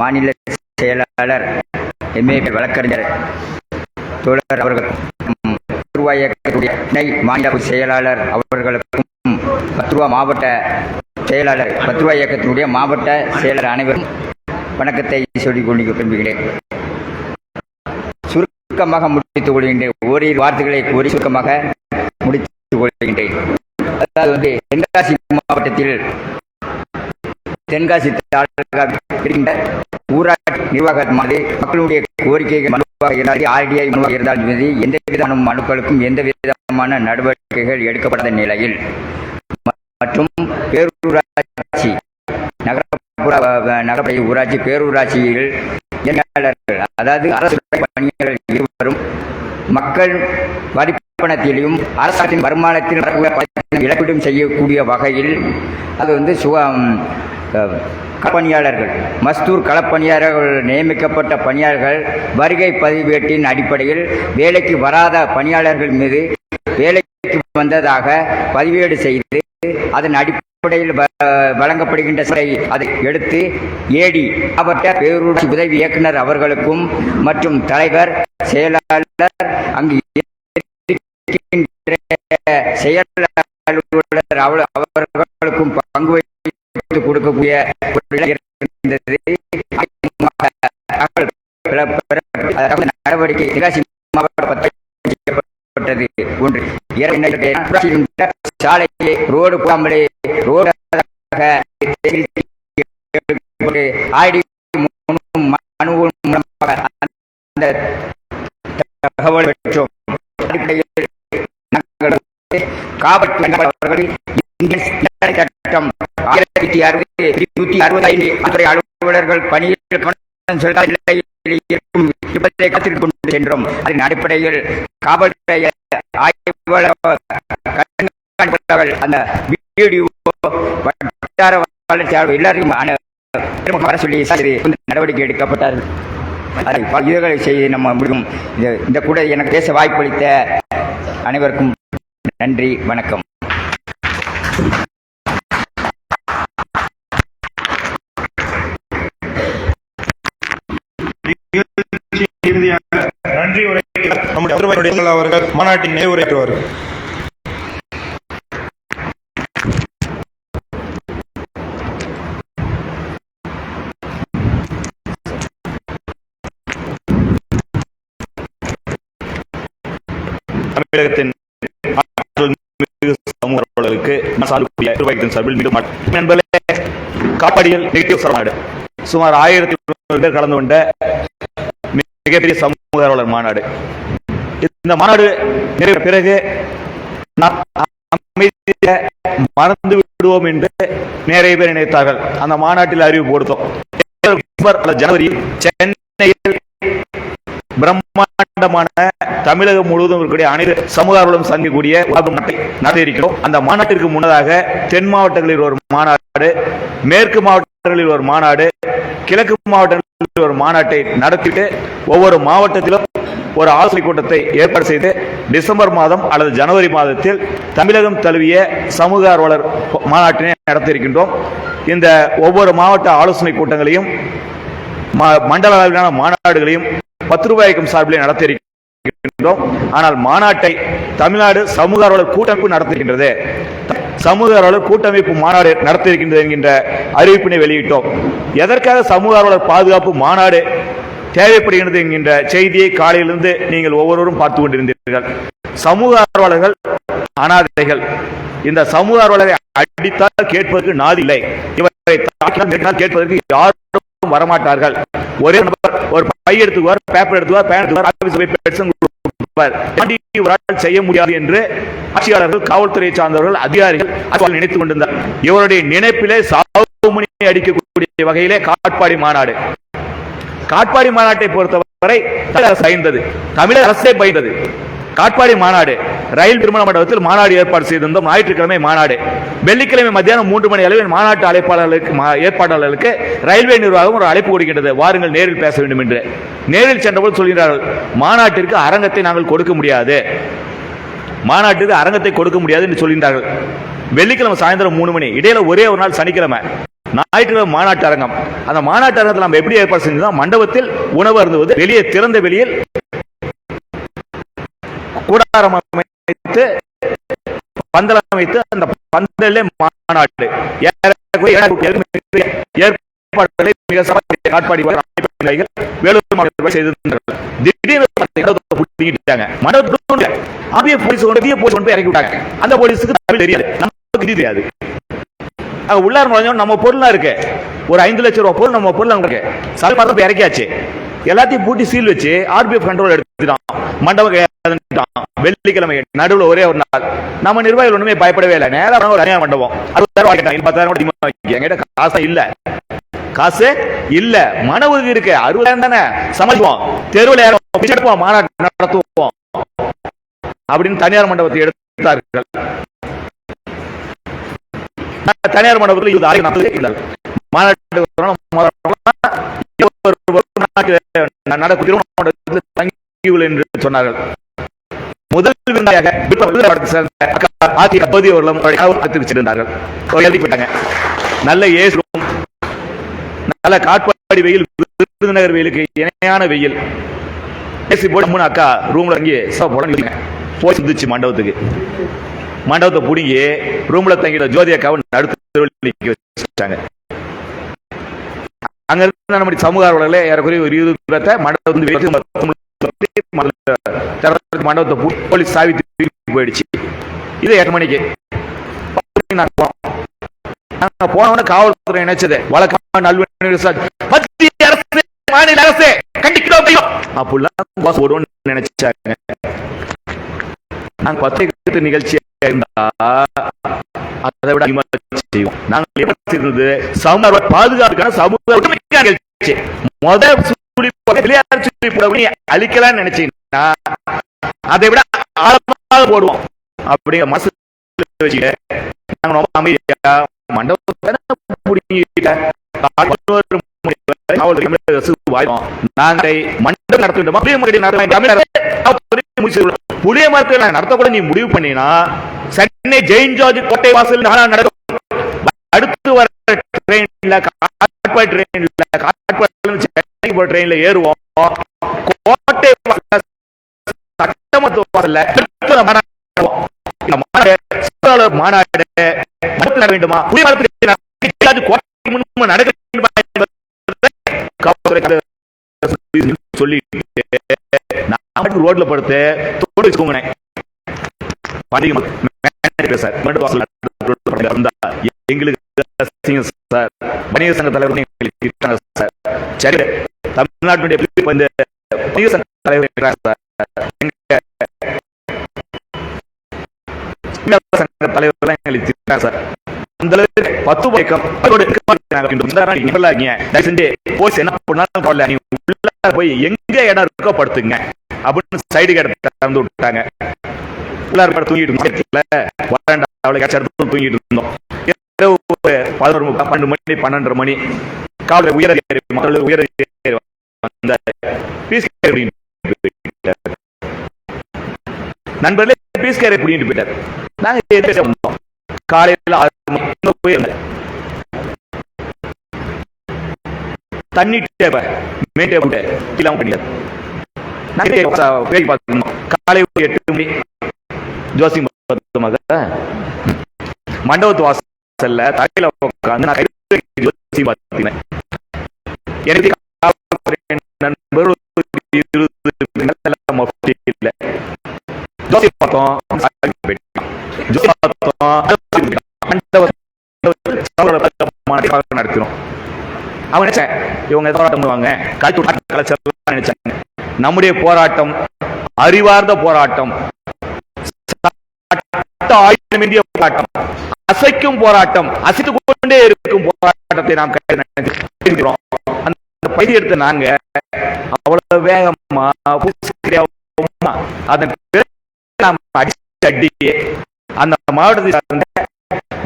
மாநில செயலாளர் எம்ஏ வழக்கறிஞர் தோழர் அவர்கள், 10 ரூபாய் இயக்கத்துடைய துணை மாநில செயலாளர் அவர்களுக்கும், 10 ரூபாய் மாவட்ட செயலாளர், 10 ரூபாய் இயக்கத்தினுடைய மாவட்ட செயலர் அனைவரும் வணக்கத்தை சொல்லிக் கொண்டு விரும்புகிறேன். சுருக்கமாக முடித்துக் கொள்கின்றேன். ஓரிரு வார்த்தைகளை கூறி சுருக்கமாக முடித்துக் கொள்கின்றேன். அதாவது வந்து தென்காசி மாவட்டத்தில் தென்காசி இருக்கின்ற ஊராட்சி நிர்வாகமானது மக்களுடைய கோரிக்கைகள் மனுவாக இருந்தால், ஆர்டிஐ மனுவாக இருந்தால் எந்த விதமான மனுக்களுக்கும் எந்த விதமான நடவடிக்கைகள் எடுக்கப்படாத நிலையில் மற்றும் பேரூராட்சி நகரப்புற ஊராட்சி பேரூராட்சியில் அதாவது அரசு பணியாளர்கள் இருவரும் மக்கள் வரிப்பணத்திலும் அரசாங்கத்தின் வருமானத்தில் இழப்பீடும் செய்யக்கூடிய வகையில் அது வந்து களப்பணியாளர்கள், மஸ்தூர் களப்பணியாளர்கள் நியமிக்கப்பட்ட பணியாளர்கள் வருகை பதிவேட்டின் அடிப்படையில் வேலைக்கு வராத பணியாளர்கள் மீது வேலைக்கு வந்ததாக பதிவேடு செய்து அதன் அடிப்படையில் வழங்கப்படுகின்ற அதை எடுத்து ஏடி மாவட்ட பேரூராட்சி உதவி இயக்குனர் அவர்களுக்கும் மற்றும் தலைவர் செயலாளர் அங்கு செயலாளர் அவர்களுக்கும் பங்கு வைத்து கொடுக்கக்கூடிய ஒரு நிலை இருந்தது. நடவடிக்கை தென்காசி மாவட்ட செய்யப்பட்டது. ஒன்று சாலையை ரோடு போகாமலே ரோடு அந்த தகவல் பெற்றோம். காவல்துறை சட்டம் 1165 அலுவலர்கள் பணியில் இருக்கும் காத்திருக் கொண்டு சென்றோம். அதன் அடிப்படையில் காவல்துறை அந்த வீடியோ எல்லாரையும் வர சொல்லி நடவடிக்கை எடுக்கப்பட்டார்கள். இதுகளை செய்து நம்ம முடியும். இந்த கூட எனக்கு பேச வாய்ப்பளித்த அனைவருக்கும் நன்றி, வணக்கம். நன்றி உரை நம்முடைய அவர்கள் மாநாட்டின் நிறைவுரையாற்றுவார். தமிழகத்தின் சமூகங்களுக்கு காப்பாடியில் மாநாடு சுமார் 1100 பேர் கலந்து கொண்ட மிகப்பெரிய சமூக ஆர்வலர் மாநாடு. இந்த மாநாடு நிறைவேற பிறகு மறந்து விடுவோம் என்று நிறைய பேர் நினைத்தார்கள். அந்த மாநாட்டில் அறிவிப்பு கொடுத்தோம். ஜனவரியில் சென்னையில் பிரம்மாண்டமான தமிழகம் முழுவதும் இருக்கக்கூடிய அனைத்து சமூக ஆர்வலரும் சந்திக்கக்கூடிய நடத்தியிருக்கிறோம். அந்த மாநாட்டிற்கு முன்னதாக தென் மாவட்டங்களில் ஒரு மாநாடு, மேற்கு மாவட்டங்களில் ஒரு மாநாடு, கிழக்கு மாவட்டங்களில் ஒரு மாநாட்டை நடத்திட்டு ஒவ்வொரு மாவட்டத்திலும் ஒரு ஆலோசனை கூட்டத்தை ஏற்பாடு செய்து டிசம்பர் மாதம் அல்லது ஜனவரி மாதத்தில் தமிழகம் தழுவிய சமூக ஆர்வலர் மாநாட்டினை நடத்தியிருக்கின்றோம். இந்த ஒவ்வொரு மாவட்ட ஆலோசனை கூட்டங்களையும் மண்டல அளவிலான மாநாடுகளையும் 10 ரூபாய்க்கும் சார்பிலே நடத்தியிருக்கின்றோம். ஆனால் மாநாட்டை தமிழ்நாடு சமூக ஆர்வலர் கூட்டமைப்பு நடத்துகின்றது. சமூக ஆர்வலர் கூட்டமைப்பு மாநாடு நடத்தியிருக்கின்றது என்கின்ற அறிவிப்பினை வெளியிட்டோம். எதற்காக சமூக ஆர்வலர் பாதுகாப்பு மாநாடு தேவைப்படுகிறது என்கின்ற செய்தியை காலையிலிருந்து நீங்கள் ஒவ்வொருவரும் பார்த்து கொண்டிருந்தீர்கள். சமூக ஆர்வலர்கள் அனாதைகள். இந்த சமூக ஆர்வலரை அடித்தால் கேட்பதற்கு நாதி இல்லை. இவரை தாக்கினால் கேட்பதற்கு யாரும் வரமாட்டார்கள். ஒரே நபர் ஒரு பை எடுத்துக்குவார், பேப்பர் எடுத்துவார், பேன் எடுத்துவார், செய்ய முடியாது என்று ஆட்சியாளர்கள், காவல்துறையை சார்ந்தவர்கள், அதிகாரிகள் நினைத்துக் கொண்டிருந்தார். இவருடைய நினைப்பிலே சாவுமணி அடிக்கக்கூடிய வகையிலே காட்பாடி மாநாடு. காட்பாடி மாநாட்டை பொறுத்தவரை தமிழக அரசே பயந்தது. காட்பாடி மாநாடு ரயில் திருமண மண்டபத்தில் மாநாடு ஏற்பாடு செய்திருந்தோம். ஞாயிற்றுக்கிழமை மாநாடு. வெள்ளிக்கிழமை மத்தியானம் 3 மணி அளவில் மாநாட்டு ஏற்பாட்டாளர்களுக்கு ரயில்வே நிர்வாகம் ஒரு அழைப்பு கொடுக்கின்றது, வாருங்கள் நேரில் பேச வேண்டும் என்று. நேரில் சென்றபோது சொல்கிறார்கள், மாநாட்டிற்கு அரங்கத்தை நாங்கள் கொடுக்க முடியாது, மாநாட்டுக்கு அரங்கத்தை கொடுக்க முடியாது என்று சொல்கின்றார்கள். வெள்ளிக்கிழமை சாயந்தரம் 3 மணி, இடையில ஒரே ஒரு நாள் சனிக்கிழமை, ஞாயிற்றுக்கிழமை மாநாட்டு அரங்கம். அந்த மாநாட்டு அரங்கத்தில் நம்ம எப்படி ஏற்பாடு செஞ்சோம்? மண்டபத்தில் உணவு அருந்துவது, வெளியே திறந்த வெளியில் கூடாரம் அமைத்து பந்தல் அமைத்து அந்த பந்தலே மாநாடு ஏற்பாடுகளை மிக காட்பாடி வேலூர் மாவட்டத்தில் செய்திருந்தார்கள். திடீர்னு இறக்கி விட்டாங்க. அந்த போலீஸுக்கு தமிழ் தெரியாது, நமக்கு தெரியாது. உள்ளார் நுழைஞ்சோம், நம்ம பொருளா இருக்கு, ஒரு 5 லட்சம் ரூபாய் பொருள் நம்ம பொருள் இருக்கு. சமீபத்தில் இறக்கியாச்சு, எல்லாத்தையும் பூட்டி சீல் வச்சு RPF கண்ட்ரோல் எடுத்துட்டான். மண்டபம் வெள்ளிக்கிழமை நடுவில் ஒரே ஒரு நாள். நம்ம நிர்வாகிகள் ஒண்ணுமே பயப்படவே இல்லை. நேரம் ஒரு தனியார் மண்டபம் 60,000 10,000 காசு இல்ல, காசு இல்ல, மன உறுதி இருக்கு. 60,000 தானே சமாளிப்போம், தெருவில் எடுப்போம், மாநாட்டு நடத்துவோம் அப்படின்னு தனியார் மண்டபத்தை எடுத்தார்கள். தனியார் மண்டபத்தில் மாநாட்டு என்று சொன்னார்கள். முதல் நல்ல ஏசும், நல்ல காட்பாடி வெயில், விருதுநகர் வெயிலுக்கு இணையான வெயில். ஏசி போட்டு அக்கா ரூம்ல போய் சுந்துச்சு மண்டபத்துக்கு. மண்டபத்தை பிடிங்கி ரூம்ல தங்கிட்ட ஜோதி அக்காவை நடுத்து நிக்க வச்சுட்டாங்க. அங்க இருந்த நம்முடைய சமூக ஆர்வலர்களே ஏறக்குறைய ஒரு 20 பேர்த்த மண்டபத்தை போலீஸ் சாவி போயிடுச்சு. இது 8 மணிக்கு நாங்க போனவன காவல்துறை நினைச்சது வழக்கமா நல்வழி மத்திய அரசு மாநில அரசு கண்டிக்கிறோம் அப்படிலாம் நினைச்சாங்க. நாங்க பத்திரிகை நிகழ்ச்சி இருந்தா அதை விட அதிகமா செய்வோம். நாங்கள் சமூக பாதுகாப்புக்கான சமூக நிகழ்ச்சி முதல் விளையாட்டு அழிக்கலாம் நினைச்சீங்கன்னா அதை விட ஆழமாக போடுவோம். அப்படிங்கிற மனசு வச்சுக்க நாங்க ரொம்ப அமைதியா மண்டபத்தை புளிய மரத்தை நடத்தக்கூட நீ முடிவு பண்ணினா சென்னை ஜெயின் ஜார்ஜ் கோட்டை வாசல் நடக்கும். அடுத்து வர ட்ரெயின்ல ட்ரெயின்ல ஏறுவோம். கோட்டை சட்டமன்ற மாநாடு வேண்டுமா நடக்க சொல்லிட்டு ரோட்ல படுத்து எங்களுக்கு வணிக சங்க தலைவர் சரி தமிழ்நாட்டுடைய தலைவர் தலைவர் எங்களுக்கு சார் அந்த அளவுக்கு 10 என்ன பண்ணாலும் போய் எங்க இடம் இருக்கோ படுத்துங்க அப்படின்னு சைடு இடத்த திறந்து விட்டாங்க. எல்லாரும் தூங்கிட்டு தூங்கிட்டு இருந்தோம். 11 மணி 12 மணி காவலர் உயர நண்பர்களே பீஸ் கேரை பிடிக்கிட்டு போயிட்டார். நாங்க காலையில் 6 மணி போயிருந்தேன். தண்ணி காலை 8 மணி ஜோசி மண்டபத்து வாசல்ல தலையில உட்காந்து நான் ஜோசி பார்த்தேன். எனக்கு நண்பர் ஜோசி பார்த்தோம். நடத்தினோம். அவன் நினைச்சேன் இவங்க போராட்டம் பண்ணுவாங்க நினைச்சாங்க. நம்முடைய போராட்டம் அறிவார்ந்த போராட்டம், போராட்டம், அசைக்கும் போராட்டம், அசைத்துக் கொண்டே இருக்கும் போராட்டத்தை நாம் நினைக்கிறோம். அந்த பயிர் எடுத்த நாங்க அவ்வளவு வேகமா அதன் அடி அந்த மாவட்டத்தை சார்ந்த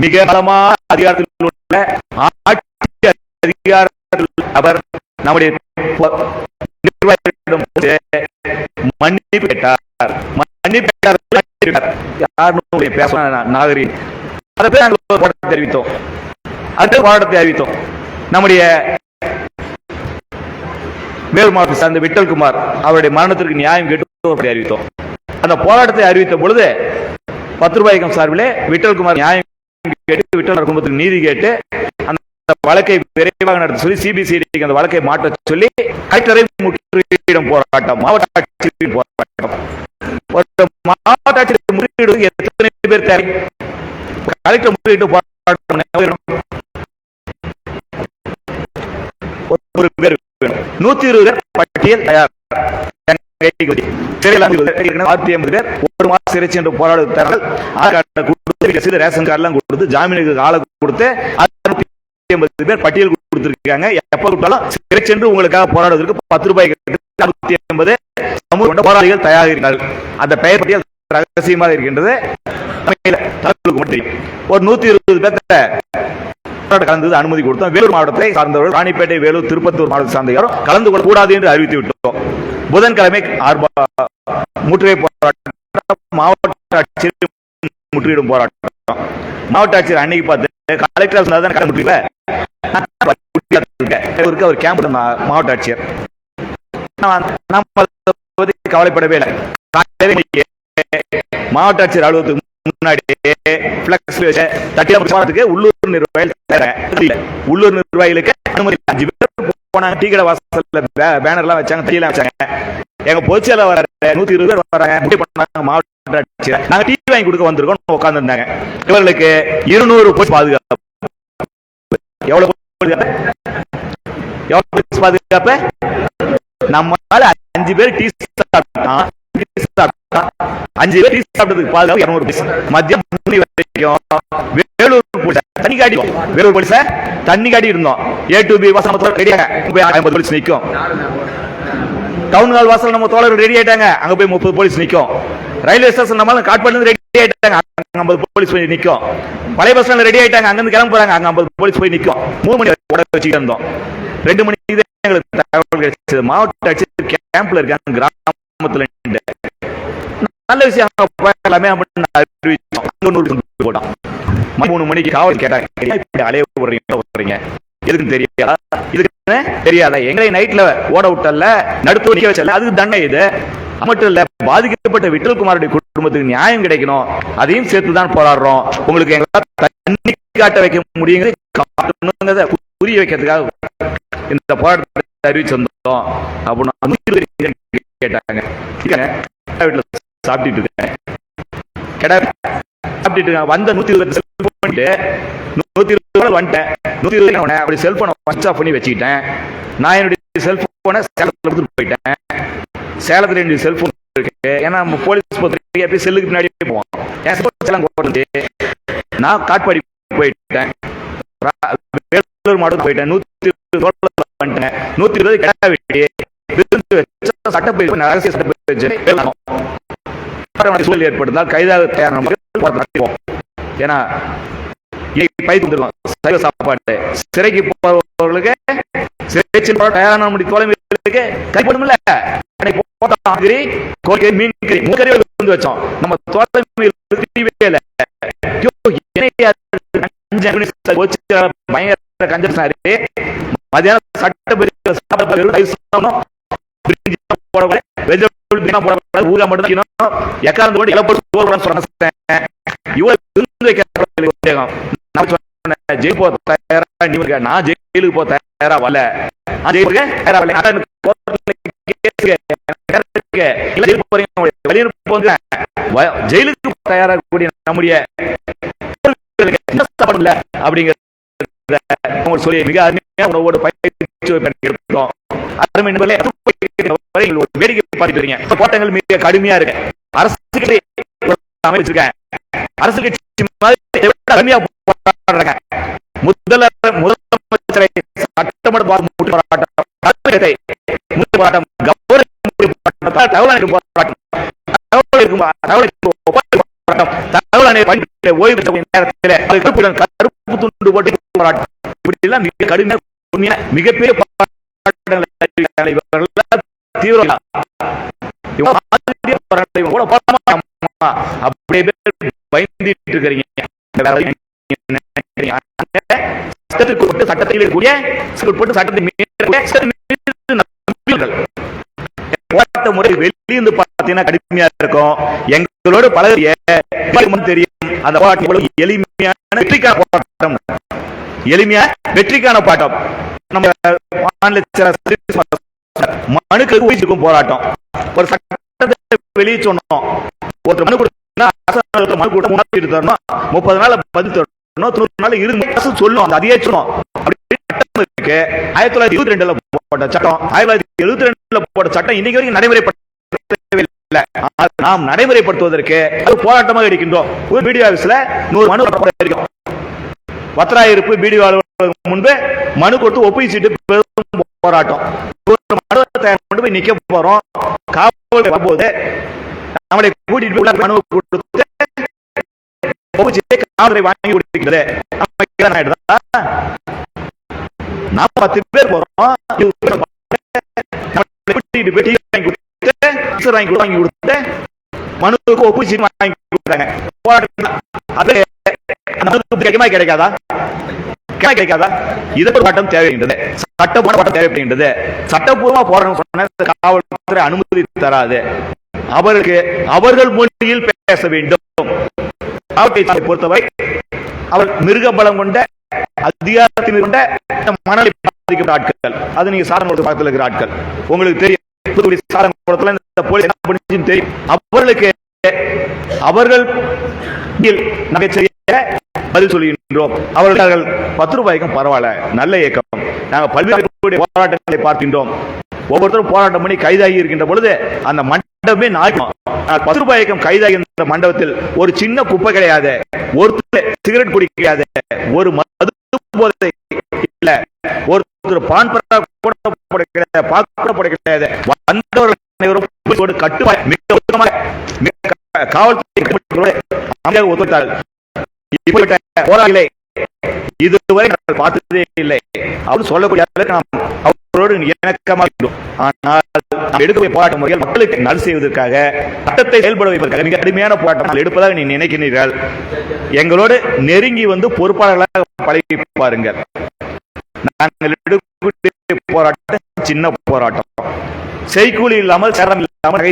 மிக பலமான அதிகாரத்தில் உள்ள ஆட்சி அதிகாரத்தில் அவர் நம்முடைய மன்னிப்பு கேட்டார். நாகரிகம் அதை பேர் நாங்கள் போராட்டத்தை அறிவித்தோம். அந்த போராட்டத்தை அறிவித்தோம். நம்முடைய வேலூர் மாவட்டத்தை சார்ந்த விட்டல்குமார் அவருடைய மரணத்திற்கு நியாயம் கேட்டு அறிவித்தோம். அந்த போராட்டத்தை அறிவித்த பொழுது 10 ரூபாய் இயக்கம் சார்பிலே விட்டல்குமார் நியாயம் கேட்டு விட்டல் குடும்பத்துக்கு நீதி கேட்டு அந்த வழக்கை விரைவாக நடத்த சொல்லி சிபிசிஐடிக்கு அந்த வழக்கை மாற்ற சொல்லி கலெக்டரை முற்றுகையிடும் போராட்டம், மாவட்ட ஆட்சியரின் போராட்டம். மாவட்ட ஆட்சியர் முற்றுகையிடுவது எத்தனை பேர் தேவை? கலெக்டர் முற்றுகையிட்டு போராட்டம் ஒரு பேர் 120 பேர் பட்டியல் தயார். ஒரு மாசம் சிறை சென்று போராடுகிறார்கள். ரேஷன் கார்டு எல்லாம் கொடுத்து ஜாமீனுக்கு ஆளை கொடுத்து 180 பேர் பட்டியல் கொடுத்திருக்காங்க. எப்ப கொடுத்தாலும் சிறை சென்று உங்களுக்காக போராடுவதற்கு 10 ரூபாய் 180 சமூக போராளிகள் தயாரிக்கிறார்கள். அந்த பெயர் பட்டியல் ரகசியமாக இருக்கின்றது. ஒரு 120 பேர்த்த கலந்து அனுமதி கொடுத்தோம். வேலூர் மாவட்டத்தை சார்ந்தவர்கள், ராணிப்பேட்டை, வேலூர், திருப்பத்தூர் மாவட்டத்தை சார்ந்தவர்கள் கலந்து கொள்ளக்கூடாது என்று அறிவித்து விட்டோம். புதன்கிழமை முற்றுகை போராட்டம், மாவட்ட ஆட்சியர் முற்றுகையிடும் போராட்டம். மாவட்ட ஆட்சியர் அன்னைக்கு பார்த்து கலெக்டர் ஒரு கேம்ப் மாவட்ட ஆட்சியர் கவலைப்படவே இல்லை. மாவட்ட ஆட்சியர் அலுவலகத்துக்கு முன்னாடி பிளக்ஸ் வச்சு தட்டில போறதுக்கு உள்ளூர் நிர்வாகிகள் உள்ளூர் நிர்வாகிகளுக்கு அனுமதி 5 பேர் போனாங்க. டீ கடை வாசல்ல பேனர்லாம் வச்சாங்க, தட்டியெல்லாம் வச்சாங்க. எங்க பொதுச்செயலாளர் வராரு, 120 பேர் வராங்க, முடிவு பண்ணாங்க. மாவட்ட ஆட்சியர் நாங்க டீ வாங்கி கொடுக்க வந்திருக்கோம் உட்கார்ந்து இருந்தாங்க. இவர்களுக்கு 200 போலீஸ் பாதுகாப்பு. எவ்வளவு பாதுகாப்பு? நம்மளால 5 பேர் டீ சாப்பிட்டோம், 5 பேர் டீ சாப்பிட்டதுக்கு பாதுகாப்பு 200 போலீஸ். மதியம் 3 வரைக்கும் வேலூர் போலீஸ் தண்ணி காட்டி, வேலூர் போலீஸ தண்ணி காட்டி இருந்தோம். A to B வாசல் ரெடியாக 50 போலீஸ் நிற்கும். டவுன் ஹால் வாசல் நம்ம தோழர் ரெடி ஆயிட்டாங்க, அங்க போய் 30 போலீஸ் நிற்கும். ரயில்வே ஸ்டேஷன் நம்ம காட்பாடில ரெடி ஆயிட்டாங்க, அங்க 50 போலீஸ் போய் நிற்கும். பழைய பஸ் ஸ்டாண்ட்ல ரெடி ஆயிட்டாங்க, அங்க இருந்து கிளம்ப போறாங்க, அங்க 50 போலீஸ் போய் நிற்கும். 3 மணி வச்சுட்டு இருந்தோம். 2 மணி எங்களுக்கு தகவல் கிடைச்சது. மாவட்ட ஆட்சியர் கேம்ப்ல இருக்காங்க, கிராமத்துல நல்ல விஷயம் எல்லாமே அறிவிச்சோம். 3 மணிக்கு காவல் கேட்டாங்க, இப்படி அலைய போடுறீங்க எதுக்கு தெரியாதா? இதுக்கு தெரியாதா? எங்களை நைட்ல ஓட விட்டல, நடுத்து நிக்க வச்சல, அதுக்கு தண்டனை. இது மட்டும் இல்ல, பாதிக்கப்பட்ட விட்டல்குமாருடைய குடும்பத்துக்கு நியாயம் கிடைக்கணும், அதையும் சேர்த்துதான் போராடுறோம். உங்களுக்கு எங்களால் தண்ணி காட்ட வைக்க முடியுங்கிறத புரிய வைக்கிறதுக்காக இந்த போராட்டத்தை அறிவிச்சு வந்தோம் அப்படின்னு கேட்டாங்க. வீட்டுல சாப்பிட்டு இருக்கேன், வந்த 120 செல்போன் பண்ணிட்டு 120 வந்துட்டேன். 120 அப்படி செல்போனை ஸ்விட்ச் ஆஃப் பண்ணி வச்சுக்கிட்டேன். நான் என்னுடைய செல்போனை சேலத்துல எடுத்துட்டு போயிட்டேன். சேலத்துல என்னுடைய செல்போன் இருக்கு, ஏன்னா நம்ம போலீஸ் எப்படி செல்லுக்கு பின்னாடியே போவோம். என் செல்போன் போட்டு நான் காட்பாடி போயிட்டேன், வேலூர் மாவட்டம் போயிட்டேன். 120 வந்துட்டேன். 120 கிடா வெட்டி சட்டப்பயிற்சி அரசியல் சட்டப்பயிற்சி சூழல் ஏற்படுத்தால் கைதாக தயாரான. ஏன்னா பயிற்சி வந்துருக்கோம். சைவ சாப்பாடு சிறைக்கு போறவர்களுக்கு தயாரான தோழமைகளுக்கு கைப்படும்ல, கோரிக்கை மீன் கறி மூக்கறி வந்து வச்சோம். நம்ம தோழமை பயங்கர கஞ்சசாரி மதியானம் சட்டப்பயிற்சி நான் ஜெயிலுக்கு போக தயாரா வரல, ஜெயிலுக்கு தயாராகக்கூடிய நம்முடைய அப்படிங்கிற சொல்லி மிக அருமையா உணவோடு பயிற்சி பண்ணிருக்கோம். அருமை நண்பர்களே, வேடிக்கை பார்த்துட்டு இருக்கீங்க. போட்டங்கள் மிக கடுமையா இருக்கு. அரசு அமைச்சிருக்கேன், அரசு கட்சி கடுமையா போராடுறாங்க. முதலமைச்சரை சட்டமன்ற போராட்டம், கருப்பு துண்டு போட்டு போராட்டம், இப்படி எல்லாம் மிக கடுமையா மிகப்பெரிய தீவிர அப்படியே பயந்துட்டு இருக்கிறீங்க. சட்டத்தில் இருக்கக்கூடிய போராட்ட முறை வெளியிருந்து பார்த்தீங்கன்னா கடுமையா இருக்கும். எங்களோட பழகிய தெரியும். அந்த போராட்டம் எளிமையான வெற்றிக்கான போராட்டம், எளிமையா வெற்றிக்கான போராட்டம். நம்ம மனுக்கு போராட்டம் ஒரு சட்டத்தை வெளியே சொன்னோம். ஒருத்தர் மனு கொடுத்தா மனு கூட 30 நாள் பதில் தரணும், 90 நாள் இருந்து சொல்லணும். அந்த அதே சொன்னோம். 1922 போட்ட சட்டம், 1972 போட்ட சட்டம் இன்னைக்கு வரைக்கும் நடைமுறைப்படுத்தவில்லை. நாம் நடைமுறைப்படுத்துவதற்கு போராட்டமாக இருக்கின்றோம். ஒரு பிடிஓ ஆபீஸ்ல 100 மனு இருக்கும். பத்திராயிருப்பு பிடிஓ முன்பு மனு கொடுத்து ஒப்புவிச்சுட்டு போராட்டம். போய் நிக்க போறோம். காவல் வரும்போது நம்மளை கூட்டிட்டு மனு கொடுத்து காவலை வாங்கி கொடுக்கிறது. 40 பேர் போறோம். வாங்கி கொடுத்து மனுவுக்கு ஒப்புவிச்சு வாங்கி கொடுத்தாங்க. அது கிடைக்காதா? கிடைக்காதா? இதற்கு போராட்டம் தேவைப்படுகிறது, சட்டப்பூர்வ போராட்டம் தேவைப்படுகின்றது. சட்டப்பூர்வமா போராட்டம் சொன்ன காவல்துறை அனுமதி தராது. அவர்கள் மொழியில் பேச வேண்டும். காவல்துறை பொறுத்தவரை அவர் மிருக பலம் கொண்ட அதிகாரத்தில் கொண்ட மனநிலை பாதிக்கப்பட்ட ஆட்கள். அது நீங்க சாதனகுளத்து பக்கத்தில் இருக்கிற ஆட்கள், உங்களுக்கு தெரியும். சாதனகுளத்துல இந்த போலீஸ் என்ன பண்ணுச்சுன்னு தெரியும். அவர்களுக்கு அவர்கள் நகைச்சரிய பதில் சொல்லுகின்றோம். அவர்கள் 10 ரூபாய்க்கும் பரவாயில்ல, நல்ல இயக்கம். நாங்கள் பல்வேறு போராட்டங்களை பார்க்கின்றோம். ஒவ்வொருத்தரும் போராட்டம் பண்ணி கைதாகி இருக்கின்ற பொழுது அந்த மண்டபமே நாய்க்கும். 10 ரூபாய்க்கும் கைதாகின்ற மண்டபத்தில் ஒரு சின்ன குப்பை கிடையாது, ஒருத்தர் சிகரெட் குடி கிடையாது, ஒரு மது போதை இல்ல, ஒருத்தர் பான் கிடையாது. வந்தவர்கள் கட்டுப்பாடு காவல்துறை ஒத்துழைத்தார்கள். போராளிகளை இதுவரை நாங்கள் பார்த்ததே இல்லை. அவர் சொல்லக்கூடிய அவரோடு இணக்கமாக இருந்தோம். ஆனால் எடுக்கக்கூடிய போராட்ட முறைகள் மக்களுக்கு நல் செய்வதற்காக, சட்டத்தை செயல்பட வைப்பதற்காக மிக கடுமையான போராட்டம் எடுப்பதாக நீ நினைக்கிறீர்கள். எங்களோடு நெருங்கி வந்து பொறுப்பாளர்களாக பழகி பாருங்கள். நாங்கள் எடுக்கக்கூடிய போராட்டம் சின்ன போராட்டம், செய்கூலி இல்லாமல் சேதம் இல்லாமல்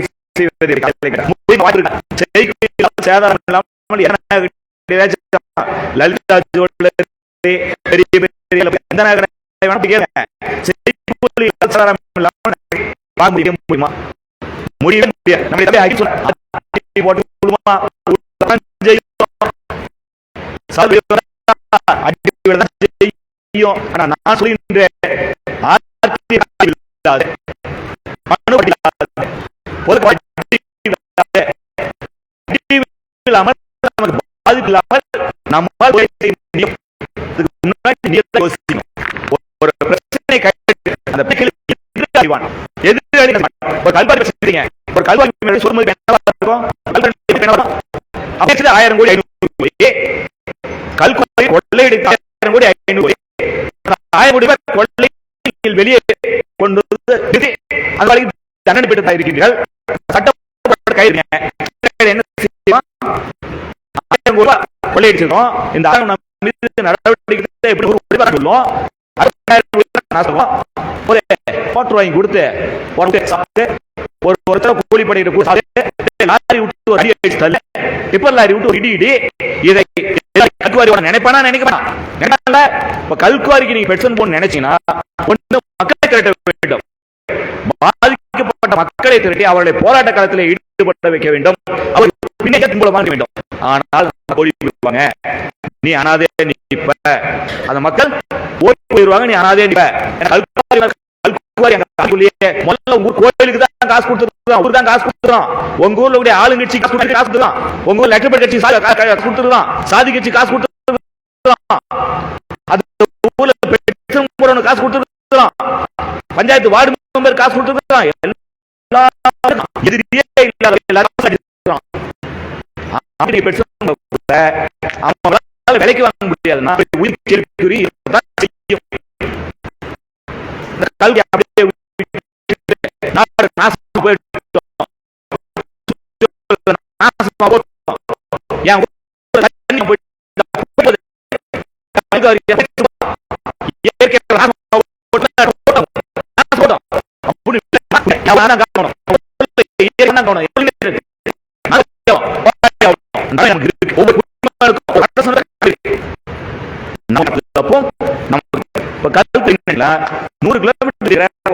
லலிதா பெரிய நான் சொல்கின்ற ஒரு பிரச்சனை ஆயிரம் கோடி 500 கொள்ளையடித்த 1000 கோடி 500 1000 கோடி கொள்ளை வெளியே கொண்டு வந்து தண்டனை பெற்று இருக்கின்றீர்கள். சட்ட கைது என்ன செய்வோம்? 1000 கோடி கொள்ளையடிச்சிருக்கோம். இந்த நடவடிக்கை எப்படி சொல்லுவோம்? போட்டு வாங்கி கொடுத்து ஒருத்தர கூலிப்படை லாரி விட்டு ஒரு அடி அடிச்சு டிப்பர் லாரி விட்டு ஒரு இடி இடி. இதை கல்குவாரி நினைப்பானா நினைக்கல. இப்ப கல்குவாரிக்கு நீங்க பெட்சன் போன்னு நினைச்சீங்கன்னா மக்களை திரட்ட வேண்டும். பாதிக்கப்பட்ட மக்களை திரட்டி அவர்களை போராட்ட காலத்தில் ஈடுபட வைக்க வேண்டும். அவர் பின்னூலமாக வேண்டும். ஆனால் நீ அனாதே நிற்ப, அந்த மக்கள் ஓடி போயிருவாங்க. நீ அனாதே நிற்ப. முதல்ல உங்க கோயிலுக்கு தான் காசு கொடுத்துருக்கோம், அவரு தான் காசு கொடுத்துறோம். உங்க ஊர்ல கூடிய ஆளுங்கட்சி காசு கொடுத்துருக்கோம். உங்க ஊர்ல லட்சப்பேர் கட்சி காசு கொடுத்துருக்கோம், சாதி கட்சி காசு கொடுத்துருக்கோம், அது ஊர்ல காசு கொடுத்துருக்கோம், பஞ்சாயத்து வார்டு மெம்பர் காசு கொடுத்துருக்கோம். எதிரியே இல்லாத விலைக்கு வாங்க முடியாது. உயிர் கேள்வி கல்வி அப்படியே கருத்து 100 கிலோமீட்டர்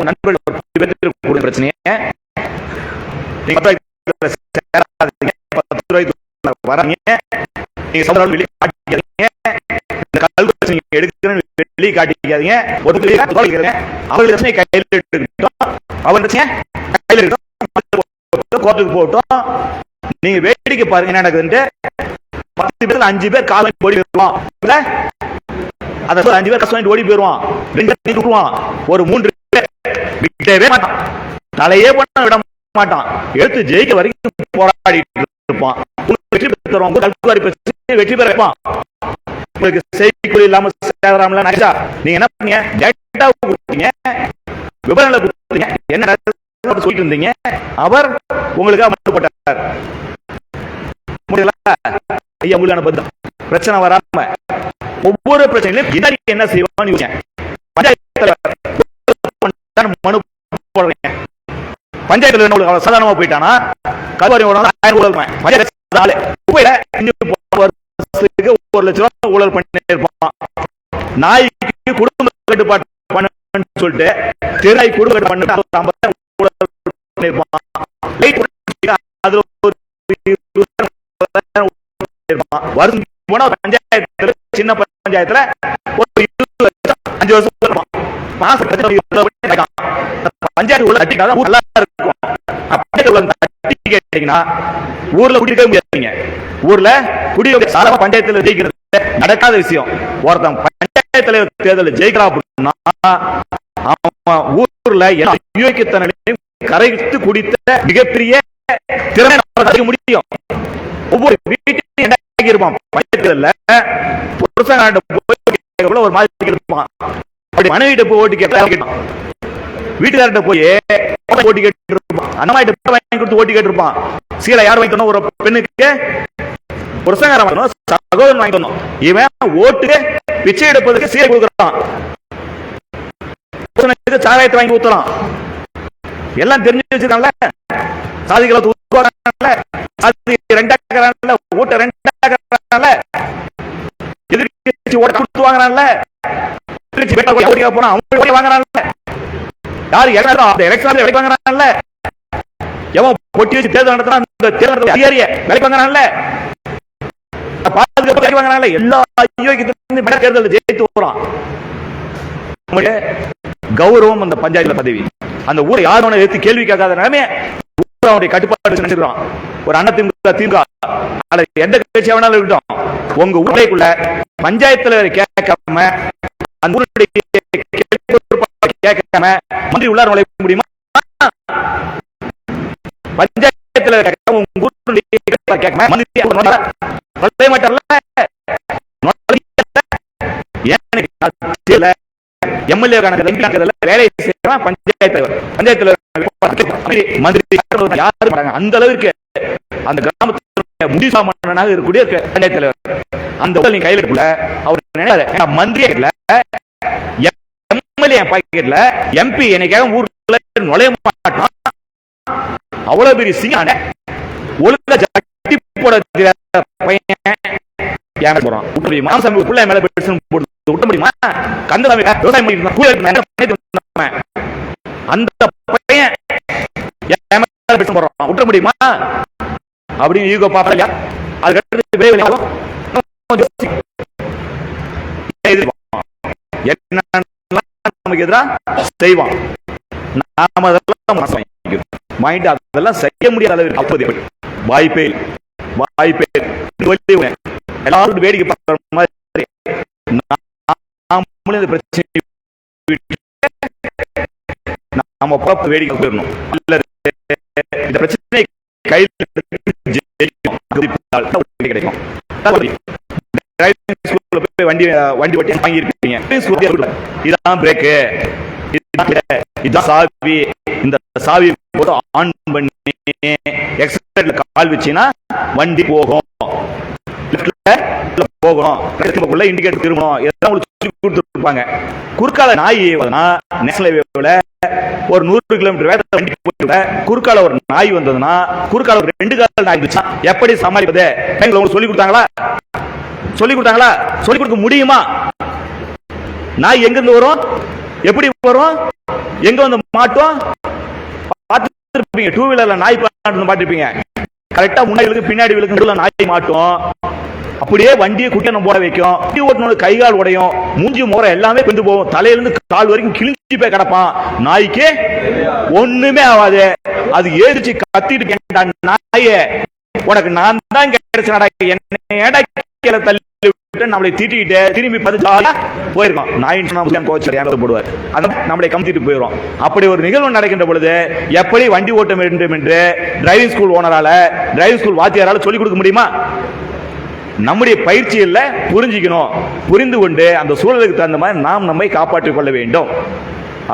நண்பர்கள் பிரச்சனையை வெளியே காட்டிக்காதீங்க. கோர்ட்டுக்கு போட்டோம். நீங்க வேடிக்கை பாருங்க என்ன நடக்குதுன்னு. 10 பேர் 5 பேர் கால் ஓடி போயிருவோம். 5 பேர் கஷ்டம் ஓடி போயிருவான். 2 பேர் விட்டுருவான். ஒரு 3 பேர் விட்டவே மாட்டான், தலையே பண்ண விட மாட்டான். எடுத்து ஜெயிக்க வரைக்கும் போராடிட்டு இருப்பான். வெற்றி பெறுவோம். வெற்றி பெற வைப்பான். உங்களுக்கு செய்திக்குள் இல்லாம சேதாரம் நினைச்சா நீங்க என்ன பண்ணீங்க? டேட்டா கொடுத்தீங்க, விவரங்களை கொடுத்தீங்க, என்ன சொல்லிட்டு இருந்தீங்க. அவர் உங்களுக்கு மட்டுப்பட்டார். ஐயா உங்களுக்கான பதில் பிரச்சனை வராம ஒவ்வொரு பிரச்சனையிலும் என்ன செய்வான்னு மனு போடுறீங்க. பஞ்சாயத்துல சாதாரணமா போயிட்டானா கல்வாரி 1000 ரூபாய் மாசத்துக்கு 1 லட்சம் ரூபாய் ஊழல் பண்ணிருப்பான். நாய்க்கு குடும்ப கட்டுப்பாடு பண்ணு சொல்லிட்டு தெருநாய் குடும்ப கட்டுப்பாடு 50,000 ஊழல் பண்ணிருப்பான். அதுல ஒரு 20,000 வருஷம் போனா பஞ்சாயத்துல, சின்ன பஞ்சாயத்துல ஒரு 20 லட்சம் 5 வருஷம் மாசம் பஞ்சாயத்து உள்ள அட்டிக்காதான் நல்லா இருக்கும். கேட்டீங்கன்னா ஊர்ல குடிக்க முடியாதுங்க. ஊர்ல குடிக்க சாதாரண பஞ்சாயத்துல ஜெயிக்கிறது நடக்காத விஷயம். ஒருத்தன் பஞ்சாயத்து தலைவர் தேர்தலில் ஜெயிக்கலாம் அப்படின்னா ஊர்ல யோக்கியத்தனையும் கரைத்து குடித்த மிகப்பெரிய திறமை அதிக முடியும். ஒவ்வொரு வீட்டையும் இருப்பான். பஞ்சாயத்துல ஒரு மாதிரி இருப்பான். அப்படி மனைவிட்ட போய் ஓட்டு கேட்கலாம், வீட்டுக்கார்ட்ட போய் ஓட்டு கேட்டு இருப்பான், அண்ணமாயிட்ட வாங்கி கொடுத்து ஓட்டு கேட்டு இருப்பான். சீலை யார் வாங்கி தரணும்? ஒரு பெண்ணுக்கு ஒரு சங்காரம் சகோதரன் வாங்கி தரணும். இவன் ஓட்டுக்கு பிச்சை எடுப்பதற்கு சீலை கொடுக்குறான், சாராயத்தை வாங்கி ஊத்துறான். எல்லாம் தெரிஞ்சு வச்சிருக்கான்ல, சாதிகளை ஊத்துவாங்கல்ல, சாதி ரெண்டாக்கறான்ல, ஓட்ட ரெண்டாக்கறான்ல, எதிர்க்கட்சி ஓட்ட கொடுத்து வாங்குறான்ல, எதிர்க்கட்சி போனா அவங்க வாங்குறான்ல, யாரு எலெக்ஷன் வேலைக்கு வாங்குறான்ல, எவன் பொட்டி வச்சு தேர்தல் நடத்துறான் அந்த தேர்தல் அதிகாரிய வேலைக்கு வாங்குறான்ல, பாதுகாப்பு வேலைக்கு வாங்குறான்ல, எல்லா தேர்தல் ஜெயித்து போறான். கௌரவம் அந்த பஞ்சாயத்துல பதவி, அந்த ஊரை யாரும் எடுத்து கேள்வி கேட்காத நிலைமை அவனுடைய கட்டுப்பாடு நினைச்சிருக்கான். ஒரு அண்ணத்திமுக திமுக எந்த கட்சி வேணாலும் இருக்கட்டும், உங்க ஊரைக்குள்ள பஞ்சாயத்துல கேட்காம அந்த ஊருடைய கேட்காம மந்திரி உள்ளார நுழைய முடியுமா? பஞ்சாயத்துல கேட்காம மந்திரி நுழைய மாட்டார்ல. எம்எல்ஏ வேலை செய்யறான் பஞ்சாயத்து பஞ்சாயத்துல மந்திரி யாரு அந்த அளவுக்கு அந்த கிராமத்துல முடிசாமனாக இருக்கக்கூடிய பஞ்சாயத்து தலைவர். அந்த நீங்க கையில் எடுக்கல அவர் நினைக்காத மந்திரி எம்எல்ஏ பாக்கெட்ல எம்பி என்னைக்காக ஊருக்குள்ள நுழைய மாட்டான். அவ்வளவு பெரிய சிங்கான ஒழுங்கா ஜட்டி போட பையன் போறான். மாசாமி பிள்ளை மேல விட்ட முடியுமா? கந்தசாமி விவசாயம் அந்த பையன் போறான், விட்ட முடியுமா? அப்படின்னு ஈகோ பாப்பா. அதுக்கு நமக்கு எதிராக செய்வான். நாம அதெல்லாம் செய்ய முடியாத அளவிற்கு அப்போது வாய்ப்பே எல்லாரும் வேடிக்கை பார்க்கிற மாதிரி பிரச்சனை நாம பார்த்து வேடிக்கை போயிடணும். இந்த பிரச்சனை கையில் கிடைக்கும். வண்டி ஓட்டி வாங்கி இருப்பீங்க, இதான் பிரேக்கு, இதுதான் சாவி, இந்த சாவி போட்டு ஆன் பண்ணி எக்ஸிலேட்டர்ல கால் வச்சீங்கன்னா வண்டி போகும், போகணும், இண்டிகேட்டர் திரும்பணும், இதெல்லாம் சொல்லி கொடுத்துருப்பாங்க. குறுக்கால நாய் நேஷனல் ஹைவேல ஒரு 100 கிலோமீட்டர் வேகத்துல வண்டி போயிட்டு குறுக்கால ஒரு நாய் வந்ததுன்னா, குறுக்கால ஒரு 2 கால நாய் இருந்துச்சா எப்படி சமாளிப்பது? உங்களுக்கு சொல்லி கொடுத்தாங்களா? சொல்லி கொடுக்க முடியுமா? நாய் எங்க இருந்து வரும், எப்படி வரும், எங்க வந்து மாட்டோம்? பார்த்துருப்பீங்க, 2 வீலர்ல நாய் மாட்டிருப்பீங்க. கரெக்டா முன்னாடி பின்னாடி விழுக்கு நாய் மாட்டோம். அப்படியே வண்டியை குட்டியை போட வைக்கும். வண்டி ஓட்டணும், கை கால் உடையும், மூஞ்சி முறை எல்லாமே கொண்டு போகும், தலையிலிருந்து கால் வரைக்கும் கிழிஞ்சு போய் கிடப்பான். நாய்க்கு ஒண்ணுமே ஆகாது. அது ஏறிச்சு கத்திட்டு கேட்டான், நாயே உனக்கு நான் தான் கிடைச்சனடா, என்ன தள்ளி விட்டு நம்மளை திட்டிக்கிட்டு திரும்பி போயிருக்கோம். நாயின் கோச்சு போடுவார், அதை நம்மளை கமிச்சிட்டு போயிடும். அப்படி ஒரு நிகழ்வு நடக்கின்ற பொழுது எப்படி வண்டி ஓட்ட வேண்டும் என்று டிரைவிங் ஸ்கூல் ஓனரால, டிரைவிங் ஸ்கூல் வாத்தியாரால சொல்லிக் கொடுக்க முடியுமா? நம்முடைய பயிற்சியில் புரிஞ்சுக்கணும். புரிந்து கொண்டு அந்த சூழலுக்கு தகுந்த மாதிரி நாம் நம்மை காப்பாற்றிக் கொள்ள வேண்டும்.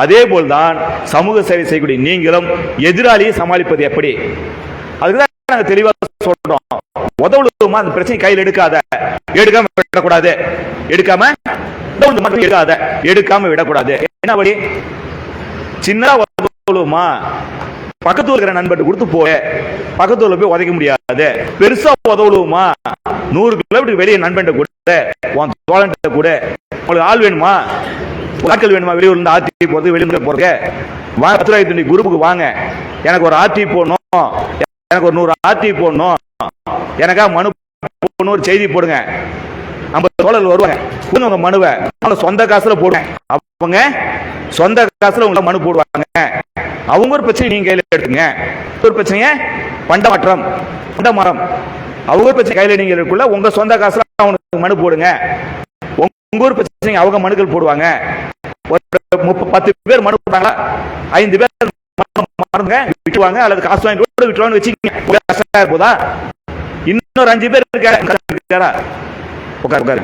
அதே போல்தான் சமூக சேவை செய்யக்கூடிய நீங்களும் எதிராளியை சமாளிப்பது எப்படி, அதுக்குதான் நாங்கள் தெளிவாக சொல்றோம். உதவுமா அந்த பிரச்சனை கையில் எடுக்காம விடக்கூடாது, எடுக்காம விடக்கூடாது. என்ன வழி? சின்னதா உதவுமா, பக்கத்து இருக்கிற நண்பர்கிட்ட கொடுத்து போய் பக்கத்துல போய் உதைக்க முடியாது. பெருசா உதவுமா 100 கிலோமீட்டர் வெளியே நண்பன் கூட உன் தோழன்ட்ட கூட உங்களுக்கு ஆள் வேணுமா, ஆட்கள் வேணுமா, வெளியூர்ல இருந்து ஆர்டி போறது வெளியூர்ல போறது வாங்க 10,000 குரூப்புக்கு வாங்க, எனக்கு ஒரு ஆர்டி போடணும், எனக்கு ஒரு 100 ஆர்டி போடணும், எனக்கா மனு போடணும், ஒரு செய்தி போடுங்க. 50 தோழர்கள் வருவாங்க, உங்க மனுவை அவங்க சொந்த காசுல போடுங்க. அவங்க சொந்த காசுல உங்களை மனு போடுவாங்க. அவங்க ஒரு பிரச்சனை நீங்க கையில எடுத்துங்க. ஒரு பிரச்சனைய பண்டமாற்றம் பண்டமரம் அவங்க ஒரு பிரச்சனை கையில நீங்க எடுக்கல, உங்க சொந்த காசுல அவனுக்கு மனு போடுங்க. உங்க ஒரு பிரச்சனை அவங்க மனுக்கள் போடுவாங்க. ஒரு 10 பேர் மனு போட்டாங்களா 5 பேர் மறந்துங்க விட்டுவாங்க, அல்லது காசு வாங்கிட்டு விட்டுவான்னு வச்சுக்கோங்க. போதா இன்னொரு 5 பேர் இருக்காரா உட்காரு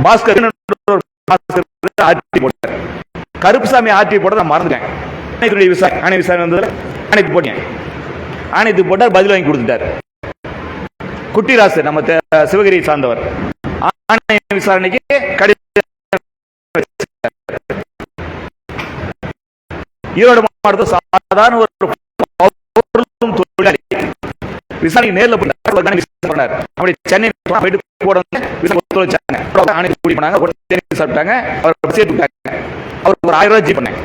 பாஸ்கர் கருப்புசாமி ஆர்டி போட நான் மறந்துட்டேன். ஆணைய விசாரணை வந்ததுல ஆணையத்துக்கு போட்டேன். ஆணையத்துக்கு போட்டார், பதில் வாங்கி கொடுத்துட்டார். குட்டிராசு நம்ம சிவகிரியை சார்ந்தவர் ஆணைய விசாரணைக்கு ஈரோடு மாவட்டத்தில் சாதாரண ஒரு தொழிலாளி விசாரணை நேரில் பண்ணார். அப்படி சென்னை சாப்பிட்டாங்க, அவர் சேர்த்துட்டாங்க. அவருக்கு ஒரு 1000 ரூபாய் ஜி பண்ணேன்.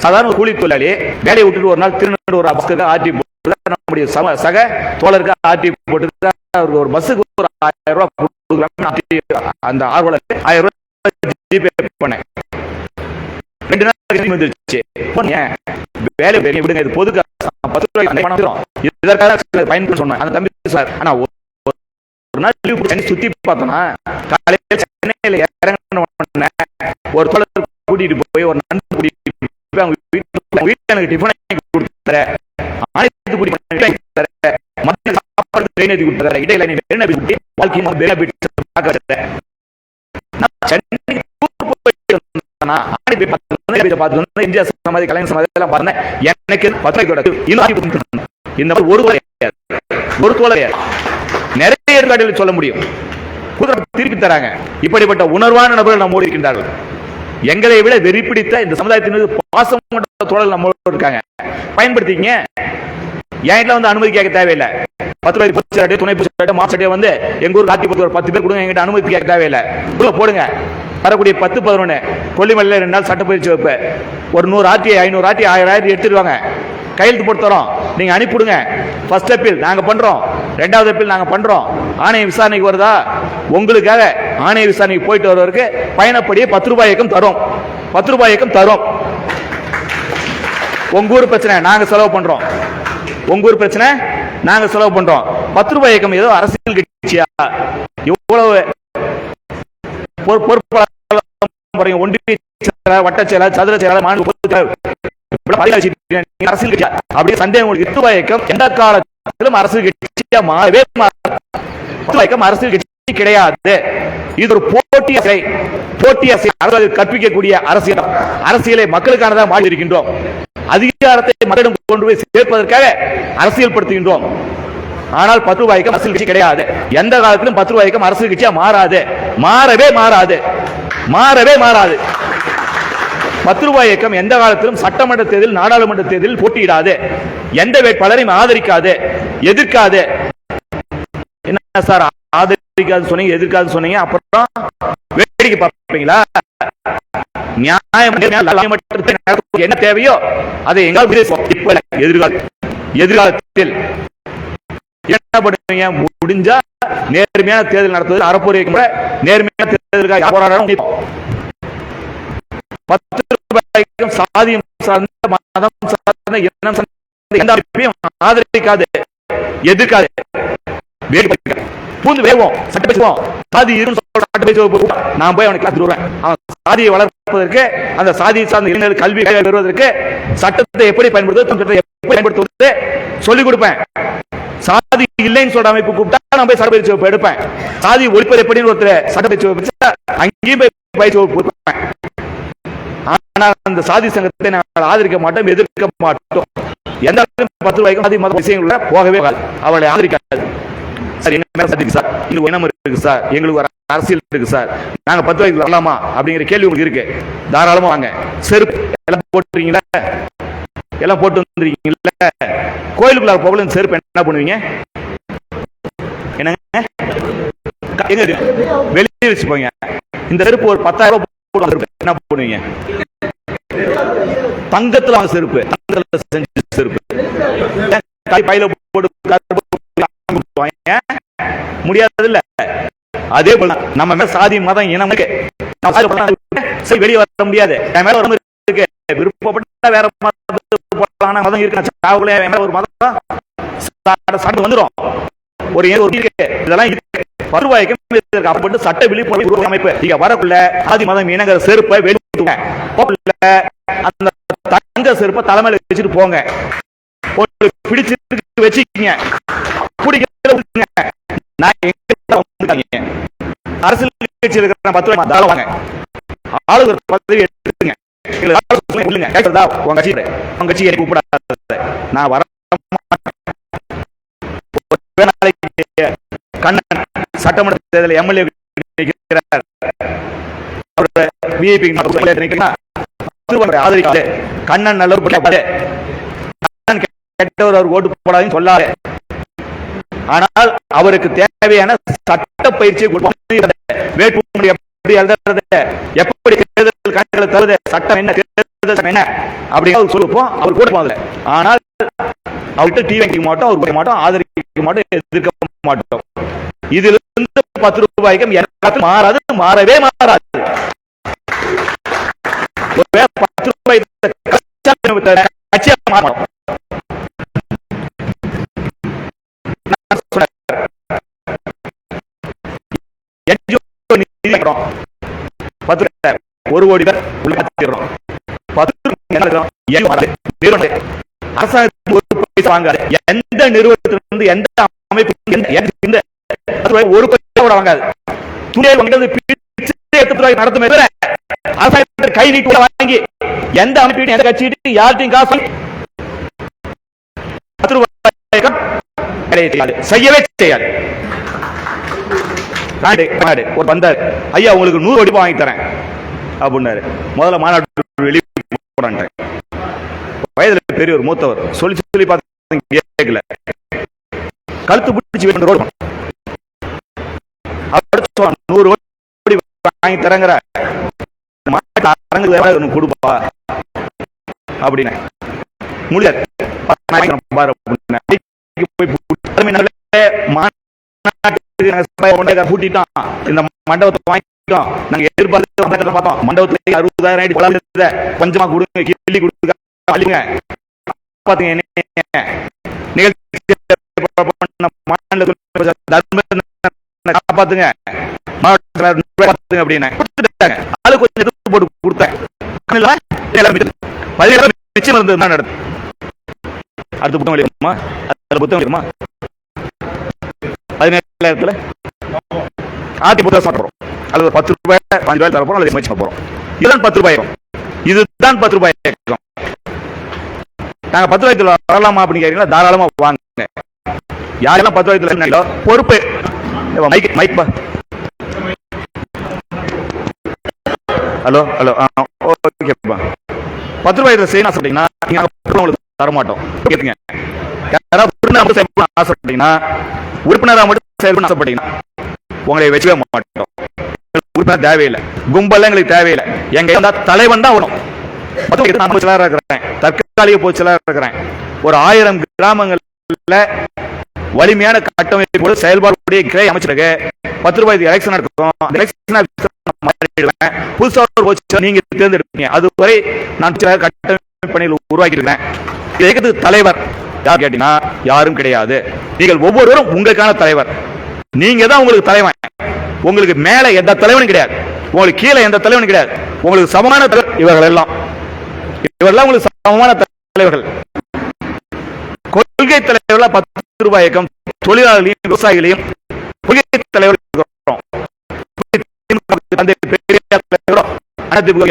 சாதாரண கூலி தொழிலாளி வேலையை விட்டுட்டு ஒரு நாள் திருநெல்வேலி ஒரு பஸ்ஸுக்கு ஆர்டி போட்டு நம்முடைய சக தோழருக்கு ஆர்டி போட்டு அவருக்கு ஒரு பஸ்ஸுக்கு ஒரு 1000 ரூபாய் கொடுக்குறாங்க. அந்த ஆர்வலருக்கு 1000 ரூபாய் ஜிபே பண்ணேன். 2 நாள் வந்துருச்சு. வேலை விடுங்க, இது பொது 10 ரூபாய் இதற்காக பயன்படுத்த சொன்னேன். அந்த தம்பி சார், ஆனா ஒரு நாள் சென்னை சுத்தி பார்த்தோம்னா காலையில சென்னையில இறங்கின ஒரு தோழர் கூட்டிட்டு போய் ஒரு நண்பர் கூட்டிட்டு அவங்க வீட்டுல எனக்கு டிஃபன் கொடுத்தாரு, ஆணையத்துக்கு கூட்டிட்டு மத்திய சாப்பாடு ட்ரெயின் ஏற்றி கொடுத்தாரு, இடையில வாழ்க்கை இந்தியா சமாதி கலைஞர் சமாதி எல்லாம் பாருங்க. எனக்கு 10 இந்த ஒரு தோழர் நிறைய ஏற்காடுகளில் சொல்ல முடியும். திருப்பி தராங்க. இப்படிப்பட்ட உணர்வான நபர்கள் நம்மோடு இருக்கின்றார்கள். எங்களை விட வெறி பிடித்த இந்த சமுதாயத்தின் மீது பாசம் கொண்ட தோழர்கள் நம்மோடு இருக்காங்க. பயன்படுத்திங்க. என்கிட்ட வந்து அனுமதி கேட்க தேவையில்லை. 10 பேர் பூச்சாட்டி துணை பூச்சாட்டி மாசட்டியா வந்து எங்க ஊருக்கு ஆட்டி போட்டு ஒரு 10 பேர் கொடுங்க, எங்கிட்ட அனுமதி கேட்க தேவையில்லை. உள்ள போடுங்க. வரக்கூடிய 10-11 கொல்லிமலையில் 2 நாள் சட்டப்பயிற்சி வைப்பு, ஒரு 100 ஆர்டி 500 ஆர்டி 1000 எடுத்துட்டு வாங்க, கையெழுத்து போட்டு தரோம், நீங்க அனுப்பிவிடுங்க. ஃபர்ஸ்ட் அப்பீல் நாங்க பண்றோம், 2வது அப்பீல் நாங்க பண்றோம். ஆணைய விசாரணைக்கு வருதா, உங்களுக்காக ஆணைய விசாரணைக்கு போயிட்டு வருவதற்கு பயணப்படியே 10 ரூபாய் இயக்கம் தரும். 10 ரூபாய் இயக்கம் தரும். உங்க ஊர் பிரச்சனை நாங்க செலவு பண்றோம். உங்க ஊர் பிரச்சனை நாங்க செலவு பண்றோம். 10 ரூபாய் இயக்கம் ஏதோ அரசியல் கட்சியா? இவ்வளவு பொறுப்பாளர் ஒன்றிய செயலாளர், வட்ட செயலாளர், சதுர செயலாளர், அரசியல் கட்சியா? அப்படியே சந்தேகம். 10 ரூபாய் இயக்கம் எந்த காலத்திலும் அரசியல் கட்சியா மாறவே அரசியல் கட்சி கிடையாது. இது ஒரு போட்டி அரசியல் கற்பிக்கக்கூடிய அரசியல். அரசியலை மக்களுக்கானதாக மாறி இருக்கின்றோம். அதிகாரத்தை மக்களிடம் கொண்டு போய் சேர்ப்பதற்காக அரசியல் படுத்துகின்றோம். ஆனால் 10 ரூபாய்க்கு அரசியல் கட்சி கிடையாது. எந்த காலத்திலும் 10 ரூபாய்க்கு அரசியல் கட்சியா மாறாது. மாறவே மாறாது. 10 ரூபாய் இயக்கம் எந்த காலத்திலும் சட்டமன்ற தேர்தல், நாடாளுமன்ற தேர்தலில் போட்டியிடாது. எந்த வேட்பாளரையும் ஆதரிக்காது, எதிர்க்காது. என்ன சார் ஆதரிக்காது சொன்னீங்க, எதிர்க்காது சொன்னீங்க, அப்புறம் வேடிக்கை பார்ப்பீங்களா? நியாயம் என்ன தேவையோ அதை எதிர்காலத்தில் என்ன பண்ணுவீங்க? முடிஞ்சா நேர்மையான தேர்தல் நடத்துவது, அறப்போர் நேர்மையான தேர்தலுக்காக போராட்டம். 10 ரூபாய்க்கும் சாதியம் சார்ந்த, மதம் சார்ந்த, இனம் சார்ந்த எந்த அமைப்பையும் ஆதரிக்காது, எதிர்க்காது. பூந்து வேவோம், சட்ட பேசுவோம். சாதி சட்ட பேசுவோம். நான் போய் அவனுக்கு கிளாஸ் வருவேன். அவன் சாதியை வளர்ப்பதற்கு, அந்த சாதியை சார்ந்த இளைஞர்கள் கல்வி பெறுவதற்கு சட்டத்தை எப்படி பயன்படுத்துவது, எப்படி பயன்படுத்துவது சொல்லிக் கொடுப்பேன். சாதி இல்லைன்னு சொல்ற அமைப்பு கூப்பிட்டா நான் போய் சட்ட பயிற்சி வகுப்பு எடுப்பேன். சாதி ஒழிப்பது எப்படின்னு ஒருத்தர் சட்ட பயிற்சி வகுப்பு அங்கேயும் போய் பயிற்சி வகுப்பு கொடுப்பேன். ஆனால் அந்த சாதி சங்கத்தை நாங்கள் ஆதரிக்க மாட்டோம், எதிர்க்க மாட்டோம். எந்த 10 ரூபாய்க்கும் சாதி மத விஷயங்கள போகவே அவளை ஆதரிக்காது. சார் எங்க மேல சாதிக்கு சார், எங்களுக்கு இனம் இருக்கு சார், எங்களுக்கு ஒரு அரசியல் இருக்கு சார், நாங்க 10 ரூபாய்க்கு வரலாமா அப்படிங்கிற கேள்வி உங்களுக்கு இருக்கு. தாராளமா வாங்க. செருப்பு எல்லாம் போட்டுறீங்களா? எல்லாம் போட்டு வந்துருக்கீங்கல்ல, கோயிலுக்குள்ள போகல செருப்பு என்ன பண்ணுவீங்க? என்னங்க எங்க வெளியே வச்சு போங்க. இந்த செருப்பு ஒரு 10,000 ரூபாய் என்ன பண்ணுவீங்க? தங்கத்துல வாங்க செருப்பு, தங்கத்துல செஞ்ச செருப்பு பையில போட்டு முடியாது இல்ல. அதே போல நம்ம மேல சாதி மதம் இனம் வெளியே வர முடியாது. என் மேல ஒரு இருக்கு, விருப்பப்பட்ட வேற மதம் இருக்கு, ஒரு மதம் சாட்டு வந்துடும். ஒரு இதெல்லாம் அப்பட்டு சட்ட விழிப்புணர்வு அமைப்பு இங்க வரக்குள்ள ஆதி மதம் இனங்கிற செருப்பை வெளியே அந்த தங்க செருப்பை தலைமையில வச்சுட்டு போங்க. பிடிச்சிருக்கு வச்சுக்கீங்க, பிடிக்க அரசியல் கட்சி இருக்கிற 10 ரூபாய் வாங்க, ஆளுநர் பதவி எடுத்துங்க. உங்க கட்சி கூப்பிடாத நான் வர. கண்ணன் சட்டமன்ற தேர்தலில் எம்எல்ஏ ஆதரிக்காது. கண்ணன் நல்லவர் கெட்டவர், அவர் ஓட்டு போடாதுன்னு சொல்லாது. ஆனால் அவருக்கு தேவையான சட்ட பயிற்சியை வேட்புமனு எப்படி எழுதுறது, எப்படி தேர்தல் கணக்குகளை தருது, சட்டம் என்ன, தேர்தல் என்ன அப்படின்னு சொல்லுவோம். அவர் கூட போகல. ஆனால் அவர்கிட்ட டீ வாங்கிக்க மாட்டோம், அவர் போக மாட்டோம், ஆதரிக்க மாட்டோம், எதிர்க்க மாட்டோம். இதுல இருந்து 10 ரூபாய்க்கு மாறாது, மாறவே மாறாது. 10 ரூபாய் கட்சியா மாறும். ஒரு கோடி பேர் எந்த நிறுவனத்திலிருந்து எந்த அமைப்பு ஒரு வாங்காது. நடத்துமே கை நீட்டு வாங்கி எந்த அமைப்பையும் எந்த கட்சியிட்டு யார்ட்டையும் காசு செய்யவே செய்யாது. ஒரு வந்தார், ஐயா உங்களுக்கு 100 கோடி வாங்கி தரேன் அப்படின்னாரு. முதல்ல மாநாட்டு வெளியே வயதுல பெரிய ஒரு மூத்தவர் சொல்லி சொல்லி பார்த்து கேட்கல, கழுத்து பிடிச்சி 100 கோடி வாங்கி தரங்கிற கொடுப்பா அப்படின்னு முடியாது. கூட்டிட்டோம், இந்த மண்டபத்தை வாங்கிட்டோம். நாங்க எதிர்பார்த்து பார்த்தோம், மண்டபத்துல 60,000 கொஞ்சமா கொடுங்க, கிள்ளி கொடுங்க பாத்துங்க. காப்பாத்துங்க அப்படின்னு ஆளு கொஞ்சம் எதிர்ப்பு போட்டு கொடுத்தேன். நிச்சயம் இருந்தது தான் நடந்தது. அடுத்த புத்தகம் வெளியுமா, புத்தகம் வெளியுமா 17,000 ஆதி புத்தகம் சாப்பிடுறோம். அது ஒரு 10 ரூபாய் 5 ரூபாய் தரப்போம், அல்லது முயற்சி போறோம். இதுதான் 10 ரூபாய். இதுதான் 10 ரூபாய். நாங்க 10 ரூபாய்க்கு வரலாமா அப்படின்னு கேட்டீங்கன்னா தாராளமா வாங்க. யாரெல்லாம் 10 ரூபாய்க்கு பொறுப்பு மைக் பா. ஹலோ ஹலோ ஓகேப்பா. 10 ரூபாய் செய்யணும் சொல்லிட்டீங்கன்னா உங்களுக்கு தரமாட்டோம். கேட்டுங்க, யாராவது ஆசைப்பட்டீங்கன்னா உறுப்பினராக மட்டும் செயல்பட ஆசைப்பட்டீங்கன்னா உங்களை வச்சுக்க மாட்டோம். உறுப்பினர் தேவையில்லை, கும்பல் எங்களுக்கு தேவையில்லை. எங்க தலைவன் தான் வரும். இருக்கிறேன், தற்காலிக பொதுச்செயலாளர் இருக்கிறேன். ஒரு 1000 கிராமங்கள்ல வலிமையான கட்டமைப்பு செயல்பாடு கிளை அமைச்சிருக்கு. 10 ரூபாய்க்கு எலெக்ஷன் நடக்கும். புதுசா நீங்க தேர்ந்தெடுப்பீங்க. அதுவரை நான் கட்டமைப்பு பணியில் உருவாக்கி இருக்கிறேன். இயக்கத்துக்கு தலைவர் யார் கேட்டீங்கன்னா யாரும் கிடையாது. நீங்கள் ஒவ்வொருவரும் உங்களுக்கான தலைவர். நீங்க தான் உங்களுக்கு தலைவன். உங்களுக்கு மேல எந்த தலைவனும் கிடையாது, உங்களுக்கு கீழே எந்த தலைவனும் கிடையாது. உங்களுக்கு சமமான தலைவர் இவர்கள் எல்லாம் உங்களுக்கு சமமான தலைவர்கள். கொள்கை தலைவர்களா 10 ரூபாய் இயக்கம் தொழிலாளர்களையும் விவசாயிகளையும் கொள்கை தலைவர்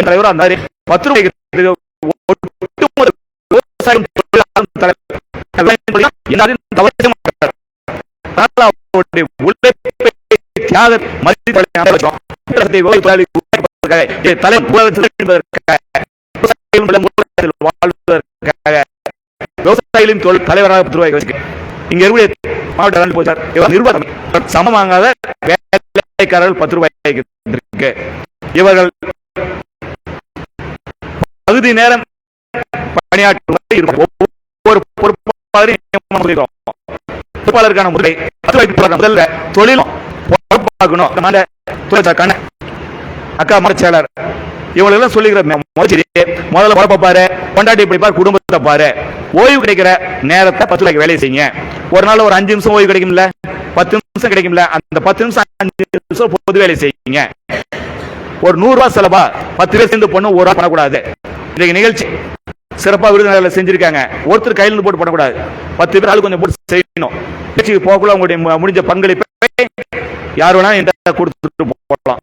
தலைவரோ அந்த 10 ரூபாய் துறையிலும் தலைவராக 10 ரூபாய் வச்சிருக்கு. இங்க இருக்கக்கூடிய மாவட்ட போச்சார் நிர்வாகம் சமம் வாங்காத வேலைக்காரர்கள் 10 ரூபாய்க்கு இருக்கு. இவர்கள் பகுதி நேரம் பணியாற்றுவதை ஒவ்வொரு பொறுப்பாளருக்கான முறை 10 ரூபாய்க்கு முதல்ல தொழிலும் பொறுப்பாக்கணும். அக்கா மரச்செயலர் இவங்களெல்லாம் சொல்லிக்கிற முதல்ல பொறுப்பை பாரு, கொண்டாட்டி பாரு, குடும்பத்தை பாரு, ஓய்வு கிடைக்கிற நேரத்தை 10 ரூபாய்க்கு வேலையை செய்யுங்க. ஒரு நாள் ஒரு 5 நிமிஷம் ஓய்வு கிடைக்கும்ல, 10 நிமிஷம் கிடைக்கும்ல, அந்த 10 நிமிஷம் 5 நிமிஷம் பொது வேலை செய்யுங்க. ஒரு 100 ரூபாய் செலவா 10 பேர் சேர்ந்து பண்ண ஒரு ரூபாய் பண்ணக்கூடாது. இன்றைக்கு நிகழ்ச்சி சிறப்பா விருதுநகர்ல செஞ்சிருக்காங்க. ஒருத்தர் கையில இருந்து போட்டு பண்ணக்கூடாது, 10 பேர் ஆளு கொஞ்சம் போட்டு செய்யணும். நிகழ்ச்சிக்கு போகக்குள்ள உங்களுடைய முடிஞ்ச பங்களிப்பை யார் வேணா என்கிட்ட கொடுத்துட்டு போகலாம்,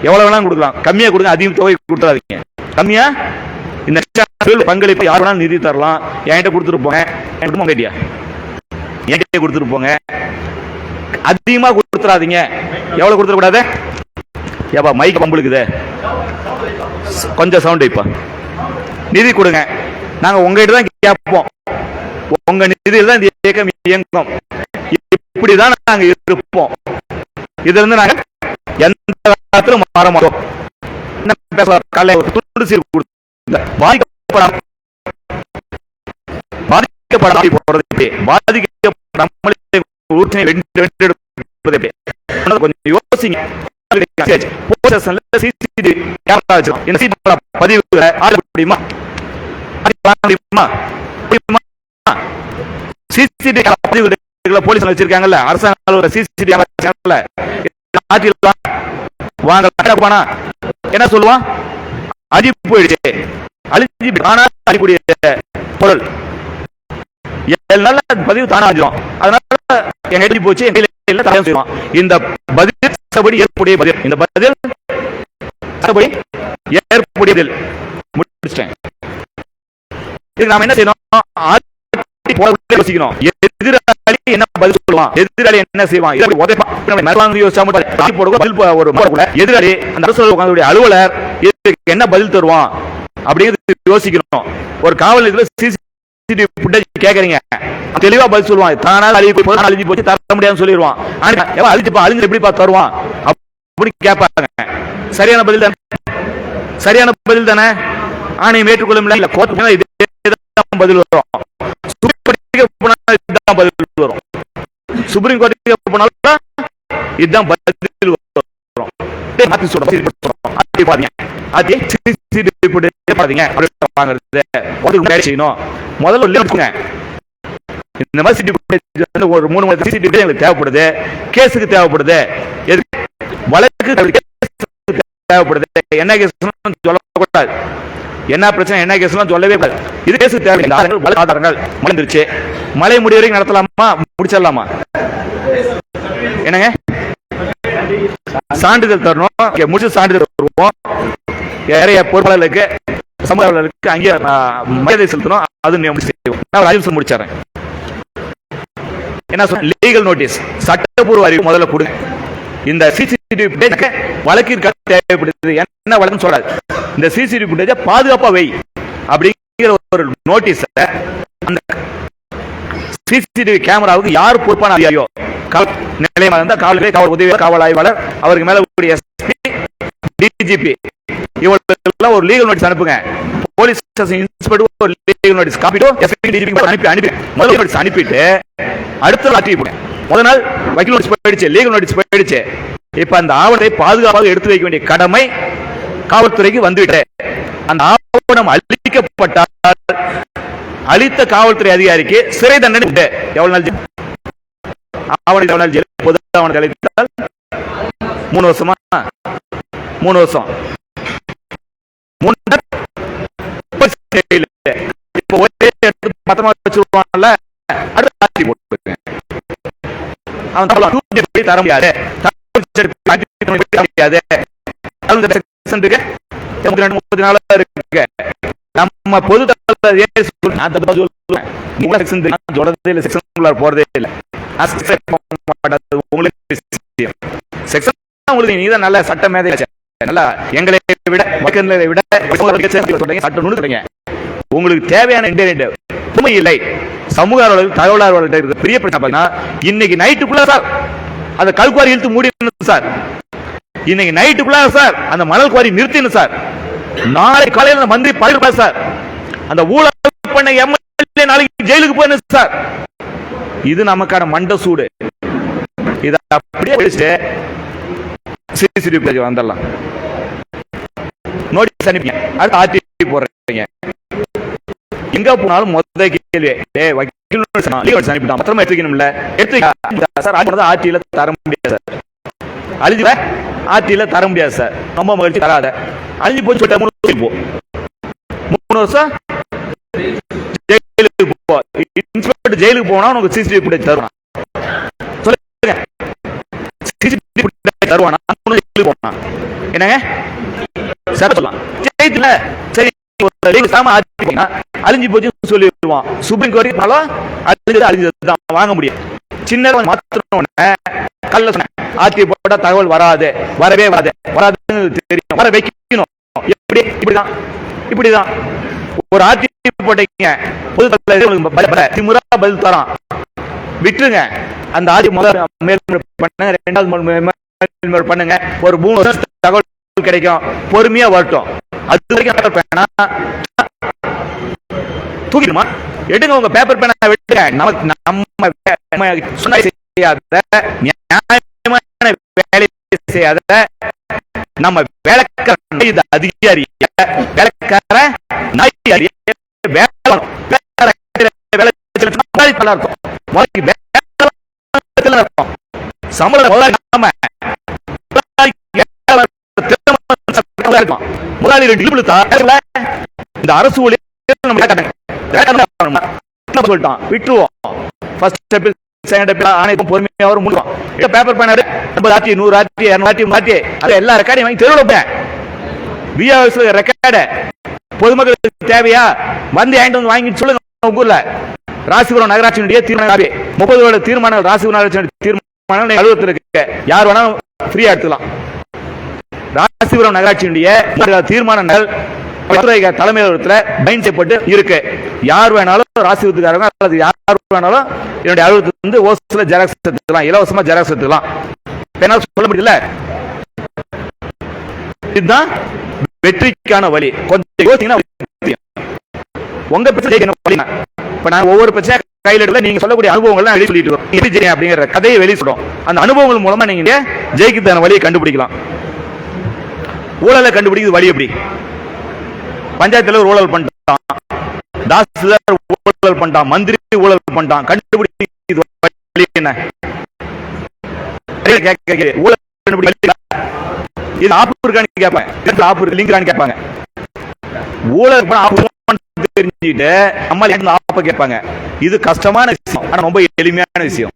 எவ்வளவு வேணாலும் கொடுக்கலாம். கம்மியா கொடுங்க, அதிகம் தொகை கொடுத்துறாதீங்க. கம்மியா இந்த பங்களிப்பை யார் வேணாலும் நிதி தரலாம். என்கிட்ட கொடுத்துட்டு போங்க, என்கிட்ட கொடுத்துட்டு போங்க. அதிகமா கொடுத்துறாதீங்க. எவ்வளவு கொடுத்துடக்கூடாது? ஏப்பா மைக் பம்புளுக்குது, கொஞ்சம் சவுண்ட் இப்ப நிதி கொடுங்க. நாங்க உங்ககிட்ட தான் கேட்போம், உங்க நிதியில் தான் இந்த இயக்கம் இயங்கும். இப்படிதான் நாங்க இருப்போம். இதுல இருந்து நாங்க எந்த காலத்திலும் மாற மாட்டோம். என்ன பேசலாம்? காலை துண்டு சீர் கொடுத்து கொஞ்சம் யோசிங்க. போலீஸ் வச்சிருக்காங்கல்ல, அரசாங்கம் என்ன சொல்லுவான்? அழிப்பு போயிடுச்சு, அழிஞ்சு அழிக்கூடிய பொருள் 7 நாள் பதிவு தானே அழிஞ்சிடும். அதனால எங்க எழுதி போச்சு, இந்த பதில் ஏற்புடைய பதில், இந்த பதில் ஏற்புடையதில் முடிச்சிட்டேன். நாம என்ன செய்யணும்? யோசிக்கணும். எதிராளி என்ன பதில் சொல்லுவான், எதிராளி என்ன செய்வான், எதிராளி அந்த அரசு அலுவலர் என்ன பதில் தருவான் அப்படிங்கிறது யோசிக்கணும். ஒரு காவல் நிலையத்தில் சிசிடிவி ஃபுட்டேஜ் கேக்குறீங்க, தெளிவா பதில் சொல்லுவான். தானால அழிஞ்சு போச்சு தர முடியாதுன்னு சொல்லிடுவான். அழிஞ்சு எப்படிப்பா தருவான் அப்படி கேட்பாங்க. சரியான பதில் தானே? சரியான பதில் தானே? ஆணையம் ஏற்றுக்கொள்ள முடியல, கோர்ட்டு பதில் வரும், வரும், சுப்ரீம் கோர்ட்டுக்கு போனாலும் இதுதான் பதில் வரும். முதல்ல இந்த மாதிரி ஒரு 3 சிசிடிவி எங்களுக்கு தேவைப்படுது, கேஸுக்கு தேவைப்படுது, வழக்கு தேவைப்படுது. என்ன கேஸ் சொல்லக்கூடாது, என்ன பிரச்சனை, என்ன கேஸ் சொல்லவே கூடாது. இது கேஸுக்கு தேவை ஆதாரங்கள் மலர்ந்துருச்சு, மழை முடிய வரைக்கும் நடத்தலாமா, முடிச்சிடலாமா? என்னங்க சான்றிதழ் தரணும், முடிச்சு சான்றிதழ் தருவோம். நிறைய பொறுப்பாளர்களுக்கு சமுதாயங்களுக்கு அங்கே மரியாதை செலுத்தணும். அது நான் 5 நிமிஷம் முடிச்சிடறேன். என்ன சொல்ல, லீகல் நோட்டீஸ், சட்டப்பூர்வ அறிவு முதல்ல கொடுங்க. இந்த சிசிடிவி ஃபுட்டேஜ் வழக்கிற்காக தேவைப்படுது. என்ன வழக்குன்னு சொல்றாரு, இந்த சிசிடிவி ஃபுட்டேஜ் பாதுகாப்பா வை அப்படிங்கிற ஒரு நோட்டீஸ் அந்த சிசிடிவி கேமராவுக்கு யார் பொறுப்பான அதிகாரியோ, நிலையமா இருந்தா காவல் உதவி காவல் ஆய்வாளர், அவருக்கு மேல எஸ்பி, டிஜிபி, இவங்களுக்கெல்லாம் ஒரு லீகல் நோட்டீஸ் அனுப்புங்க. போலீஸ் ஸ்டேஷன் இன்ஸ்பெக்டர் ஒரு legal notice copy SP, DGP அனுப்பி முதல் நோட்டீஸ் அனுப்பிட்டு அடுத்த நாள் ஆட்சி போடுங்க. முதல் நாள் வக்கீல் நோட்டீஸ் போயிடுச்சு, லீகல் நோட்டீஸ் போயிடுச்சு. இப்ப அந்த ஆவணத்தை பாதுகாப்பாக எடுத்து வைக்க வேண்டிய கடமை காவல்துறைக்கு வந்துவிட்டு, அந்த ஆவணம் அளிக்கப்பட்டால் அளித்த காவல்துறை அதிகாரிக்கு சிறை தண்டனை உண்டு. எவ்வளவு நாள் ஆவணம் ஜெயில், பொது ஆவணத்தை அளித்தால் 3 வருஷமா, 3 வருஷம், 3 இப்ப ஒரே பத்திரமா வச்சிருவாங்கல்ல, அடுத்த ஆட்சி போட்டு அவன் தர முடியாது, நம்ம பொது போறதே இல்லை. நீதான் நல்ல சட்ட மேதை, நல்லா எங்களை விட சட்டம் உங்களுக்கு தேவையான இன்டர்நெட் சுமை இல்லை. சமூக தகவல் ஆர்வலர்கிட்ட இருக்க பெரிய பிரச்சனை பார்த்தீங்கன்னா, இன்னைக்கு நைட்டுக்குள்ள சார் அந்த கல்குவாரி இழுத்து மூடிடணும் சார், இன்னைக்கு நைட்டுக்குள்ள சார் அந்த மணல் குவாரி நிறுத்திடணும் சார், நாளை காலையில் அந்த மந்திரி பதவி சார், அந்த ஊழல் பண்ண எம்எல்ஏ நாளைக்கு ஜெயிலுக்கு போயிடணும் சார். இது நமக்கான மண்ட சூடு. இதை அப்படியே சிசிடிவி வந்துடலாம், நோட்டீஸ் அனுப்பிங்க, அடுத்து ஆர்டிஐ போடுறீங்க. எங்க போனாலும் மொத்த கேள்வி அனுப்பிட்டான், பத்திரமா எடுத்துக்கணும்ல, எடுத்துக்க சார். ஆர்டிஐல தர முடியாது சார், அழிஞ்சு ஆர்டிஐல தர முடியாது சார், ரொம்ப மகிழ்ச்சி தராத, அழிஞ்சு போச்சு 3 வருஷம் ஜெயிலுக்கு போ. இன்ஸ்பெக்டர் ஜெயிலுக்கு போனா உனக்கு சிசிடிவி ஃபுட்டேஜ் தருவான், சொல்லுங்க சிசிடிவி ஃபுட்டேஜ் தருவானா? என்னங்க சார் சொல்லலாம், சரி அழிஞ்சு போச்சு சொல்லிடுவான். சுப்ரீம் கோர்ட் அழிஞ்சது வாங்க முடியும். சின்ன மாத்திரம் கல்ல சொன்ன ஆட்சி போட்டா தகவல் வராது, வரவே வராது, வராதுன்னு தெரியும், வர வைக்கணும். எப்படி? இப்படிதான் ஒரு ஆட்சி போட்டீங்க, திமுறா பதில் தரான், விட்டுருங்க. அந்த ஆட்சி முதல் பண்ணுங்க, 2வது பண்ணுங்க, ஒரு 3 வருஷம் தகவல் கிடைக்கும், பொறுமையா வரட்டும். அது வரைக்கும் தூக்கிடுமா? எடுங்க உங்க பேப்பர் பேனா விட்டுங்க. நம்ம வேலை செய்யாத நம்ம வேலைக்கார அதிகாரி வேலைக்கார சம்பளம் முதலாளி 2 இந்த அரசு சொல்லிட்டான், விட்டுருவோம். பொறுமையா paper banner 50 RT 100 RT 200 RT அது எல்லா ரெக்கார்டையும் வாங்கி தெருவில் ரெக்கார்டு பொதுமக்களுக்கு தேவையா வந்து வாங்கி சொல்லுங்க. ஊர்ல ராசிபுரம் நகராட்சியினுடைய தீர்மானம் 30 வருட தீர்மானம், ராசிபுரம் நகராட்சி தீர்மானம் அலுவலகத்திற்கு யார் வேணாலும் ஃப்ரீயா எடுத்துக்கலாம். ராசிபுரம் நகராட்சியினுடைய தீர்மானங்கள் தலைமை அலுவலகத்தில் பைண்ட் செய்யப்பட்டு இருக்கு. யார் வேணாலும் ராசிபுரத்துக்காரங்க அல்லது யார் வேணாலும் என்னுடைய அலுவலகத்திலிருந்து ஓசில ஜெராக்ஸ் எடுத்துக்கலாம், இலவசமா ஜெராக்ஸ் எடுத்துக்கலாம். சொல்ல முடியல, இதுதான் வெற்றிக்கான வழி. கொஞ்சம் யோசிங்கன்னா உங்க பிரச்சனை. இப்ப நான் ஒவ்வொரு பிரச்சனை கையில் எடுக்கல, நீங்க சொல்லக்கூடிய அனுபவங்கள் வெளியே சொல்லிட்டு இருக்கோம் அப்படிங்கிற கதையை வெளியே சொல்றோம். அந்த அனுபவங்கள் மூலமா நீங்க ஜெயிக்கிறதான வழியை கண்டுபிடிக்கலாம். ஊழலை கண்டுபிடிக்கிறது வழி எப்படி? பஞ்சாயத்துல ஊழல் பண்ணிட்டான், தாசில்தார் ஊழல் பண்ணிட்டான், மந்திரி ஊழல் பண்ணிட்டான், கண்டுபிடிக்கிறது வழி என்ன? ஊழல் இது ஆப்பு இருக்கான்னு கேட்பாங்க, ஆப்பு லிங்கான்னு கேட்பாங்க. ஊழல் தெரிஞ்சுட்டு நம்ம ஆப்ப கேட்பாங்க. இது கஷ்டமான விஷயம், ஆனா ரொம்ப எளிமையான விஷயம்.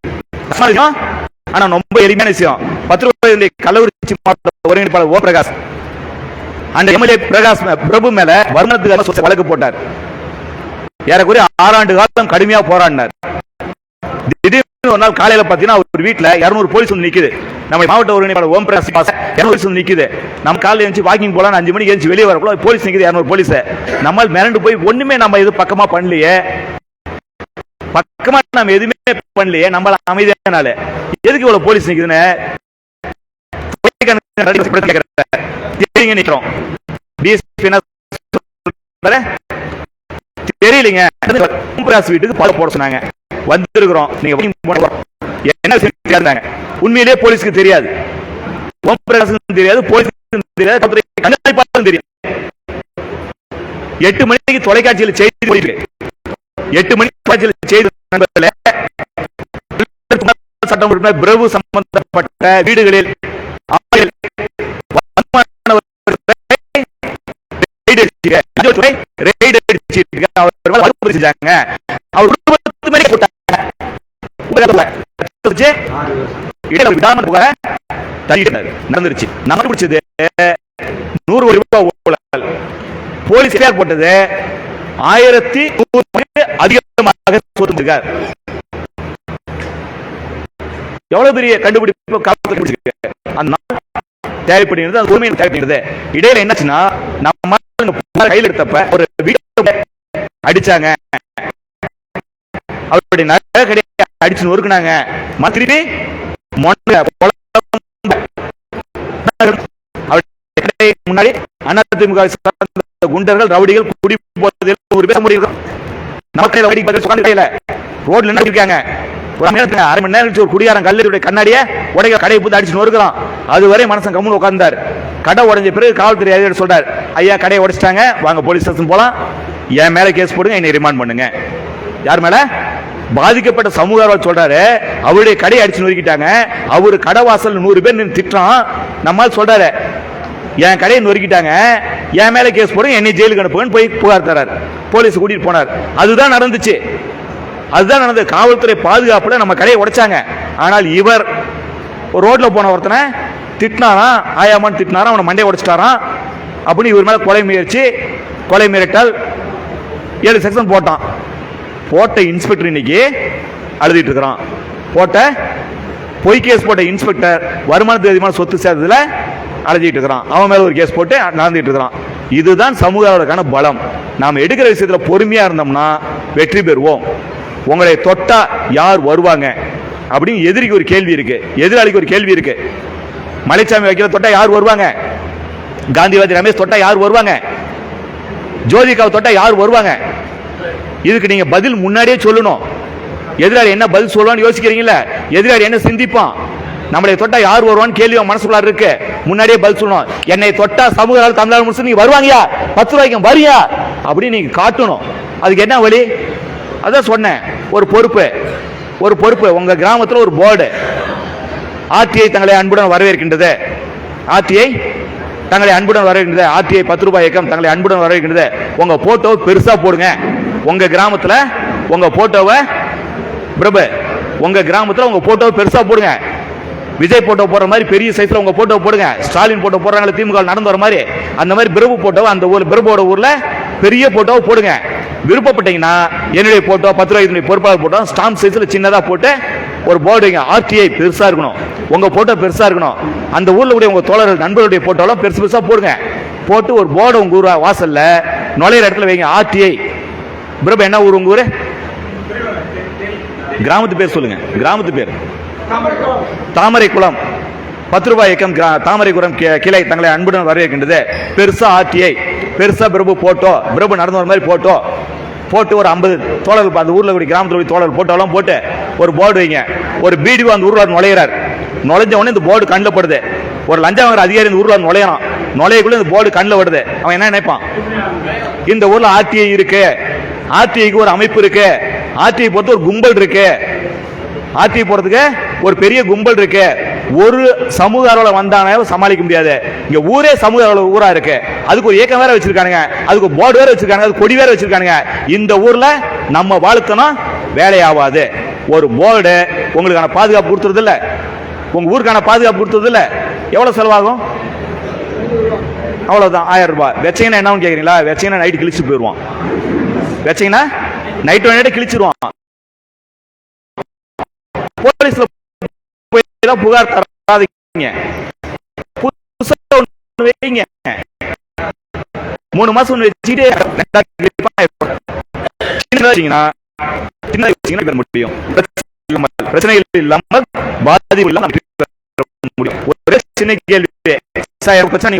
ஆனா ரொம்ப எளிமையான விஷயம். 10 ரூபாய் கள்ளக்குறிச்சி மாவட்ட ஒருங்கிணைப்பாளர் ஓ பிரகாஷ் அந்த எம்எல்ஏ பிரகாஷ் பிரபு மேல வருமானத்துக்கு வழக்கு போட்டார். ஏறக்குறைய 6 ஆண்டு காலம் கடுமையா போராடினார். திடீர்னு ஒரு நாள் காலையில பாத்தீங்கன்னா ஒரு வீட்டுல 200 போலீஸ் வந்து நிக்குது. நம்ம மாவட்ட ஒருங்கிணைப்பாளர் ஓம் பிரகாஷ் 200 போலீஸ் வந்து நிக்குது. நம்ம காலையில எழுந்து வாக்கிங் போலாம், 5 மணிக்கு எழுந்து வெளியே வரக்குள்ள போலீஸ் நிக்குது, 200 போலீஸ். நம்ம மிரண்டு போய் ஒண்ணுமே நம்ம இது பக்கமா பண்ணலையே, பக்கமா நம்ம எதுவுமே பண்ணலையே, நம்மள அமைதியானால எதுக்கு இவ்வளவு போலீஸ் நிக்குதுன்னு தெரியலங்க. வீட்டுக்கு பால் போட சொன்னாங்க, வந்திருக்கிறோம். நீங்க உண்மையிலேயே போலீஸ்க்கு தெரியாது, தெரியாது, போலீஸ்க்கு தெரியாது, தெரியும். 8 மணிக்கு தொலைக்காட்சியில் செய்தி 8 மணிக்கு தொலைக்காட்சியில் செய்தி சட்டம் உறுப்பினர் பிரபு சம்பந்தப்பட்ட வீடுகளில் நடந்துருச்சு. நம்ம பிடிச்சது 100 ரூபாய் போலீஸ் போட்டது 1100 அதிகமாக சொல்லிருக்கார். எவ்வளவு பெரிய கண்டுபிடிப்பு தேவைப்படுகிறது, அது உண்மையில் தேவைப்படுகிறது. இடையில என்னாச்சுன்னா நம்ம கையில் எடுத்தப்ப ஒரு வீட்டை அடிச்சாங்க, அவருடைய நகை கடையை அடிச்சு நொறுக்குனாங்க. திருப்பி முன்னாடி அதிமுக குண்டர்கள் ரவுடிகள் குடி போதில் ஒரு பேச முடியும். ரோட்ல என்ன இருக்காங்க, அரை மணி நேரம் ஒரு குடியாரன் கல்லூரிய கண்ணாடிய உடைக்க கடையை பூத்து அடிச்சு நொறுக்கலாம். அதுவரை மனசன் கம்முன்னு உட்கார்ந்தார். கடை உடைஞ்ச பிறகு காவல்துறை அதிகாரி சொல்றாரு, ஐயா கடையை உடைச்சிட்டாங்க, வாங்க போலீஸ் ஸ்டேஷன் போலாம், என் மேல கேஸ் போடுங்க, என்னை ரிமாண்ட் பண்ணுங்க. யார் மேல? பாதிக்கப்பட்ட சமூக சொல்றாரு, அவருடைய கடையை அடிச்சு நொறுக்கிட்டாங்க. அவரு கடை வாசல் 100 பேர் நின்று திட்டுறான். நம்மால் சொல்றாரு, என் கடையை நொறுக்கிட்டாங்க, என் மேல கேஸ் போடுங்க, என்னை ஜெயிலுக்கு அனுப்புங்கன்னு போய் புகார் தரார். போலீஸ் கூட்டிட்டு போனார். அதுதான் நடந்துச்சு. அதுதான் நடந்தது. காவல்துறை பாதுகாப்புல நம்ம கடையை உடைச்சாங்க. ஆனால் இவர் ரோட்ல போன ஒருத்தனை திட்டினாராம், ஆயாமான்னு திட்டினாராம், அவனை மண்டையை உடைச்சிட்டாராம். அப்படின்னு இவர் மேல கொலை முயற்சி, கொலை மிரட்டல் 7 செக்ஷன் போட்டான். போட்ட இன்ஸ்பெக்டர் இன்னைக்கு அழுதிட்டு இருக்கிறான். போட்ட பொய் கேஸ் போட்ட இன்ஸ்பெக்டர் வருமானத்துக்கு அதிகமான சொத்து சேர்த்ததுல அழுதிட்டு இருக்கிறான். அவன் மேல ஒரு கேஸ் போட்டு நடந்துட்டு இருக்கிறான். இதுதான் சமூகத்துக்கான பலம். நாம் எடுக்கிற விஷயத்துல பொறுமையா இருந்தோம்னா வெற்றி பெறுவோம். உங்களை தொட்டா யார் வருவாங்க அப்படின்னு எதிரிக்கு ஒரு கேள்வி இருக்கு, எதிராளிக்கு ஒரு கேள்வி இருக்கு. மலைச்சாமி வைக்கிற தொட்டா யார் வருவாங்க? காந்திவாதி ரமேஷ் தொட்டா யார் வருவாங்க? ஜோதிகாவை தொட்டா யார் வருவாங்க? இதுக்கு நீங்க பதில் முன்னாடியே சொல்லணும். எதிராளி என்ன பதில் சொல்லுவான்னு யோசிக்கிறீங்களா? எதிராளி என்ன சிந்திப்பான்? நம்மளை தொட்டா யார் வருவான்னு கேள்வி மனசுக்குள்ள இருக்கு. முன்னாடியே பதில் சொல்லணும். என்னை தொட்டா சமூக தமிழ்நாடு முடிச்சு நீங்க வருவாங்கயா, 10 ரூபாய்க்கு வரியா அப்படின்னு நீங்க காட்டணும். அதுக்கு என்ன வழி? அதான் சொன்னேன், ஒரு பொறுப்பு. ஒரு பொறுப்பு. உங்க கிராமத்தில் ஒரு போர்டு, ஆர்டிஐ தங்களை அன்புடன் வரவேற்கின்றது, ஆர்டிஐ தங்களை அன்புடன் வரவேற்கின்றது, ஆர்டிஐ 10 ரூபாய் இயக்கம் தங்களை அன்புடன் வரவேற்கின்றது. உங்க போட்டோவை பெருசா போடுங்க. உங்க கிராமத்தில் உங்க போட்டோவை பிரபு, உங்க கிராமத்தில் உங்க போட்டோவை பெருசா போடுங்க. விஜய் போட்டோ போடுற மாதிரி பெரிய சைஸ்ல உங்க போட்டோ போடுங்க. ஸ்டாலின் போட்டோ போடுறாங்க திமுக நடந்து வர மாதிரி, அந்த மாதிரி பிரபு போட்டோ அந்த ஊர்ல பிரபுவோட ஊர்ல பெரிய போட்டோவை போடுங்க. விருப்பப்பட்டீங்கன்னா என்னுடைய போட்டோ 10 ரூபாய்க்கு பொறுப்பாளர் போட்டோ ஸ்டாம்ப் சைஸ்ல சின்னதா போட்டு ஒரு போர்டு வைங்க. ஆர்டிஐ பெருசா இருக்கணும், உங்க போட்டோ பெருசா இருக்கணும். அந்த ஊர்ல கூடிய உங்க தோழர்கள் நண்பர்களுடைய போட்டோலாம் பெருசு பெருசா போடுங்க. போட்டு ஒரு போர்டு உங்க ஊர் வாசல்ல நுழையிற இடத்துல வைங்க. ஆர்டிஐ பிரபு என்ன ஊர் உங்க ஊரு? கிராமத்து பேர் சொல்லுங்க. கிராமத்து பேர் தாமரைக்குளம். 10 ரூபாய் இயக்கம் தாமரைக்குளம் கிளை தங்களை அன்புடன் வரவேற்கின்றது. பெருசா ஆர்டிஐ, பெருசா பிரபு போட்டோ, பிரபு நடந்து வர மாதிரி போட்டோ போட்டு ஒரு 50 தோழர்கள் அந்த ஊர்ல கூடிய கிராமத்தில் தோழர்கள் போட்டோலாம் போட்டு ஒரு போர்டு வைங்க. ஒரு பிடிஓ அந்த ஊர்ல நுழையிறார். நுழைஞ்ச உடனே இந்த போர்டு கண்ணில் படுது. ஒரு லஞ்சம் வாங்குற அதிகாரி இந்த ஊர்ல நுழையலாம். நுழையக்குள்ள இந்த போர்டு கண்ணில் வருது. அவன் என்ன நினைப்பான்? இந்த ஊர்ல ஆர்டிஐ இருக்கு, ஆர்டிஐக்கு ஒரு அமைப்பு இருக்கு, ஆர்டிஐ பொறுத்து ஒரு கும்பல் இருக்கு, ஆர்டிஐ போறதுக்கு ஒரு பெரிய கும்பல் இருக்கு. ஒரு சமூக அளவில் வந்தானே சமாளிக்க முடியாது. இங்க ஊரே சமூக அளவில் ஊரா இருக்கு. அதுக்கு ஒரு இயக்கம் வேற வச்சிருக்கானுங்க, அதுக்கு போர்டு வேற வச்சிருக்காங்க, அது கொடி வேற வச்சிருக்கானுங்க. இந்த ஊர்ல நம்ம வாழ்த்தணும் வேலையாவாது. ஒரு போர்டு உங்களுக்கான பாதுகாப்பு கொடுத்துறது இல்ல, உங்க ஊருக்கான பாதுகாப்பு கொடுத்துறது இல்ல. எவ்வளவு செலவாகும்? அவ்வளவுதான், 1000 ரூபாய். வச்சீங்கன்னா என்ன கேக்குறீங்களா? வச்சீங்கன்னா நைட்டு கிழிச்சு போயிடுவான். வச்சீங்கன்னா நைட்டு கிழிச்சிருவான். போலீஸ்ல புகார் தராதீங்க. 3 மாசம் வச்சுட்டு முடியும். பிரச்சனைகள் இல்லாமல் பாதிப்பு இல்லாம முடியும். ஒரே சின்ன கேள்வி, பெரிய தாமரை பிரச்சனை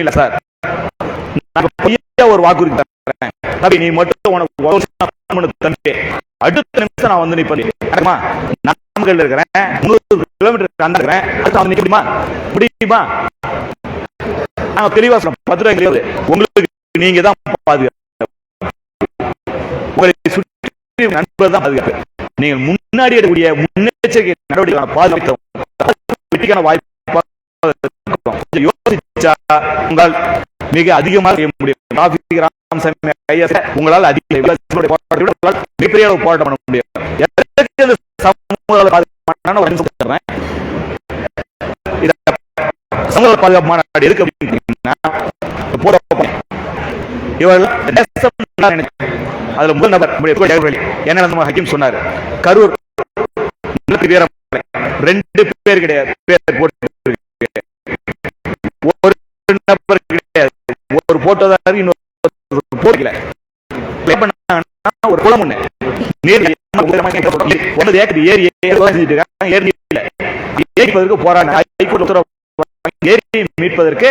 இல்லை சார். ஒரு வாக்குறுதி தம்பி, நீ மட்டும் உனக்கு அடுத்த நிமிஷம் நான் வந்து நிப்பேன். நாமக்கல் இருக்கிறேன், 100 கிலோமீட்டர் அந்த இருக்கிறேன், அடுத்து நிக்க முடியுமா? முடியுமா? நாங்க தெளிவா சொல்றோம், 10 ரூபாய் உங்களுக்கு நீங்க தான் பாதுகாப்பு, உங்களை சுற்றி நண்பர் தான் பாதுகாப்பு. நீங்கள் முன்னாடி எடுக்கக்கூடிய முன்னெச்சரிக்கை நடவடிக்கை பாதுகாப்பு வாய்ப்பு யோசிச்சா உங்களால் மிக அதிகமாக செய்ய முடியும். உங்களால் மிகப்பெரிய அளவு போராட்டம் பண்ண முடியும். சமூக பாதுகாப்பு மாநாடு எதுக்கு அப்படின்னா, அதுல முதல் நபர் என்ன ஹக்கீம் சொன்னார், கரூர் 2 பேர் கிடையாது, ஒரு நபர் கிடையாது, ஒரு போட்டோதாரி இன்னொரு ஒரு குளம் ஒண்ணு நீர் 9 ஏக்கர் ஏரி மீட்பதற்கு போராடின ஹைகோர்ட் உத்தரவு ஏரியை மீட்பதற்கு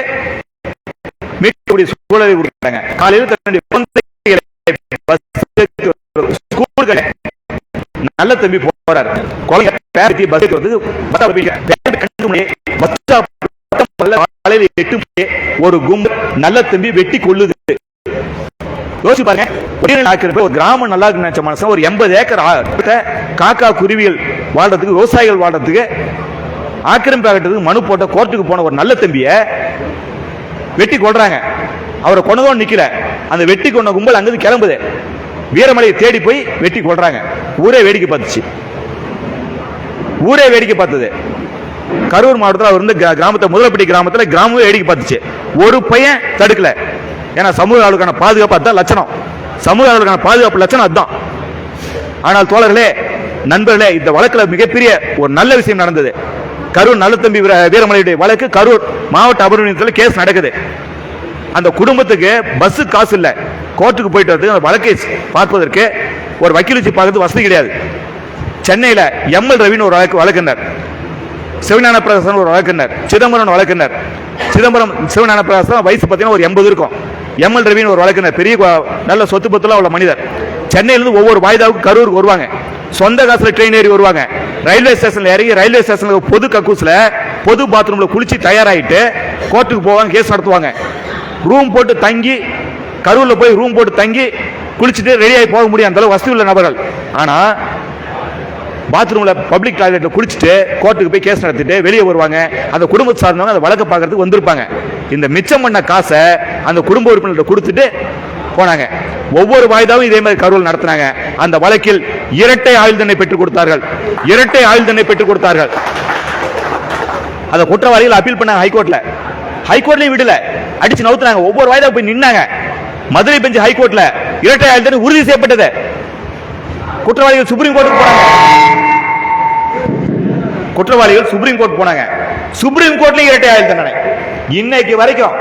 மீட்கக்கூடிய சூழலை கொடுத்தாங்க. காலையில் ஸ்கூல்களை நல்ல தம்பி போறாரு ஒரு கும்பல் நல்ல தம்பி வெட்டி கொள்ளுது. யோசிச்சு பாருங்க, ஒரு கிராமம் நல்லா இருக்கு நினைச்ச மனசு ஒரு 80 ஏக்கர் காக்கா குருவிகள் வாழ்றதுக்கு விவசாயிகள் வாழ்றதுக்கு ஆக்கிரமிப்பு ஆகிறதுக்கு மனு போட்ட கோர்ட்டுக்கு போன ஒரு நல்ல தம்பிய வெட்டி கொள்றாங்க. அவரை கொண்டதும் நிக்கல, அந்த வெட்டி கொண்ட கும்பல் அங்கிருந்து கிளம்புது, வீரமலையை தேடி போய் வெட்டி கொள்றாங்க. ஊரே வேடிக்கை பார்த்துச்சு, ஊரே வேடிக்கை பார்த்தது. கரூர் மாவட்டத்தில் அவர் இருந்த கிராமத்தை முதலப்பட்டி கிராமத்தில் கிராமமே வேடிக்கை பார்த்துச்சு. ஒரு பையன் தடுக்கல. ஏன்னா சமூக ஆளுக்கான பாதுகாப்பு அதுதான் லட்சணம், சமூக ஆளுக்கான பாதுகாப்பு லட்சணம் அதுதான். ஆனால் தோழர்களே, நண்பர்களே, இந்த வழக்கில் மிகப்பெரிய ஒரு நல்ல விஷயம் நடந்தது. கரூர் நல்ல தம்பி வீரமலையுடைய வழக்கு கரூர் மாவட்ட அமர்வு நீதிமன்றத்தில் கேஸ் நடக்குது. அந்த குடும்பத்துக்கு பஸ் காசு இல்லை, கோர்ட்டுக்கு போயிட்டு வந்து அந்த வழக்கை பார்ப்பதற்கு ஒரு வக்கீல் வச்சு பார்க்கறது வசதி கிடையாது. சென்னையில் எம்எல் ரவின்னு ஒரு வழக்கினர், சிவஞான பிரகாசன் ஒரு வழக்கினர், சிதம்பரம் வழக்கினர். சிதம்பரம் சிவஞான பிரகாசன் வயசு பார்த்தீங்கன்னா ஒரு 80 இருக்கும். எம்எல் ரவின்னு ஒரு வழக்கினர், பெரிய நல்ல சொத்து பத்துல உள்ள மனிதர். சென்னையிலிருந்து ஒவ்வொரு வாய்தாவுக்கு கரூருக்கு வருவாங்க, சொந்த காசுல ட்ரெயின் ஏறி வருவாங்க. ரயில்வே ஸ்டேஷன்ல இறங்கி ரயில்வே ஸ்டேஷன்ல பொது கக்கூஸ்ல பொது பாத்ரூம்ல குளிச்சு தயாராகிட்டு கோர்ட்டுக்கு போவாங்க, கேஸ் நடத்துவாங்க. ரூம் போட்டு தங்கி கரூர்ல போய் ரூம் போட்டு தங்கி குளிச்சுட்டு ரெடியாகி போக முடியும், அந்த அளவு வசதி உள்ள நபர்கள். ஆனா பாத்ரூம்ல பப்ளிக் டாய்லெட்ல குளிச்சுட்டு கோர்ட்டுக்கு போய் கேஸ் நடத்திட்டு வெளியே வருவாங்க. அந்த குடும்பத்தை சார்ந்தவங்க அந்த வழக்கு பார்க்கறதுக்கு வந்திருப்பாங்க. இந்த மிச்சம் பண்ண காசை அந்த குடும்ப உறுப்பினர்கிட்ட கொடுத்துட்டு போனாங்க. ஒவ்வொரு வாய்தாவும் இதே மாதிரி கரூர் நடத்தினாங்க. அந்த வழக்கில் இரட்டை ஆயுள் தண்டனை பெற்றுக் கொடுத்தார்கள், இரட்டை ஆயுள் தண்டனை பெற்றுக் கொடுத்தார்கள். அந்த குற்றவாளிகள் அப்பீல் பண்ணாங்க ஹைகோர்ட்ல, ஹைகோர்ட்லயும் விடல, அடிச்சு நவுத்துறாங்க. ஒவ்வொரு வாய்தா போய் நின்னாங்க. மதுரை பெஞ்ச் ஹைகோர்ட்ல இரட்டை ஆயுள் தண்டனை உறுதி செய்யப்பட்டது. குற்றவாளிகள் சுப்ரீம் கோர்ட்டுக்கு போனாங்க, குற்றவாளிகள் சுப்ரீம் கோர்ட் போனாங்க. சுப்ரீம் கோர்ட்ல இரட்டை ஆயுள் தண்டனை. இன்னைக்கு வரைக்கும்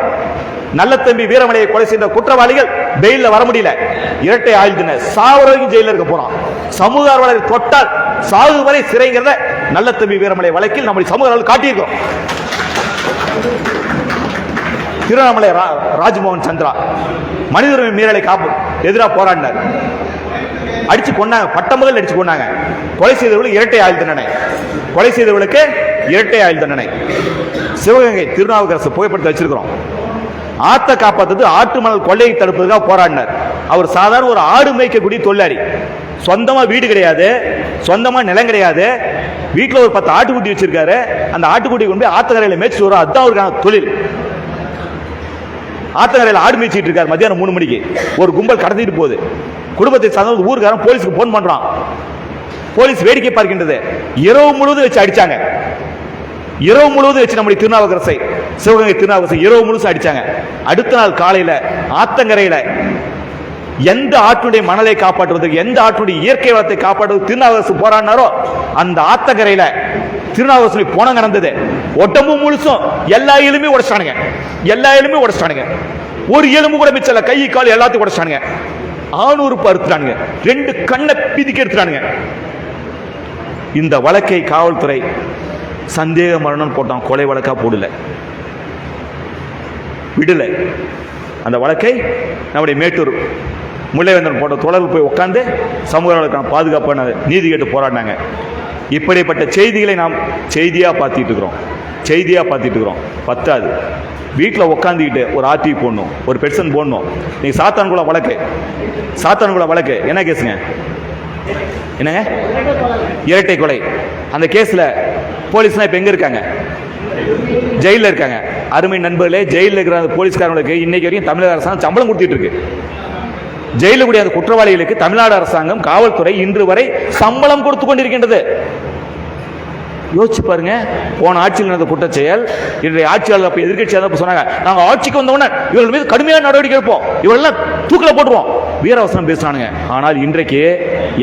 நல்ல தம்பி வீரமலையை கொலை செய்த குற்றவாளிகள் பெயில்ல வர முடியல. இரட்டை ஆயுள் தண்டனை, சாவர வரைக்கும் ஜெயில இருக்க போறோம். சமூக ஆர்வலர்கள் தொட்டால் சாகு வரை சிறைங்கிறத நல்ல தம்பி வீரமலை வழக்கில் நம்முடைய சமூக ஆர்வலர்கள் காட்டியிருக்கோம். திருவண்ணாமலை ராஜ்மோகன் சந்திரா மனித உரிமை மீறலை காப்பு எதிராக போராடினார். அடிச்சு கொண்டாங்க, பட்டமகள் அடிச்சு கொண்டாங்க. கொலை செய்தவர்களுக்கு இரட்டை ஆயுள் தண்டனை, கொலை செய்தவர்களுக்கு இரட்டை ஆயுள் தண்டனை. சிவகங்கை திருநாவுக்கரசு புகைப்படத்தை வச்சிருக்கிறோம். ஆத்தை காப்பாற்றுறது ஆட்டு மணல் கொள்ளையை தடுப்பதற்காக போராடினார். அவர் சாதாரண ஒரு ஆடு மேய்க்கக்கூடிய தொழிலாளி, சொந்தமா வீடு கிடையாது, சொந்தமா நிலம் கிடையாது. வீட்டில் ஒரு 10 ஆட்டுக்குட்டி வச்சிருக்காரு. அந்த ஆட்டுக்குட்டி கொண்டு போய் ஆத்தங்கரையில் மேய்ச்சி வரும், அதுதான் அவருக்கான தொழில். ஆத்தங்கரையில் ஆடு மேய்ச்சிட்டு இருக்காரு. மத்தியானம் 3 மணிக்கு ஒரு கும்பல் கடத்திட்டு போகுது. குடும்பத்தை சார்ந்த ஊருக்காரன் போலீஸுக்கு போன் பண்றான். போலீஸ் வேடிக்கை பார்க்கின்றது. இரவு முழுவதும் வச்சு அடிச்சாங்க, இரவு முழுவதும் வச்சு நம்முடைய திருநாவுக்கரசை, சிவகங்கை திருநாவுக்கரசை இரவு முழுசும் அடிச்சாங்க. அடுத்த நாள் காலையில ஆத்தங்கரையில எந்த ஆற்றுடைய மணலை காப்பாற்றுவதற்கு, எந்த ஆற்றுடைய இயற்கை வளத்தை காப்பாற்றுவதற்கு திருநாவுக்கரசு போராடினாரோ அந்த ஆத்தங்கரையில திருநாவுக்கரசு போன நடந்தது. உடம்பு முழுசும் எல்லா எலும்பையும் உடைச்சானுங்க, எல்லா எலும்பையும் உடைச்சானுங்க. ஒரு எலும்பு கூட மிச்சல, கை கால் எல்லாத்தையும் உடைச்சானுங்க. ஆணூறுப்பு அறுத்துறானுங்க, 2 கண்ணை பிதிக்க எடுத்துறானுங்க. இந்த வழக்கை காவல்துறை சந்தேக மரணம் போட்டான், கொலை வழக்கா போடல, விடல. அந்த வழக்கை நம்முடைய மேட்டூர் முல்லைவேந்தன் போட்ட தொடர்பு போய் உட்கார்ந்து சமூக பாதுகாப்பான நீதி கேட்டு போராடினாங்க. இப்படிப்பட்ட செய்திகளை நாம் செய்தியா பார்த்துட்டு இருக்கிறோம், செய்தியா பார்த்துட்டு இருக்கிறோம். பத்தாது, வீட்டில் உட்காந்துக்கிட்டு ஒரு ஆர்டிவி போடணும், ஒரு பெட்சன் போடணும். நீங்க சாத்தான்குளம் வழக்கு, சாத்தான்குளம் வழக்கு என்ன கேஸுங்க? என்னங்க? இரட்டை கொலை. அந்த கேஸ்ல போலீஸ்லாம் இப்ப எங்க இருக்காங்க? ஜெயில இருக்காங்க. அருமை நண்பர்களே, ஜெயில இருக்கிற அந்த போலீஸ்காரங்களுக்கு இன்னைக்கு வரைக்கும் தமிழக அரசாங்கம் சம்பளம் கொடுத்துட்டு இருக்கு. ஜெயில கூடிய அந்த குற்றவாளிகளுக்கு தமிழ்நாடு அரசாங்கம், காவல்துறை இன்று வரை சம்பளம் கொடுத்து கொண்டிருக்கின்றது. யோசிச்சு பாருங்க. போன ஆட்சியில் நடந்த குற்றச்செயல் இன்றைய ஆட்சியாளர் எதிர்கட்சியாளர் சொன்னாங்க, நாங்க ஆட்சிக்கு வந்தவுடனே இவர்கள் மீது கடுமையான நடவடிக்கை எடுப்போம், இவரெல்லாம் தூக்கில போட்டுருவோம். வீரவசனம் பேசுறானுங்க. ஆனால் இன்றைக்கு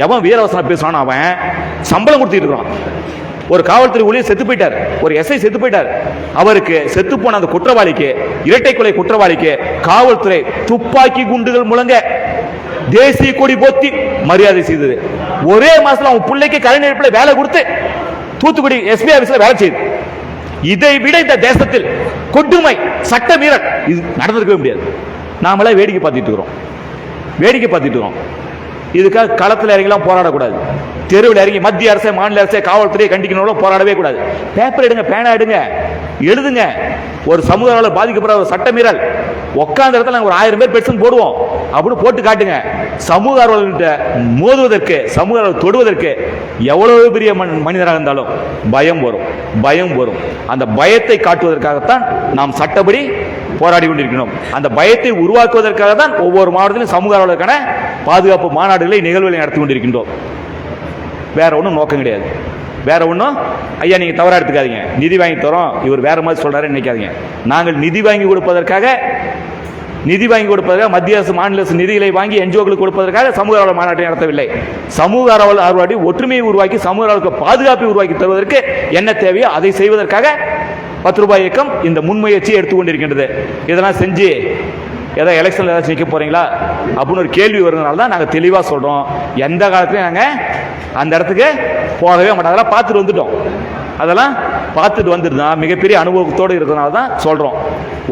எவன் வீரவசனம் பேசுறான் அவன் சம்பளம் கொடுத்துட்டு இருக்கான். ஒரு காவல்துறை ஊழியர் செத்து போயிட்டார், ஒரு எஸ்ஐ செத்து போயிட்டார். அவருக்கு செத்து போன அந்த குற்றவாளிக்கு, இரட்டை கொலை குற்றவாளிக்கு காவல்துறை துப்பாக்கி குண்டுகள் முழங்க தேசிய கொடி போத்தி மரியாதை செய்தது. ஒரே மாசத்துல அவன் பிள்ளைக்கு கலைஞர் வேலை கொடுத்து தூத்துக்குடி எஸ்பி ஆபீஸ்ல வேலை செய்யுது. இதை விட இந்த தேசத்தில் கொடுமை, சட்ட மீறல் இது நடந்திருக்கவே முடியாது. நாமளே வேடிக்கை பார்த்துட்டு இருக்கிறோம். இதுக்காக களத்தில் இறங்கலாம் போராடக்கூடாது. தெருவில் இறங்கி மத்திய அரசு, மாநில அரசு, காவல்துறையை கண்டிக்கணும் போராடவே கூடாது. பேப்பர் எடுங்க, பேனா எடுங்க, எழுதுங்க. ஒரு சமூக பாதிக்கப்படுற ஒரு சட்ட மீறல் உட்கார்ந்த இடத்துல ஒரு 1000 பேர் பெட்ஷன் போடுவோம் அப்படின்னு போட்டு காட்டுங்க. சமூக ஆர்வலர்கிட்ட மோதுவதற்கு, சமூக ஆர்வலர் தொடுவதற்கு எவ்வளவு பெரிய மனிதராக இருந்தாலும் பயம் வரும். அந்த பயத்தை காட்டுவதற்காகத்தான் நாம் சட்டப்படி போராடி கொண்டிருக்கிறோம். அந்த பயத்தை உருவாக்குவதற்காக தான் ஒவ்வொரு மாவட்டத்திலும் சமூக ஆர்வலருக்கான பாதுகாப்பு மாநாடுகளை, நிகழ்வுகளை நடத்தி கொண்டிருக்கின்றோம். வேற ஒன்றும் நோக்கம் கிடையாது. வேற ஒன்றும் ஐயா நீங்க தவறா எடுத்துக்காதீங்க, நிதி வாங்கி தரோம் இவர் வேற மாதிரி சொல்றாரு நினைக்காதீங்க. நாங்கள் நிதி வாங்கி கொடுப்பதற்காக மத்திய அரசு, மாநில அரசு நிதிகளை வாங்கி என்ஜிஓக்களுக்கு கொடுப்பதற்காக சமூக ஆர்வலர் மாநாட்டை நடத்தவில்லை. சமூக ஆர்வலர் ஒற்றுமையை உருவாக்கி சமூக ஆர்வலருக்கு பாதுகாப்பை உருவாக்கி தருவதற்கு என்ன தேவையோ அதை செய்வதற்காக 10 ரூபாய் இயக்கம் இந்த முன்முயற்சியை எடுத்துக்கொண்டிருக்கின்றது. இதெல்லாம் செஞ்சு ஏதோ எலெக்ஷன்ல ஏதாச்சும் நிற்க போறீங்களா அப்படின்னு ஒரு கேள்வி வருவதனால தான் நாங்கள் தெளிவாக சொல்றோம். எந்த காலத்திலையும் நாங்கள் அந்த இடத்துக்கு போகவே மாட்டோம். அதெல்லாம் பார்த்துட்டு வந்துட்டு தான் மிகப்பெரிய அனுபவத்தோடு இருக்கிறதுனால தான் சொல்றோம்.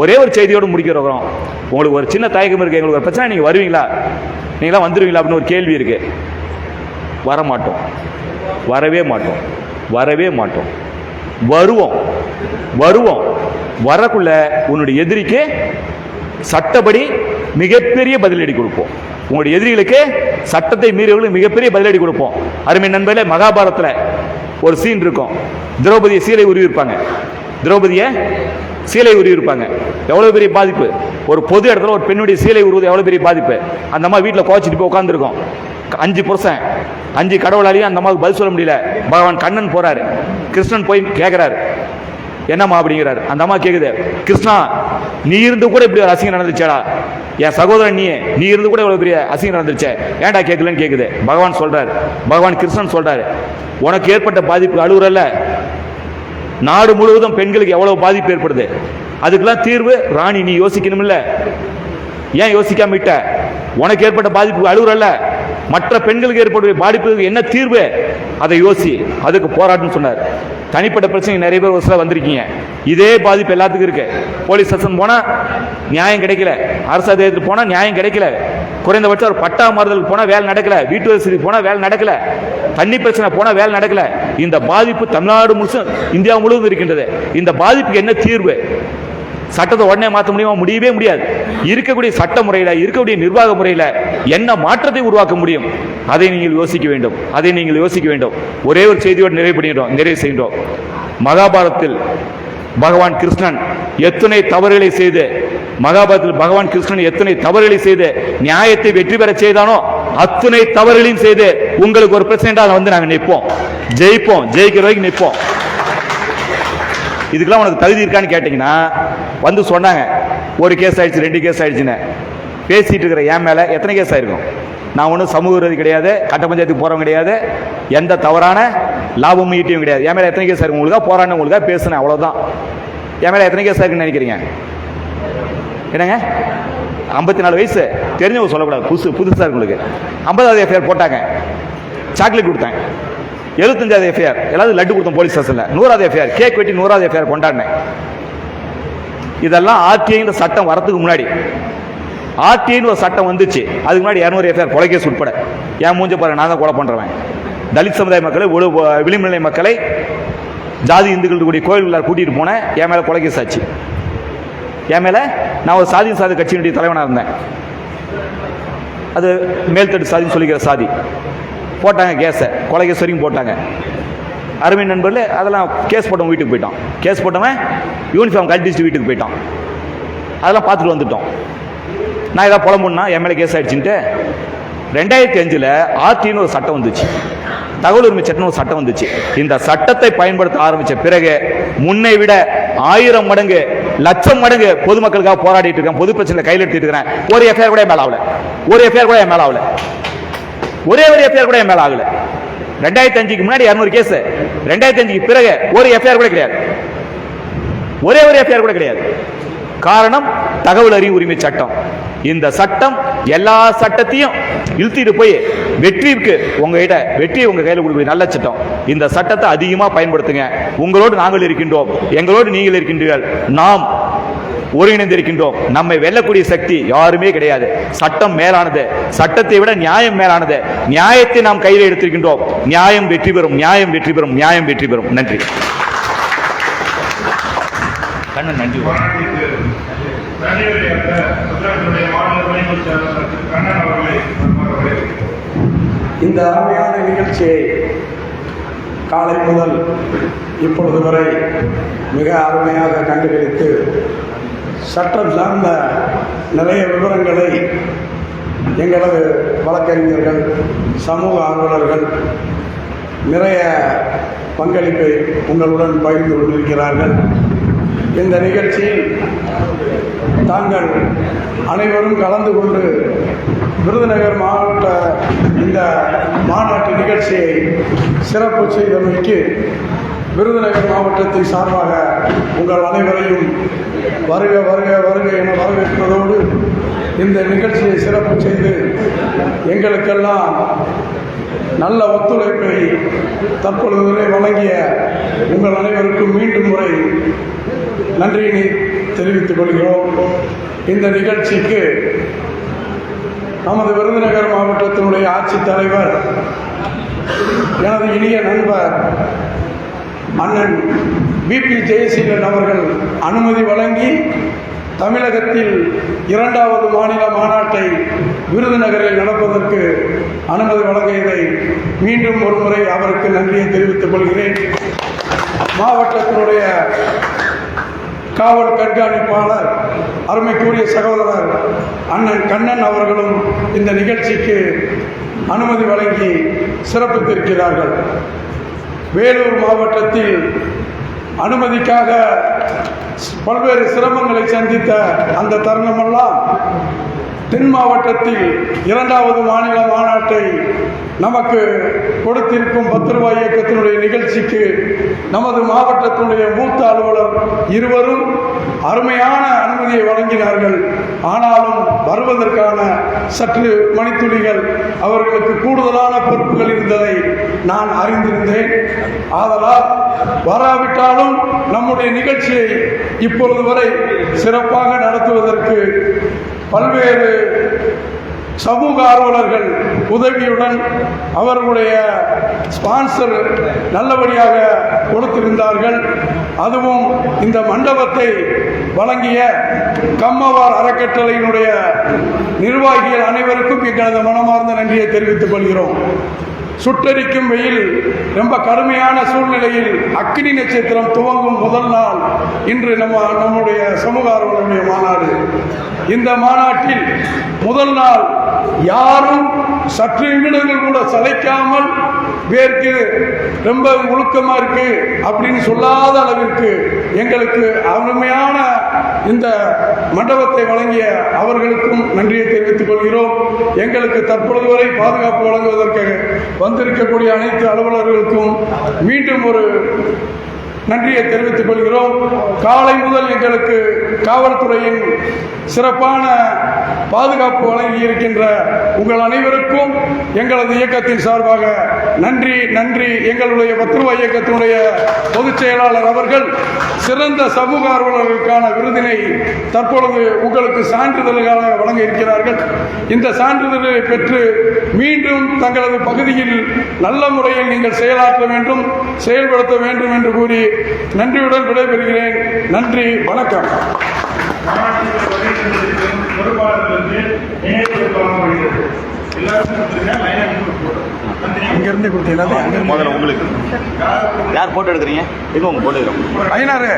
ஒரே ஒரு செய்தியோடு முடிக்கிறோம். உங்களுக்கு ஒரு சின்ன தயக்கம் இருக்கு, எங்களுக்கு ஒரு பிரச்சனை, நீங்க வருவீங்களா, நீங்களாம் வந்துடுவீங்களா அப்படின்னு ஒரு கேள்வி இருக்கு. வரவே மாட்டோம். வருவோம். வரக்குள்ள உன்னுடைய எதிரிக்கு சட்டப்படி மிகப்பெரிய பதிலடி கொடுப்போம். உங்களுடைய எதிரிகளுக்கு சட்டத்தை மீறியவர்களுக்கு மிகப்பெரிய பதிலடி கொடுப்போம். அருமை நண்பர்களே, மகாபாரத்தில் ஒரு சீன் இருக்கும். திரௌபதியை சீலை உருவிருப்பாங்க. எவ்வளவு பெரிய பாதிப்பு! ஒரு பொது இடத்துல ஒரு பெண்ணுடைய சீலை உருவது எவ்வளவு பெரிய பாதிப்பு! அந்த அம்மா வீட்டில் கோச்சிட்டு போய் உட்காந்துருக்கோம். 5 புருஷன், 5 கடவுளாலையும் அந்த அம்மாவுக்கு பதில் சொல்ல முடியல. பகவான் கண்ணன் போறாரு, கிருஷ்ணன் போய் கேட்கிறாரு, என்னம்மா அப்படிங்கிறாரு. அந்த அம்மா கேக்குது, கிருஷ்ணா நீ இருந்து கூட இப்படி ஒரு அசிங்கம் நடந்துச்சேடா, என் சகோதரன் நீ இருந்து கூட இவ்வளவு பெரிய அசிங்கம் நடந்துச்சே, ஏன்டா கேட்கலன்னு கேக்குது. பகவான் கிருஷ்ணன் சொல்றாரு, உனக்கு ஏற்பட்ட பாதிப்பு அழுகுறல்ல, நாடு முழுவதும் பெண்களுக்கு எவ்வளவு பாதிப்பு ஏற்படுது, அதுக்கெல்லாம் தீர்வு ராணி நீ யோசிக்கணும் இல்ல, ஏன் யோசிக்காம விட்ட? உனக்கு ஏற்பட்ட பாதிப்பு அழுகுறல்ல, மற்ற பெண்களுக்கு ஏற்படுற பாதிப்புக்கு என்ன தீர்வு, அதை யோசி, அதுக்கு போராட்டம் சொன்னார். தனிப்பட்ட பிரச்சனை நிறைய பேர் ஒரு சில வந்திருக்கீங்க. இதே பாதிப்பு எல்லாத்துக்கும் இருக்கு. போலீஸ் ஸ்டேஷன் போனா நியாயம் கிடைக்கல, அரசு அதிகாரத்துக்கு போனா நியாயம் கிடைக்கல, குறைந்தபட்சம் ஒரு பட்டா மாறுதல் போனா வேலை நடக்கல, வீட்டு வசதி போனா வேலை நடக்கல, தண்ணி பிரச்சனை போனா வேலை நடக்கல. இந்த பாதிப்பு தமிழ்நாடு முழுசும், இந்தியா முழுவதும் இருக்கின்றது. இந்த பாதிப்புக்கு என்ன தீர்வு? சட்டத்தை உடனே மாற்ற முடியவே முடியாது. இருக்கக்கூடிய சட்ட முறையில, இருக்கக்கூடிய நிர்வாக முறையில என்ன மாற்றத்தை உருவாக்க முடியும், அதை நீங்கள் யோசிக்க வேண்டும். ஒரே ஒரு செய்தியோடு நிறைவு செய்கின்றோம். மகாபாரதத்தில் பகவான் கிருஷ்ணன் எத்தனை தவறுகளை செய்து நியாயத்தை வெற்றி பெற செய்தானோ அத்தனை தவறுகளையும் செய்து உங்களுக்கு ஒரு பிரச்சனை வந்து நாங்கள் நிற்போம், ஜெயிக்கிற வரைக்கும் நிற்போம். இதுக்கெல்லாம் உனக்கு தகுதி இருக்கான்னு கேட்டீங்கன்னா வந்து சொன்னாங்க, ஒரு கேஸ் ஆயிடுச்சு, 2 கேஸ் ஆயிடுச்சுன்னு பேசிட்டு இருக்கிற என் மேல எத்தனை கேஸ் ஆயிருக்கும்? நான் ஒன்றும் சமூக விரோதி கிடையாது, கட்ட பஞ்சாயத்துக்கு போறவங்க கிடையாது, எந்த தவறான லாபமும் ஈட்டியும் கிடையாது. என் மேல எத்தனை கேஸ் ஆயிருக்கு? உங்களுக்கா போராடின, உங்களுக்கா பேசுனேன், அவ்வளவுதான். என் மேல எத்தனை கேஸ் ஆயிருக்குன்னு நினைக்கிறீங்க? என்னங்க 54 வயசு, தெரிஞ்சவங்க சொல்லக்கூடாது, புதுசா இருக்கு உங்களுக்கு. 50வது எஃப்ஐஆர் போட்டாங்க, சாக்லேட் கொடுத்தேன். 75வது எஃப்ஐஆர் எல்லாரும் லட்டு கொடுத்தோம் போலீஸ் ஸ்டேஷன்ல. 100வது எஃப்ஐஆர் கேக் வெட்டி 100வது எஃப்ஐஆர் கொண்டாடினேன். இதெல்லாம் ஆர்டிஐ சட்டம் வரதுக்கு முன்னாடி. ஆர்டிஐன்னு ஒரு சட்டம் வந்துச்சு, அதுக்கு முன்னாடி 200 எஃப்ஐஆர் கொலைகேஸ் உட்பட. என் மூஞ்ச பாருங்க, நான் தான் கொலை பண்றவன். தலித் சமுதாய மக்களை, விளிம்புநிலை மக்களை, ஜாதி இந்துக்கள் கூடிய கோயில்களை கூட்டிட்டு போனேன். என் மேல கொலைகேஸ் ஆச்சு. என் மேல நான் ஒரு சாதி கட்சியினுடைய தலைவனாக இருந்தேன். அது மேல்தட்டு சாதின்னு சொல்லிக்கிற சாதி. போட்டாங்க கேஸை, கொலை கேஸ் வரைக்கும் போட்டாங்க. அருமை நண்பர்களே, அதெல்லாம் கேஸ் போட்டவன் வீட்டுக்கு போயிட்டான். கேஸ் போட்டவன் யூனிஃபார்ம் கழட்டிச்சு வீட்டுக்கு போயிட்டான். அதெல்லாம் பார்த்துட்டு வந்துட்டோம். நான் ஏதாவது புலம்புன்னா என் மேலே கேஸ் ஆயிடுச்சுன்ட்டு 2005 ஆர்டின்னு ஒரு சட்டம் வந்துச்சு, தகவல் உரிமை சட்டம் ஒரு சட்டம் வந்துச்சு. இந்த சட்டத்தை பயன்படுத்த ஆரம்பிச்ச பிறகு முன்னை விட 1000 மடங்கு, லட்சம் மடங்கு பொதுமக்களுக்காக போராடிட்டு இருக்கேன். பொது பிரச்சனை கையில் எடுத்துட்டு இருக்கிறேன். ஒரு எஃப்ஐஆர் கூட மேல ஆகல, ஒரே ஒரு எஃப்ஐஆர் கூட மேல ஆகல. 2005க்கு முன்னாடி 200 கேஸ், 2005க்கு பிறகு ஒரு எஃப்ஐஆர் கூட கிடையாது, ஒரே ஒரு எஃப்ஐஆர் கூட கிடையாது. காரணம் தகவல் அறிவு உரிமை சட்டம். இந்த சட்டம் எல்லா சட்டத்தையும் இழுத்திட்டு போய் வெற்றியை உங்க கையில் கொடுக்க நல்ல சட்டம். இந்த சட்டத்தை அதிகமா பயன்படுத்துங்க. உங்களோடு நாங்கள் இருக்கின்றோம், எங்களோடு நீங்கள் இருக்கின்றீர்கள், நாம் ஒருங்கிணைந்திருக்கின்றோம். நம்மை வெல்லக்கூடிய சக்தி யாருமே கிடையாது. சட்டம் மேலானது, சட்டத்தை விட நியாயம் மேலானது. நியாயத்தை நாம் கையில் எடுத்திருக்கின்றோம். நியாயம் வெற்றி பெறும், நியாயம் வெற்றி பெறும், நியாயம் வெற்றி பெறும். நன்றி. கண்ணன் நன்றி. இந்த அருமையான நிகழ்ச்சியை காலை முதல் இப்பொழுது வரை மிக அருமையாக கண்டுகளித்து சட்டம் சார்ந்த நிறைய விவரங்களை எங்களது வழக்கறிஞர்கள், சமூக ஆர்வலர்கள் நிறைய பங்களிப்பை உங்களுடன் பகிர்ந்து கொண்டிருக்கிறார்கள். இந்த நிகழ்ச்சியில் தாங்கள் அனைவரும் கலந்து கொண்டு விருதுநகர் மாவட்ட இந்த மாநாட்டு நிகழ்ச்சியை சிறப்பு செய்தமைக்கு விருதுநகர் மாவட்டத்தின் சார்பாக உங்கள் அனைவரையும் வருக வருக வருக என வரவேற்பதோடு இந்த நிகழ்ச்சியை சிறப்பு செய்து எங்களுக்கெல்லாம் நல்ல ஒத்துழைப்பை தற்பொழுது வரை வழங்கிய உங்கள் அனைவருக்கும் மீண்டும் முறை நன்றியினை தெரிவித்துக் கொள்கிறோம். இந்த நிகழ்ச்சிக்கு நமது விருதுநகர் மாவட்டத்தினுடைய ஆட்சித்தலைவர், எனது இனிய நண்பர் அண்ணன் பிபி ஜெயசீலன் அவர்கள் அனுமதி வழங்கி தமிழகத்தில் 2வது மாநில மாநாட்டை விருதுநகரில் நடப்பதற்கு அனுமதி வழங்கியதை மீண்டும் ஒரு முறை அவருக்கு நன்றியை தெரிவித்துக் கொள்கிறேன். மாவட்டத்தினுடைய காவல் கண்காணிப்பாளர் அருமைக்குரிய சகோதரர் அண்ணன் கண்ணன் அவர்களும் இந்த நிகழ்ச்சிக்கு அனுமதி வழங்கி சிறப்பித்திருக்கிறார்கள். வேலூர் மாவட்டத்தில் அனுமதிக்காக பல்வேறு சிரமங்களை சந்தித்த அந்த தருணமெல்லாம் தென் மாவட்டத்தில் 2வது மாநில மாநாட்டை நமக்கு கொடுத்திருக்கும் 10 ரூபாய் இயக்கத்தினுடைய நிகழ்ச்சிக்கு நமது மாவட்டத்தினுடைய மூத்த அலுவலர் இருவரும் அருமையான அனுமதியை வழங்கினார்கள். ஆனாலும் வருவதற்கான சற்று மணித்துளிகள் அவர்களுக்கு கூடுதலான பொறுப்புகள் இருந்ததை நான் அறிந்திருந்தேன். ஆதலால் வராவிட்டாலும் நம்முடைய நிகழ்ச்சியை இப்பொழுது வரை சிறப்பாக நடத்துவதற்கு பல்வேறு சமூக ஆர்வலர்கள் உதவியுடன் அவர்களுடைய ஸ்பான்சர் நல்லபடியாக கொடுத்திருந்தார்கள். அதுவும் இந்த மண்டபத்தை வழங்கிய கம்மவார் அறக்கட்டளையினுடைய நிர்வாகிகள் அனைவருக்கும் எங்களது மனமார்ந்த நன்றியை தெரிவித்துக் கொள்கிறோம். சுட்டரிக்கும் வெயில் ரொம்ப கடுமையான சூழ்நிலையில் அக்கினி நட்சத்திரம் துவங்கும் முதல் நாள் இன்று நம்முடைய சமூக ஆர்வலருடைய மாநாடு. இந்த மாநாட்டில் முதல் நாள் யாரும் சற்று நிமிடங்கள் கூட சளைக்காமல் வேர்க்கு ரொம்ப ஒழுக்கமா இருக்கு அப்படின்னு சொல்லாத அளவிற்கு எங்களுக்கு அருமையான இந்த மண்டபத்தை வழங்கிய அவர்களுக்கும் நன்றியை தெரிவித்துக் கொள்கிறோம். எங்களுக்கு தற்பொழுது வரை பாதுகாப்பு வழங்குவதற்கு வந்திருக்கக்கூடிய அனைத்து அலுவலர்களுக்கும் மீண்டும் ஒரு நன்றியை தெரிவித்துக் கொள்கிறோம். காலை முதல் எங்களுக்கு காவல்துறையின் சிறப்பான பாதுகாப்பு வழங்கி இருக்கின்ற உங்கள் அனைவருக்கும் எங்களது இயக்கத்தின் சார்பாக நன்றி நன்றி. எங்களுடைய 10 ரூபாய் இயக்கத்தினுடைய பொதுச் செயலாளர் அவர்கள் சிறந்த சமூக ஆர்வலர்களுக்கான விருதினை தற்பொழுது உங்களுக்கு சான்றிதழ்களாக வழங்க இருக்கிறார்கள். இந்த சான்றிதழை பெற்று மீண்டும் தங்களது பகுதியில் நல்ல முறையில் நீங்கள் செயலாற்ற வேண்டும், செயல்படுத்த வேண்டும் என்று கூறி நன்றியுடன் விடைபெறுகிறேன். நன்றி, வணக்கம். இங்கிருந்து கொடுத்தீங்கன்னா முதல்ல உங்களுக்கு யார் போட்டோ எடுக்கிறீங்க? எங்க உங்க போட்டோ எடுக்கிறோம்? ஐநாறு